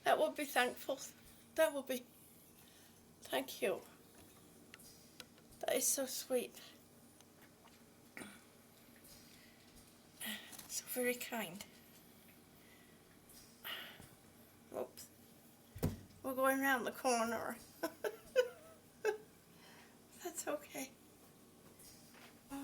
That would be thankful. That would be. Thank you. That is so sweet. So very kind. Oops. We're going round the corner. That's okay. Oh.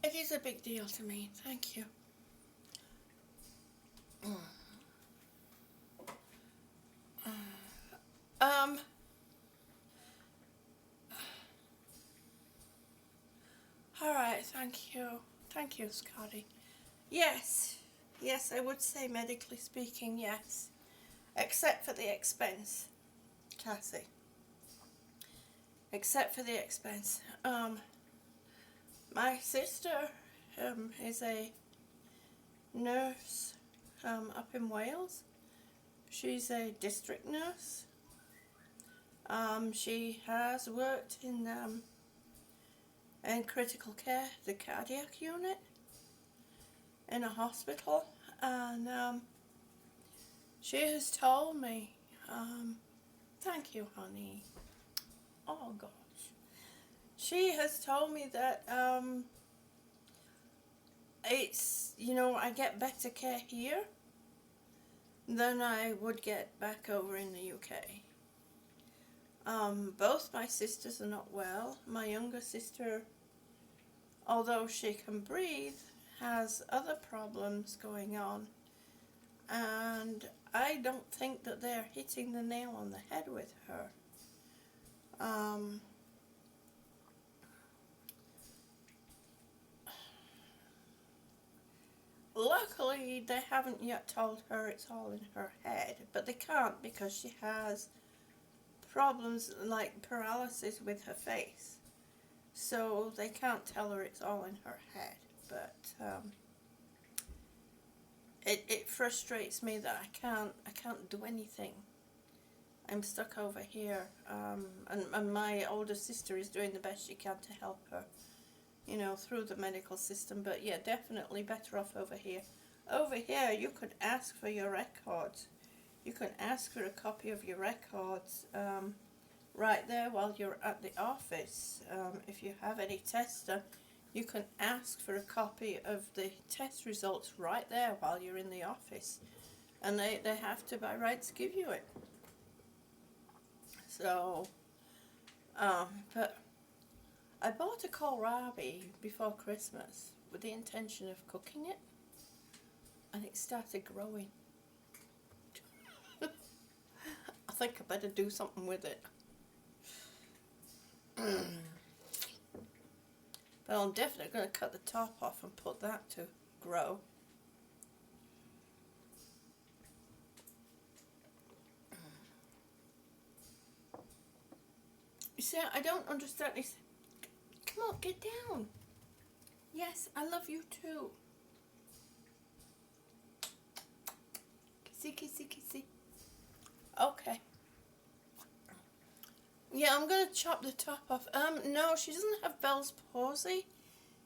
It is a big deal to me. Thank you. All right. Thank you. Thank you, Scotty. Yes. Yes, I would say medically speaking, yes. Except for the expense, Cassie. Except for the expense. My sister is a nurse up in Wales. She's a district nurse. She has worked in critical care, the cardiac unit, in a hospital, and she has told me, thank you, honey. Oh gosh. She has told me that it's, I get better care here than I would get back over in the UK. Both my sisters are not well. My younger sister, although she can breathe, has other problems going on, and I don't think that they're hitting the nail on the head with her. Luckily, they haven't yet told her it's all in her head, but they can't because she has problems like paralysis with her face. So they can't tell her it's all in her head, but it frustrates me that I can't do anything. I'm stuck over here, and my older sister is doing the best she can to help her, through the medical system. But yeah, definitely better off over here. Over here, you could ask for your records. You can ask for a copy of your records right there while you're at the office. If you have any tests done, you can ask for a copy of the test results right there while you're in the office. And they have to, by rights, give you it. So, but I bought a kohlrabi before Christmas with the intention of cooking it, and it started growing. I think I better do something with it. But I'm definitely going to cut the top off and put that to grow. You see, I don't understand. Come on, get down. Yes, I love you too. Kissy, kissy, kissy. Okay. Yeah, I'm going to chop the top off. No, she doesn't have Bell's palsy.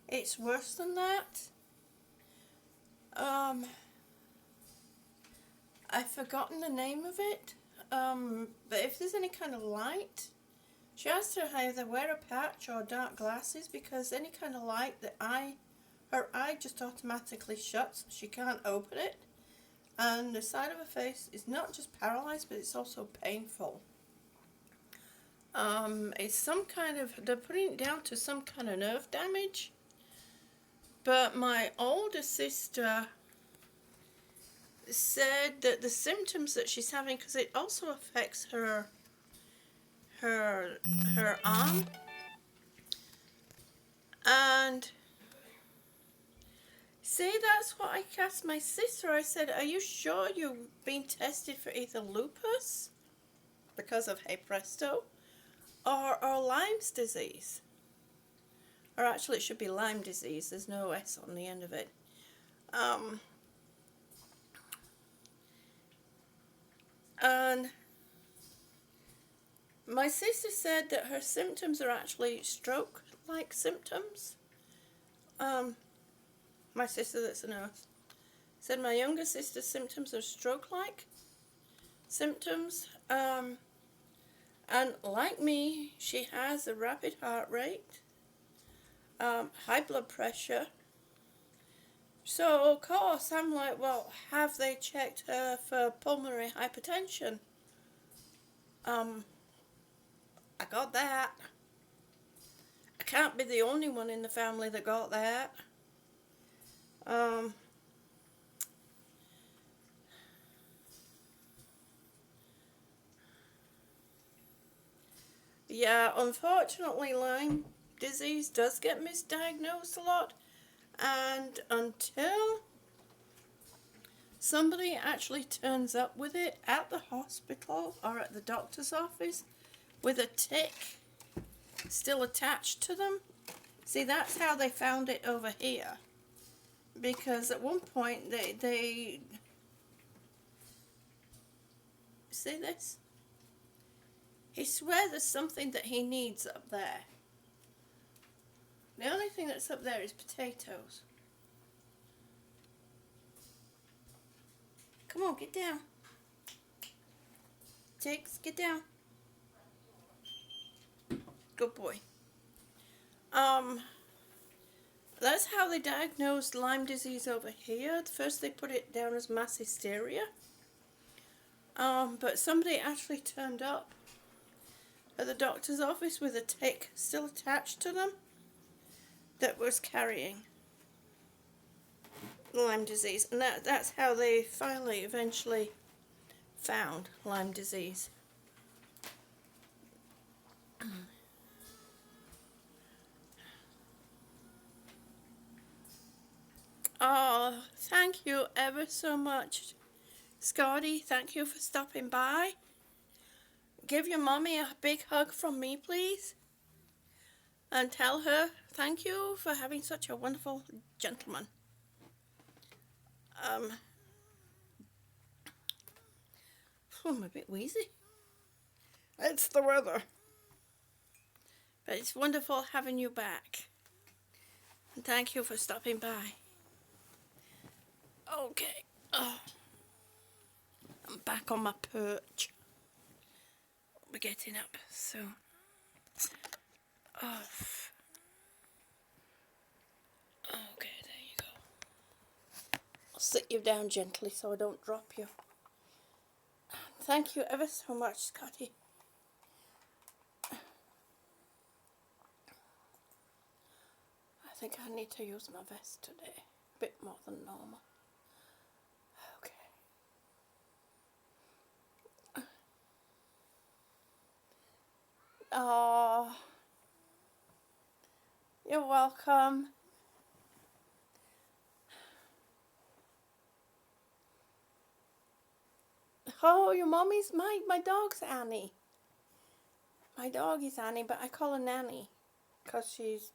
It's worse than that. I've forgotten the name of it. But if there's any kind of light, she has to either wear a patch or dark glasses, because any kind of light, her eye just automatically shuts. She can't open it. And the side of her face is not just paralyzed, but it's also painful. It's some kind of, they're putting it down to some kind of nerve damage. But my older sister said that the symptoms that she's having, because it also affects her arm, and see, that's what I asked my sister. I said, are you sure you've been tested for either lupus, because of hey presto, or Lyme's disease? Or actually it should be Lyme disease, there's no S on the end of it. And my sister said that her symptoms are actually stroke-like symptoms. My sister that's a nurse said my younger sister's symptoms are stroke-like symptoms. And like me, she has a rapid heart rate, high blood pressure. So, of course, I'm like, well, have they checked her for pulmonary hypertension? I got that. I can't be the only one in the family that got that. Yeah, unfortunately, Lyme disease does get misdiagnosed a lot. And until somebody actually turns up with it at the hospital or at the doctor's office with a tick still attached to them. See, that's how they found it over here. Because at one point they see this? He swears there's something that he needs up there. The only thing that's up there is potatoes. Come on, get down. Tiggs, get down. Good boy. That's how they diagnosed Lyme disease over here. First they put it down as mass hysteria. But somebody actually turned up at the doctor's office with a tick still attached to them that was carrying Lyme disease. And that's how they finally, eventually found Lyme disease. Oh, thank you ever so much, Scotty. Thank you for stopping by. Give your mommy a big hug from me, please. And tell her thank you for having such a wonderful gentleman. I'm a bit wheezy. It's the weather. But it's wonderful having you back. And thank you for stopping by. Okay. Oh, I'm back on my perch. We're getting up soon. Oh. Okay, there you go. I'll sit you down gently so I don't drop you. Thank you ever so much, Scotty. I think I need to use my vest today. A bit more than normal. Okay. Oh, you're welcome. Oh, your mommy's my dog's Annie. My dog is Annie, but I call her Nanny because she's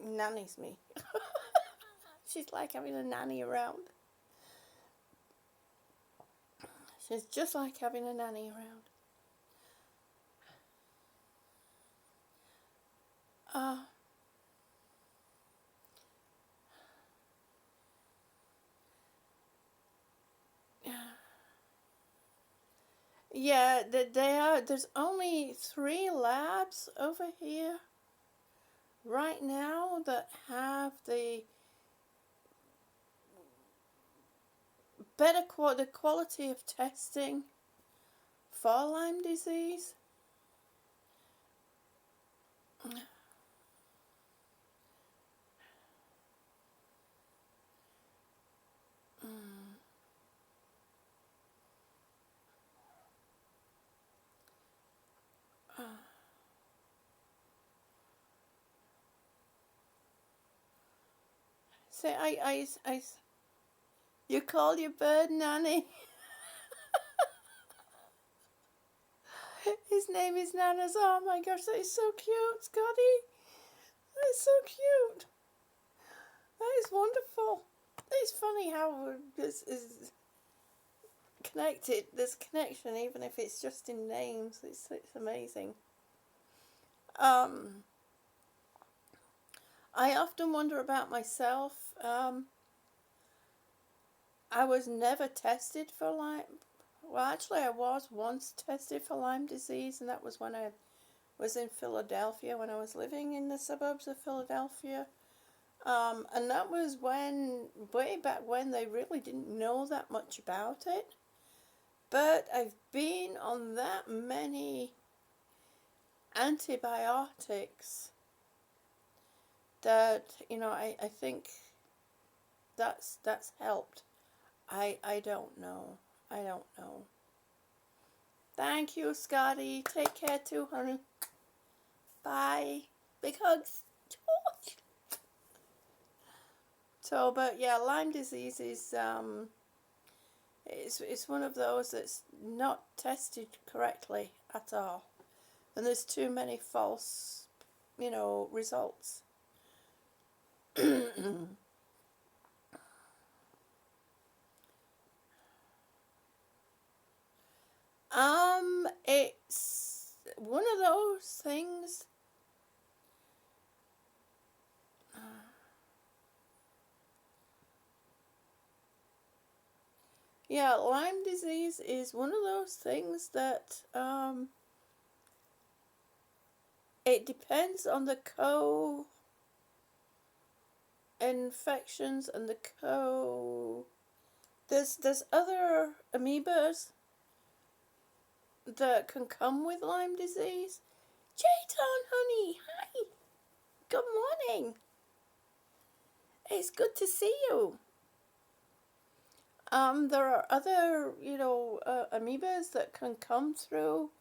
nannies me. She's like having a nanny around. She's just like having a nanny around. Yeah, there's only 3 labs over here right now that have the the quality of testing for Lyme disease. So you call your bird Nanny? His name is Nanas. Oh my gosh, that is so cute, Scotty. That is so cute. That is wonderful. It's funny how this is connected. There's connection, even if it's just in names. It's amazing. I often wonder about myself. I was never tested for Lyme. Well, actually, I was once tested for Lyme disease, and that was when I was in Philadelphia, when I was living in the suburbs of Philadelphia. And that was way back when they really didn't know that much about it. But I've been on that many antibiotics that, I think that's helped. I don't know. I don't know. Thank you, Scotty. Take care too, honey. Bye. Big hugs. So, but yeah, Lyme disease is it's one of those that's not tested correctly at all, and there's too many false, results. It's one of those things. Yeah, Lyme disease is one of those things that it depends on the co-infections and the there's other amoebas that can come with Lyme disease. Jayton, honey, hi. Good morning. It's good to see you. There are other, amoebas that can come through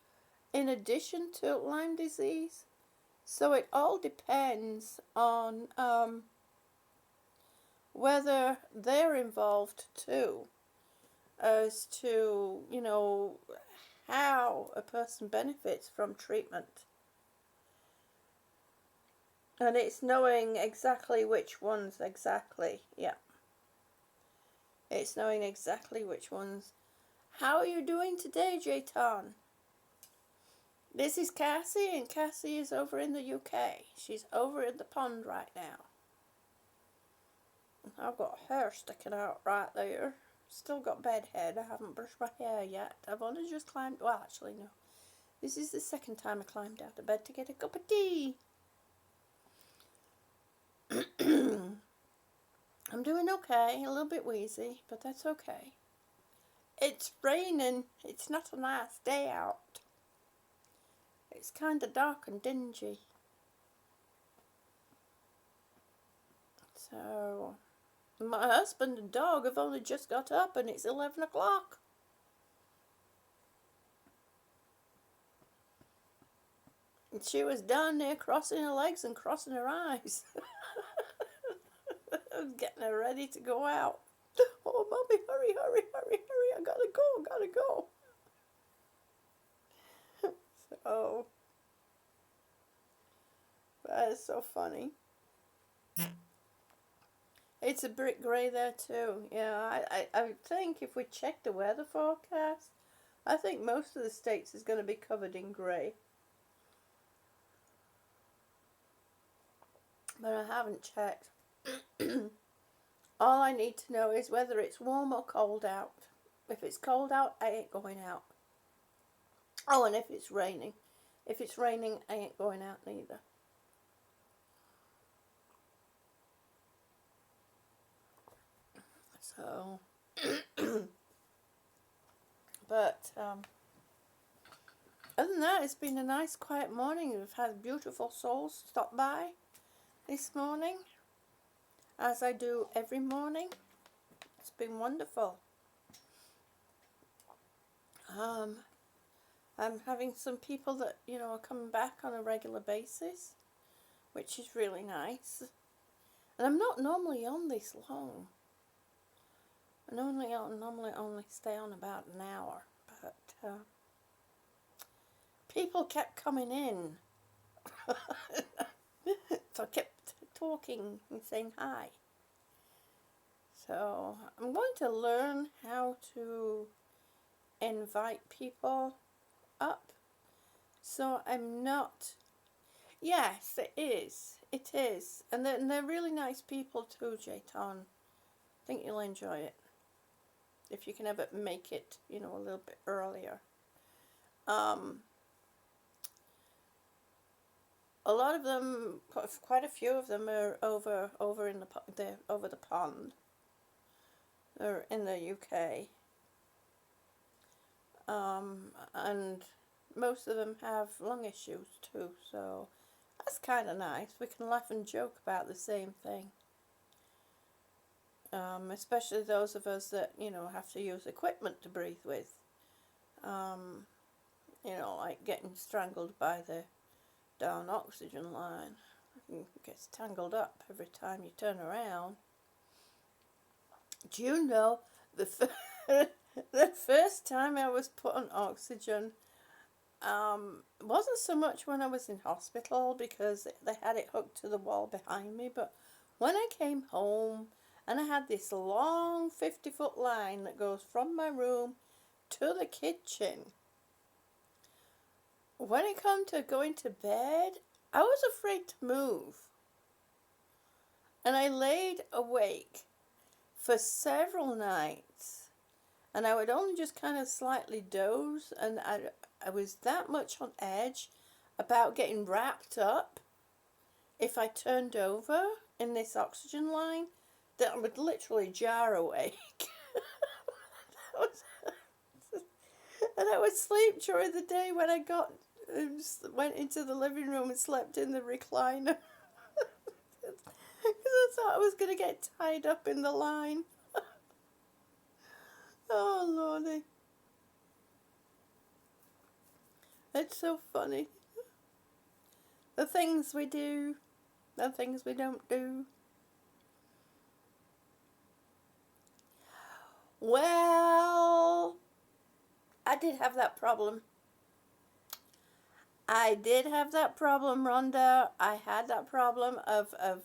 in addition to Lyme disease. So it all depends on whether they're involved too, as to, how a person benefits from treatment. And it's knowing exactly which ones exactly, yeah. It's knowing exactly which ones. How are you doing today, Jayton? This is Cassie, and Cassie is over in the UK. She's over in the pond right now. I've got hair sticking out right there. Still got bed head. I haven't brushed my hair yet. I've only just climbed. Well, actually, no. This is the second time I climbed out of bed to get a cup of tea. I'm doing okay. A little bit wheezy, but that's okay. It's raining. It's not a nice day out. It's kind of dark and dingy. So, my husband and dog have only just got up and it's 11 o'clock. And she was down there crossing her legs and crossing her eyes. I was getting her ready to go out. Oh, Mommy, hurry, hurry, hurry, hurry. I gotta go. So, that is so funny. It's a brick grey there too. Yeah, I think if we check the weather forecast, I think most of the states is going to be covered in grey. But I haven't checked. All I need to know is whether it's warm or cold out. If it's cold out, I ain't going out. Oh, and if it's raining. If it's raining, I ain't going out neither. So, But other than that, it's been a nice quiet morning. We've had beautiful souls stop by this morning, as I do every morning. It's been wonderful. I'm having some people that, are coming back on a regular basis, which is really nice. And I'm not normally on this long. I normally only stay on about an hour, but people kept coming in. So I kept talking and saying hi. So I'm going to learn how to invite people up. So I'm not... Yes, it is. It is. And they're really nice people too, Jayton. I think you'll enjoy it. If you can ever make it, a little bit earlier. A lot of them, quite a few of them, are over in over the pond. They're in the UK, and most of them have lung issues too. So that's kind of nice. We can laugh and joke about the same thing. Especially those of us that have to use equipment to breathe with. Like getting strangled by the down oxygen line. It gets tangled up every time you turn around. Do you know the first time I was put on oxygen wasn't so much when I was in hospital because they had it hooked to the wall behind me, but when I came home and I had this long 50-foot line that goes from my room to the kitchen. When it came to going to bed, I was afraid to move. And I laid awake for several nights. And I would only just kind of slightly doze. And I was that much on edge about getting wrapped up if I turned over in this oxygen line that I would literally jar awake. And I would sleep during the day when I went into the living room and slept in the recliner. Because I thought I was going to get tied up in the line. Oh, Lordy. It's so funny. The things we do, the things we don't do. Well, I did have that problem. I did have that problem, Rhonda. I had that problem of a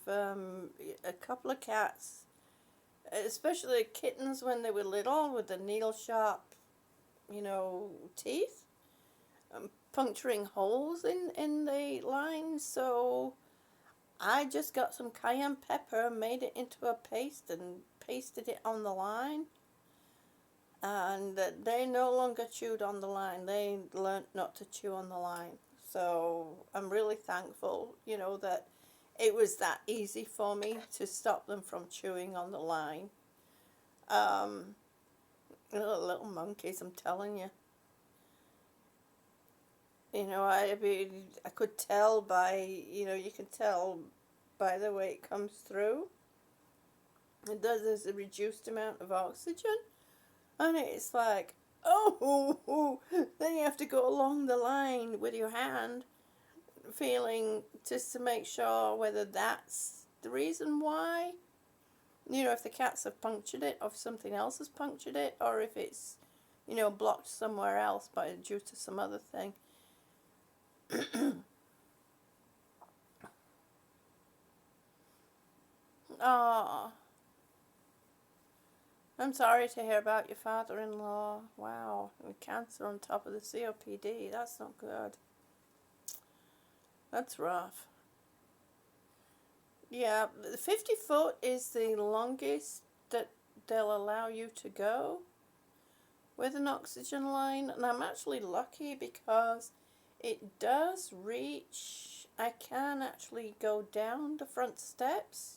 couple of cats, especially kittens when they were little with the needle sharp, teeth, puncturing holes in the line. So I just got some cayenne pepper, made it into a paste, and pasted it on the line. And they no longer chewed on the line. They learnt not to chew on the line. So I'm really thankful, that it was that easy for me to stop them from chewing on the line. Little monkeys, I'm telling you. I could tell by, you can tell by the way it comes through. There's a reduced amount of oxygen. And it's like, oh, then you have to go along the line with your hand, feeling just to make sure whether that's the reason why. If the cats have punctured it, or if something else has punctured it, or if it's, blocked somewhere else due to some other thing. Oh, I'm sorry to hear about your father-in-law. Wow, and cancer on top of the COPD. That's not good. That's rough. Yeah, 50 foot is the longest that they'll allow you to go with an oxygen line. And I'm actually lucky because it does reach, I can actually go down the front steps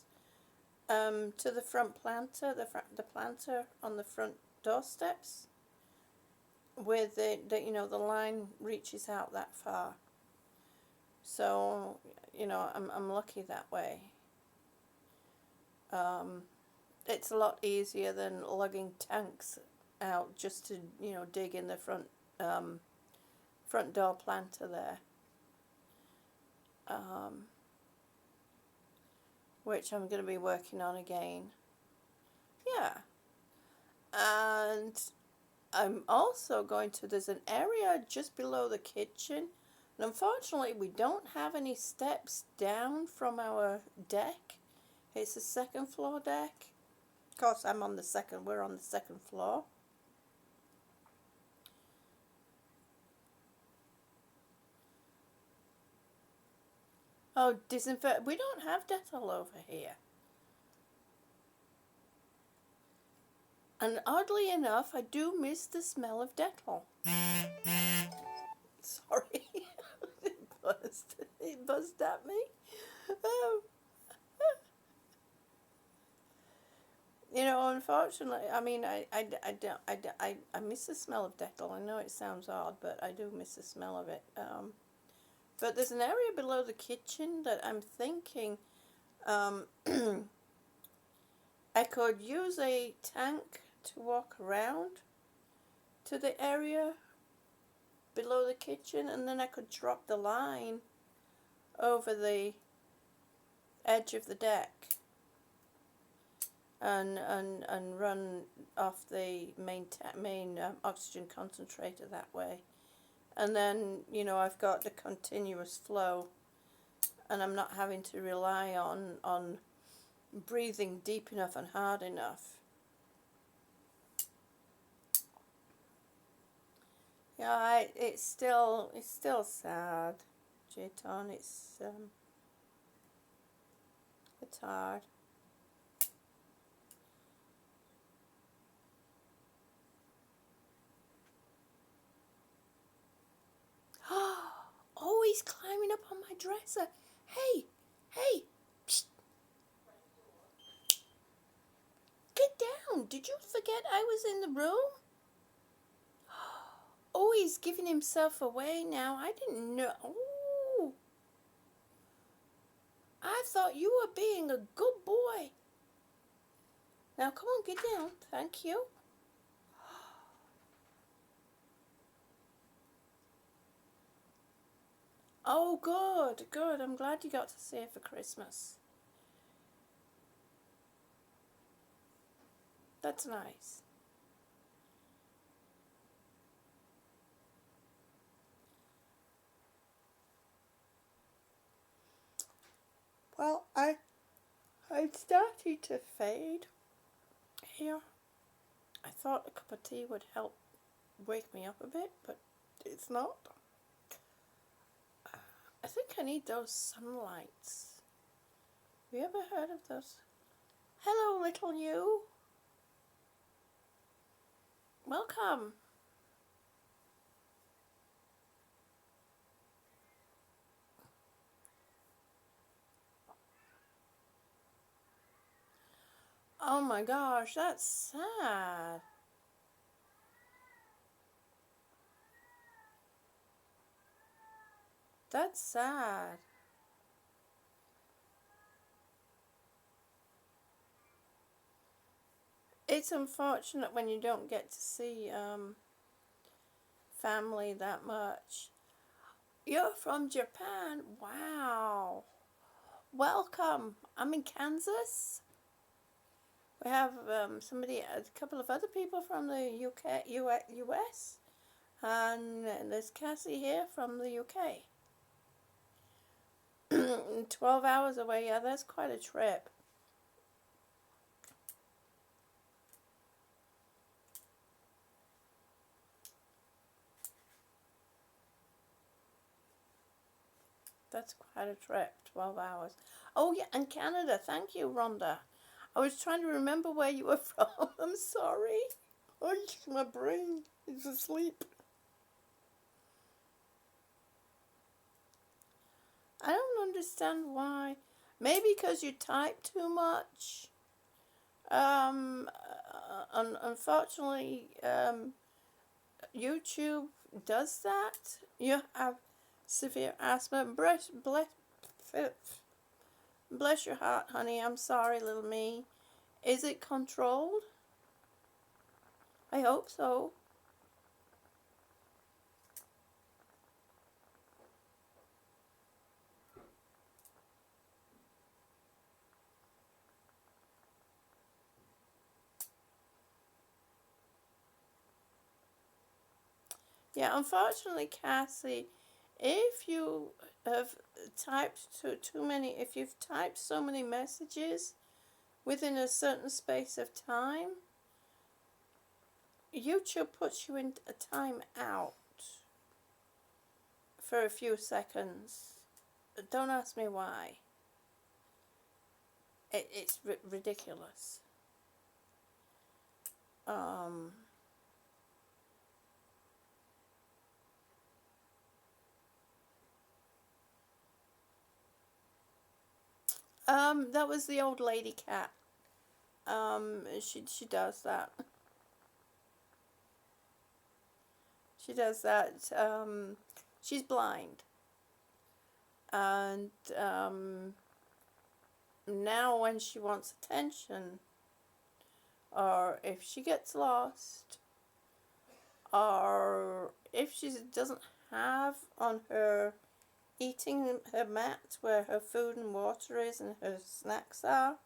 to the front planter, the planter on the front doorsteps with the line reaches out that far. So, I'm lucky that way. It's a lot easier than lugging tanks out just to, dig in the front door planter there. Which I'm going to be working on again. Yeah. And I'm also there's an area just below the kitchen. And unfortunately, we don't have any steps down from our deck. It's a second floor deck. Of course, we're on the second floor. Oh, disinfect. We don't have Dettol over here. And oddly enough, I do miss the smell of Dettol. Sorry. It buzzed at me. Unfortunately, I mean, I miss the smell of Dettol. I know it sounds odd, but I do miss the smell of it. But there's an area below the kitchen that I'm thinking I could use a tank to walk around to the area below the kitchen, and then I could drop the line over the edge of the deck and run off the main oxygen concentrator that way. And then, I've got the continuous flow, and I'm not having to rely on breathing deep enough and hard enough. Yeah, it's still sad, Jayton. It's hard. Oh, he's climbing up on my dresser. Hey, psst. Get down. Did you forget I was in the room? Oh, he's giving himself away now. I didn't know. Oh, I thought you were being a good boy. Now, come on, get down. Thank you. Oh, good. I'm glad you got to see it for Christmas. That's nice. Well, I'm starting to fade here. I thought a cup of tea would help wake me up a bit, but it's not. I think I need those sunlights. Have you ever heard of those? Hello, little you. Welcome. Oh my gosh, that's sad. That's sad. It's unfortunate when you don't get to see family that much. You're from Japan? Wow. Welcome. I'm in Kansas. We have a couple of other people from the US, and there's Cassie here from the UK. 12 hours away, yeah, that's quite a trip. That's quite a trip, 12 hours. Oh, yeah, and Canada. Thank you, Rhonda. I was trying to remember where you were from. I'm sorry. Oh, my brain is asleep. I don't understand why. Maybe because you type too much. unfortunately, YouTube does that. You have severe asthma. Bless your heart, honey. I'm sorry, little me. Is it controlled? I hope so. Yeah, unfortunately, Cassie, if you have typed too many, if you've typed so many messages within a certain space of time, YouTube puts you in a time out for a few seconds. Don't ask me why. It's ridiculous. That was the old lady cat. She does that. She does that. She's blind, and now when she wants attention, or if she gets lost, or if she doesn't have on her eating her mat where her food and water is and her snacks are,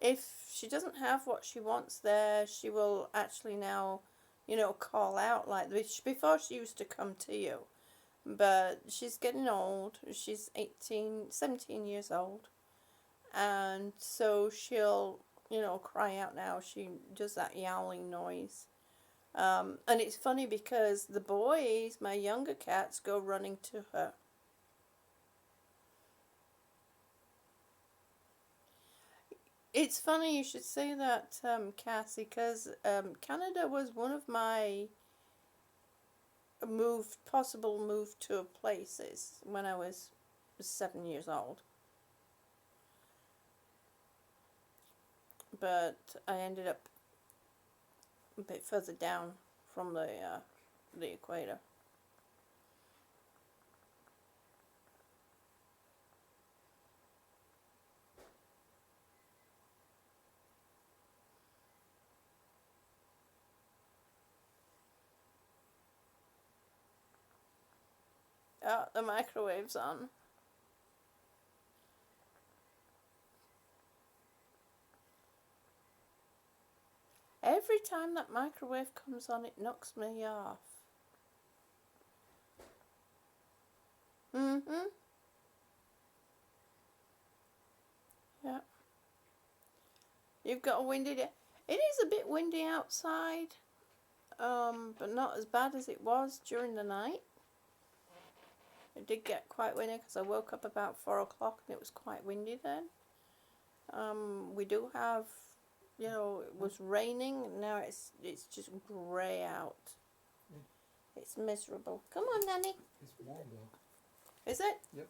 if she doesn't have what she wants there, she will actually now, call out like this. Before she used to come to you, but she's getting old. She's 17 years old, and so she'll, cry out now. She does that yowling noise. And it's funny because the boys, my younger cats, go running to her. It's funny you should say that, Cassie, because Canada was one of my possible move to places when I was 7 years old. But I ended up a bit further down from the equator. Oh, the microwave's on. Every time that microwave comes on, it knocks me off. Mm-hmm. Yeah. You've got a windy day. It is a bit windy outside, but not as bad as it was during the night. It did get quite windy because I woke up about 4 o'clock and it was quite windy then. We do have, it was raining. Now it's just grey out. It's miserable. Come on, Nanny.
It's warm though.
Is it?
Yep.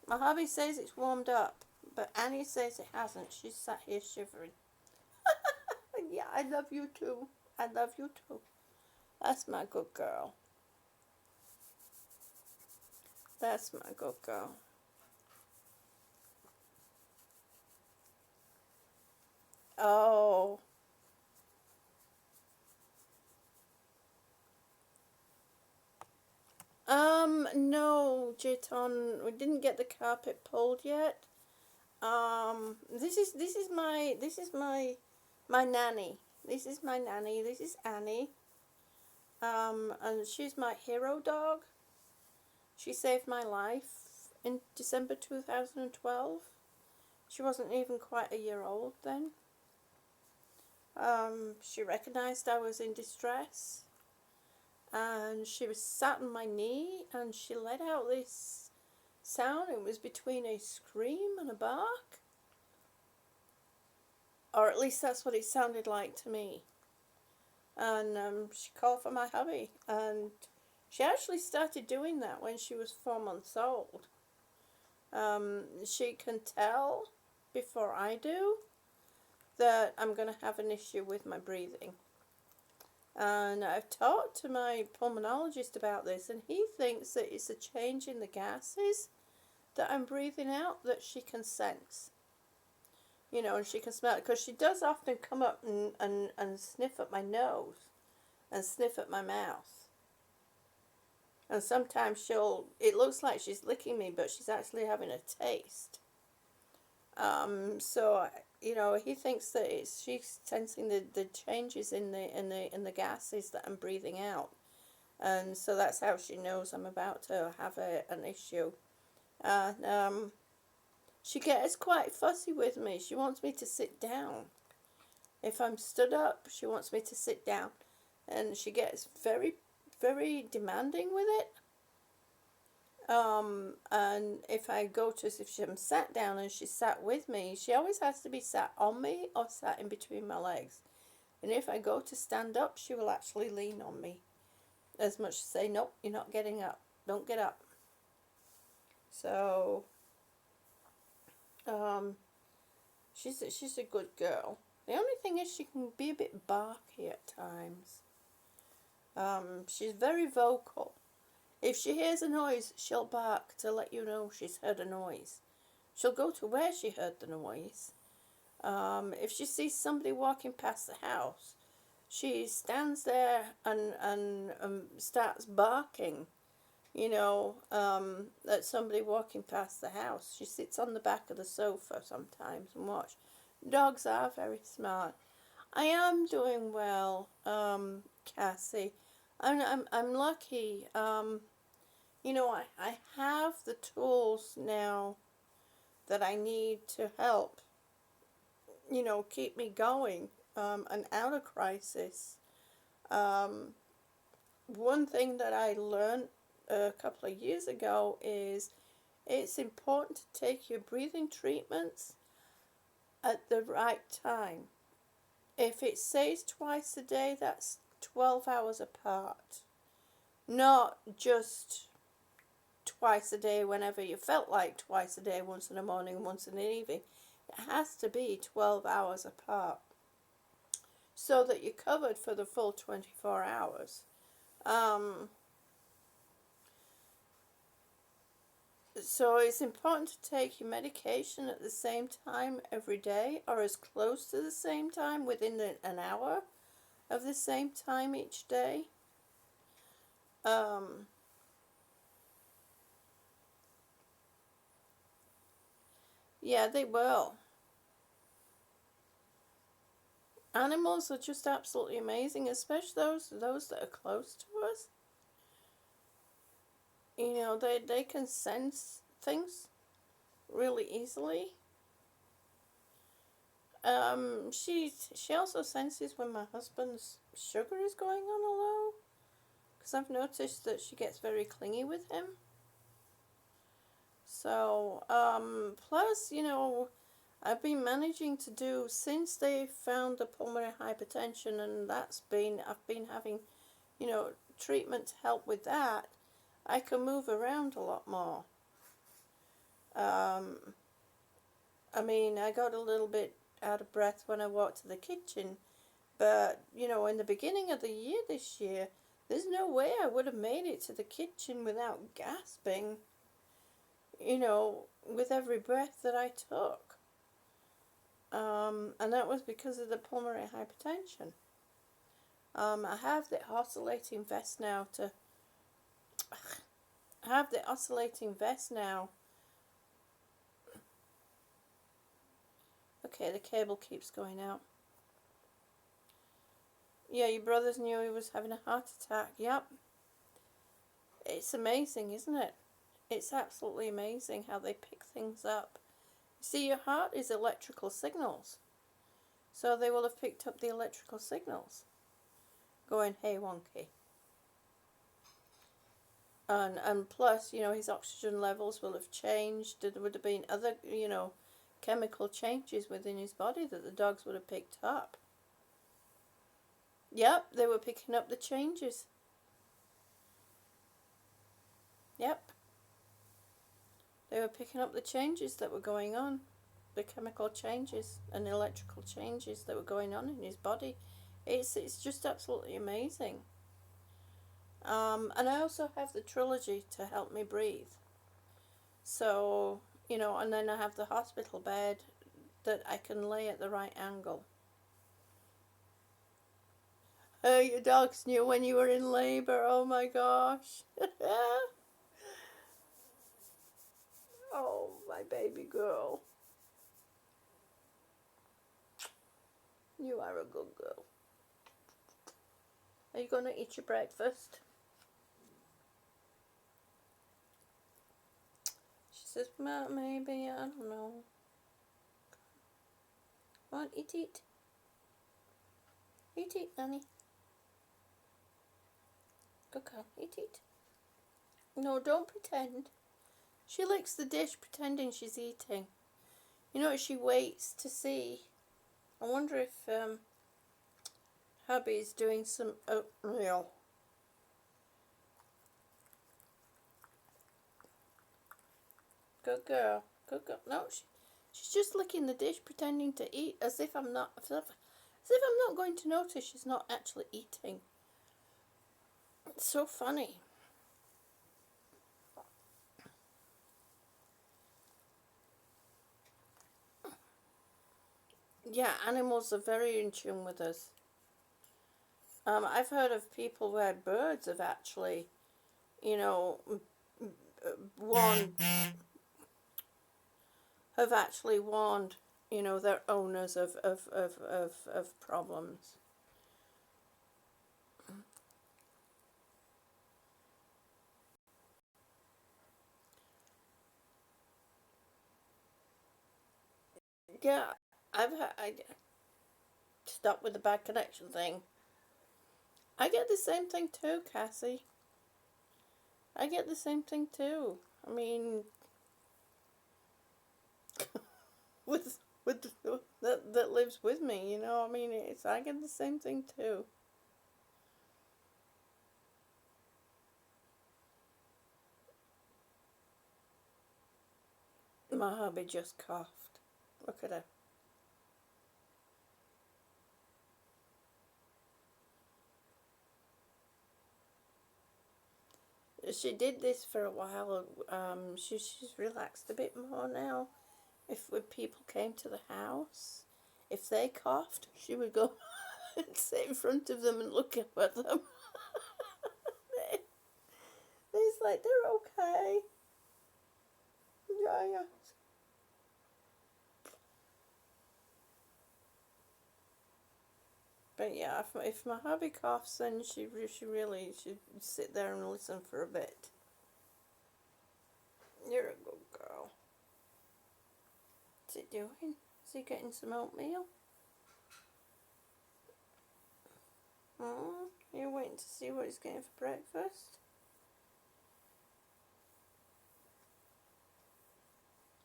My hubby says it's warmed up, but Annie says it hasn't. She's sat here shivering. Yeah, I love you too. I love you too. That's my good girl. That's my good girl. Oh. No, Jayton, we didn't get the carpet pulled yet. This is my nanny. This is my nanny. This is Annie. And she's my hero dog. She saved my life in December 2012. She wasn't even quite a year old then. She recognized I was in distress, and she was sat on my knee, and she let out this sound. It was between a scream and a bark, or at least that's what it sounded like to me. And she called for my hubby, and she actually started doing that when she was 4 months old. She can tell before I do, that I'm going to have an issue with my breathing. And I've talked to my pulmonologist about this, and he thinks that it's a change in the gases that I'm breathing out that she can sense. And she can smell it, because she does often come up and sniff at my nose and sniff at my mouth. And sometimes it looks like she's licking me, but she's actually having a taste. So he thinks that she's sensing the changes in the gases that I'm breathing out, and so that's how she knows I'm about to have an issue. And she gets quite fussy with me. She wants me to sit down. If I'm stood up, she wants me to sit down, and she gets very, very demanding with it. And if I'm sat down and she's sat with me, she always has to be sat on me or sat in between my legs. And if I go to stand up, she will actually lean on me, as much as say, nope, you're not getting up. Don't get up. So, she's a good girl. The only thing is she can be a bit barky at times. She's very vocal. If she hears a noise, she'll bark to let you know she's heard a noise. She'll go to where she heard the noise. If she sees somebody walking past the house, she stands there and starts barking, at somebody walking past the house. She sits on the back of the sofa sometimes and watch. Dogs are very smart. I am doing well, Cassie. I'm lucky. I have the tools now that I need to help, keep me going, and out of crisis. One thing that I learned a couple of years ago is it's important to take your breathing treatments at the right time. If it says twice a day, that's 12 hours apart. Not just twice a day whenever you felt like twice a day, once in the morning and once in the evening. It has to be 12 hours apart so that you're covered for the full 24 hours. So it's important to take your medication at the same time every day, or as close to the same time, within an hour of the same time each day. Yeah, they will. Animals are just absolutely amazing, especially those that are close to us. They can sense things really easily. She also senses when my husband's sugar is going on a low, because I've noticed that she gets very clingy with him. So, plus, I've been managing to do, since they found the pulmonary hypertension, and I've been having, treatment to help with that, I can move around a lot more. I got a little bit out of breath when I walked to the kitchen, but, in the beginning of the year this year, there's no way I would have made it to the kitchen without gasping, with every breath that I took. And that was because of the pulmonary hypertension. I have the oscillating vest now Okay, the cable keeps going out. Yeah, your brothers knew he was having a heart attack. Yep. It's amazing, isn't it? It's absolutely amazing how they pick things up. You see, your heart is electrical signals. So they will have picked up the electrical signals going hey wonky. And plus, his oxygen levels will have changed. There would have been other, chemical changes within his body that the dogs would have picked up. Yep, they were picking up the changes. Yep. They were picking up the changes that were going on. the chemical changes and electrical changes that were going on in his body. It's just absolutely amazing. And I also have the trilogy to help me breathe. So, you know, and then I have the hospital bed that I can lay at the right angle. Your dogs knew when you were in labor. Oh my gosh. Oh, my baby girl. You are a good girl. Are you going to eat your breakfast? She says, maybe, I don't know. Come on, eat it. Eat it, Nanny. Good girl, eat it. No, don't pretend. She licks the dish pretending she's eating. You know, she waits to see. I wonder if hubby's doing some oatmeal. Good girl. Good girl. No, she's just licking the dish pretending to eat as if I'm not going to notice she's not actually eating. It's so funny. Yeah, animals are very in tune with us. I've heard of people where birds have actually, you know, warned, you know, their owners of problems. Yeah, I stop with the bad connection thing. I get the same thing too, Cassie. I get the same thing too. I mean, with that lives with me, you know. I mean, I get the same thing too. My hubby just coughed. Look at her. She did this for a while. She's relaxed a bit more now. If when people came to the house, if they coughed, she would go and sit in front of them and look up at them. It's like they're okay. Yeah, yeah. But yeah, if my hubby coughs, then she really should sit there and listen for a bit. You're a good girl. What's he doing? Is he getting some oatmeal? You're waiting to see what he's getting for breakfast?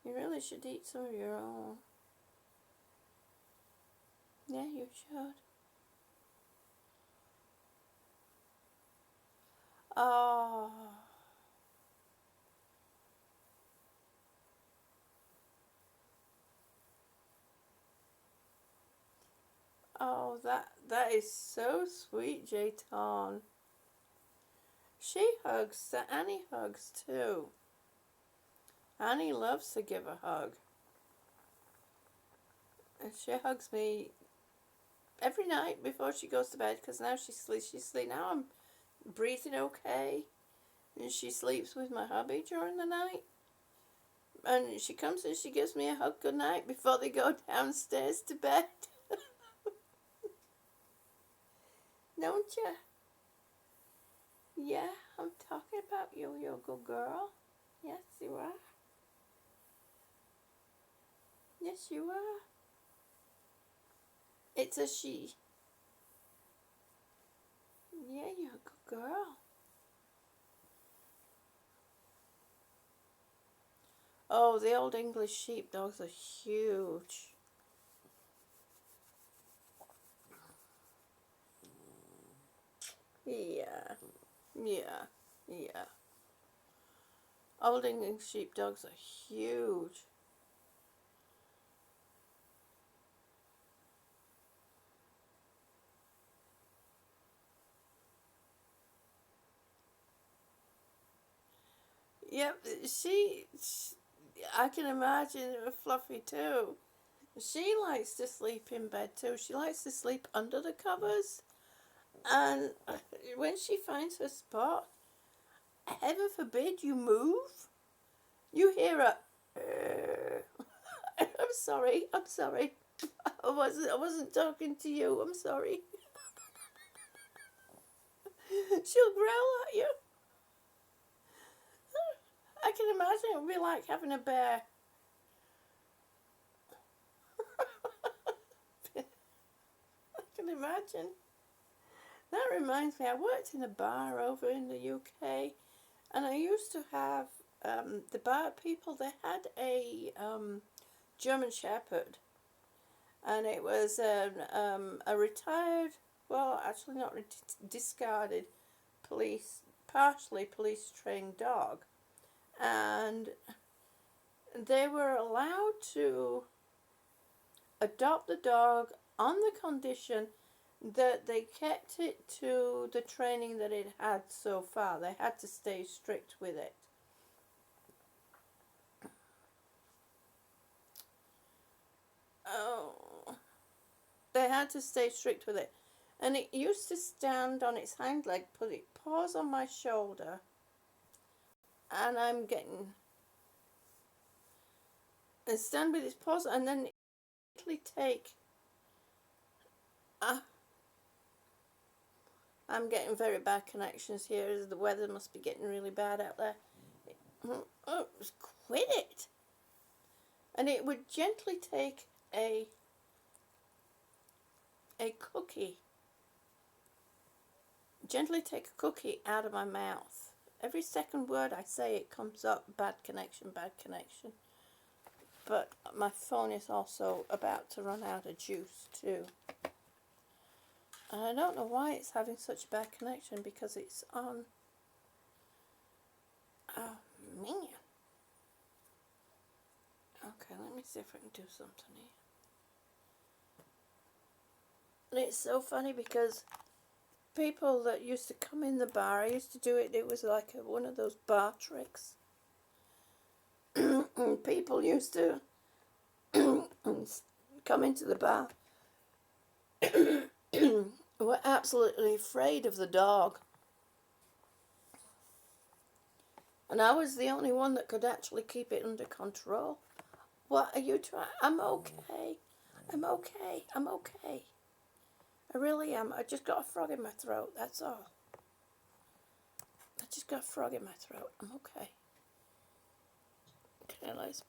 You really should eat some of your own. Yeah, you should. Oh. Oh, that is so sweet, Jayton. She hugs, Annie hugs too. Annie loves to give a hug. And she hugs me every night before she goes to bed because now she sleeps. Now I'm breathing okay. And she sleeps with my hubby during the night. And she comes and she gives me a hug good night before they go downstairs to bed. Don't you? Yeah, I'm talking about you, you're a good girl. Yes, you are. Yes, you are. It's a she. Yeah, you're a good girl. Oh, the old English sheepdogs are huge. Yeah, yeah, yeah. Old English sheepdogs are huge. Yep, I can imagine Fluffy too. She likes to sleep in bed too. She likes to sleep under the covers. And when she finds her spot, heaven forbid you move, you hear a I'm sorry, I'm sorry. I wasn't talking to you, I'm sorry. She'll growl at you. I can imagine it would be like having a bear. I can imagine. That reminds me, I worked in a bar over in the UK, and I used to have the bar people, they had a German Shepherd, and it was a retired, well, actually not discarded partially police trained dog, and they were allowed to adopt the dog on the condition that they kept it to the training that it had so far. They had to stay strict with it. Oh, they had to stay strict with it. And it used to stand on its hind leg, put its paws on my shoulder, and and stand with its paws, and then literally take I'm getting very bad connections here. The weather must be getting really bad out there. Oh, quit it! And it would gently take a cookie. Gently take a cookie out of my mouth. Every second word I say, it comes up, bad connection, bad connection. But my phone is also about to run out of juice too. And I don't know why it's having such bad connection, because it's on. Oh, man. Okay, let me see if I can do something here. And it's so funny because people that used to come in the bar, I used to do it, it was like one of those bar tricks. People used to come into the bar were absolutely afraid of the dog. And I was the only one that could actually keep it under control. What are you trying? I'm okay. I'm okay. I'm okay. I really am. I just got a frog in my throat. That's all. I just got a frog in my throat. I'm okay. Okay, let's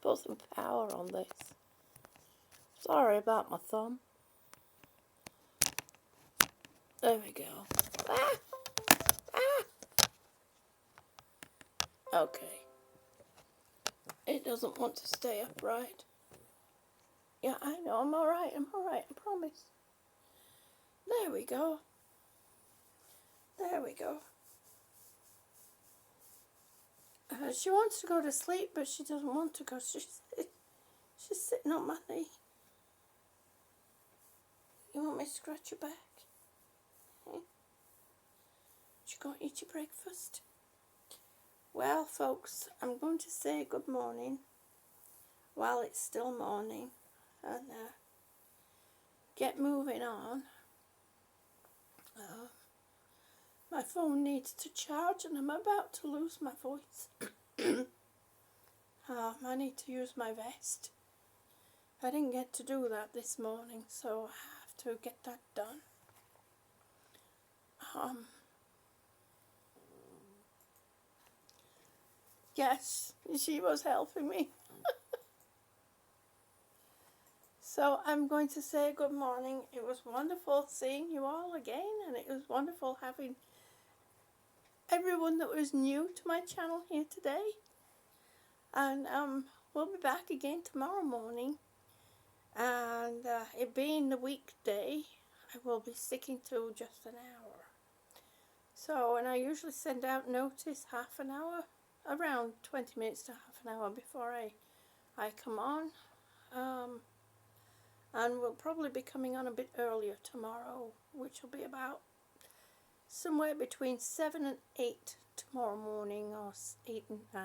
put some power on this. Sorry about my thumb. There we go. Ah! Ah! Okay. It doesn't want to stay upright. Yeah, I know. I'm alright. I'm alright. I promise. There we go. There we go. She wants to go to sleep, but she doesn't want to go. She's sitting on my knee. You want me to scratch your back? Hey? You go and eat your breakfast? Well, folks, I'm going to say good morning while it's still morning, and get moving on. My phone needs to charge, and I'm about to lose my voice. I need to use my vest. I didn't get to do that this morning, so I have to get that done. Yes, she was helping me. So I'm going to say good morning. It was wonderful seeing you all again, and it was wonderful having everyone that was new to my channel here today. And we'll be back again tomorrow morning. And it being the weekday, I will be sticking to just an hour. So, and I usually send out notice half an hour, around 20 minutes to half an hour before I come on. And we'll probably be coming on a bit earlier tomorrow, which will be about somewhere between 7 and 8 tomorrow morning, or 8 and 9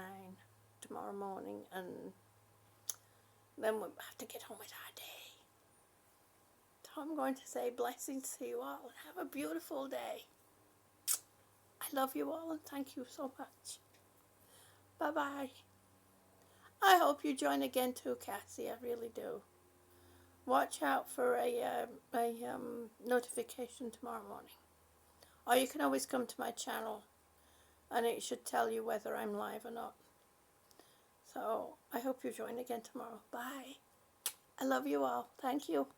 tomorrow morning, and then we'll have to get on with our day. So I'm going to say blessings to you all and have a beautiful day. I love you all and thank you so much. Bye-bye. I hope you join again too, Cassie. I really do. Watch out for a notification tomorrow morning. Or you can always come to my channel and it should tell you whether I'm live or not. So I hope you join again tomorrow. Bye. I love you all. Thank you.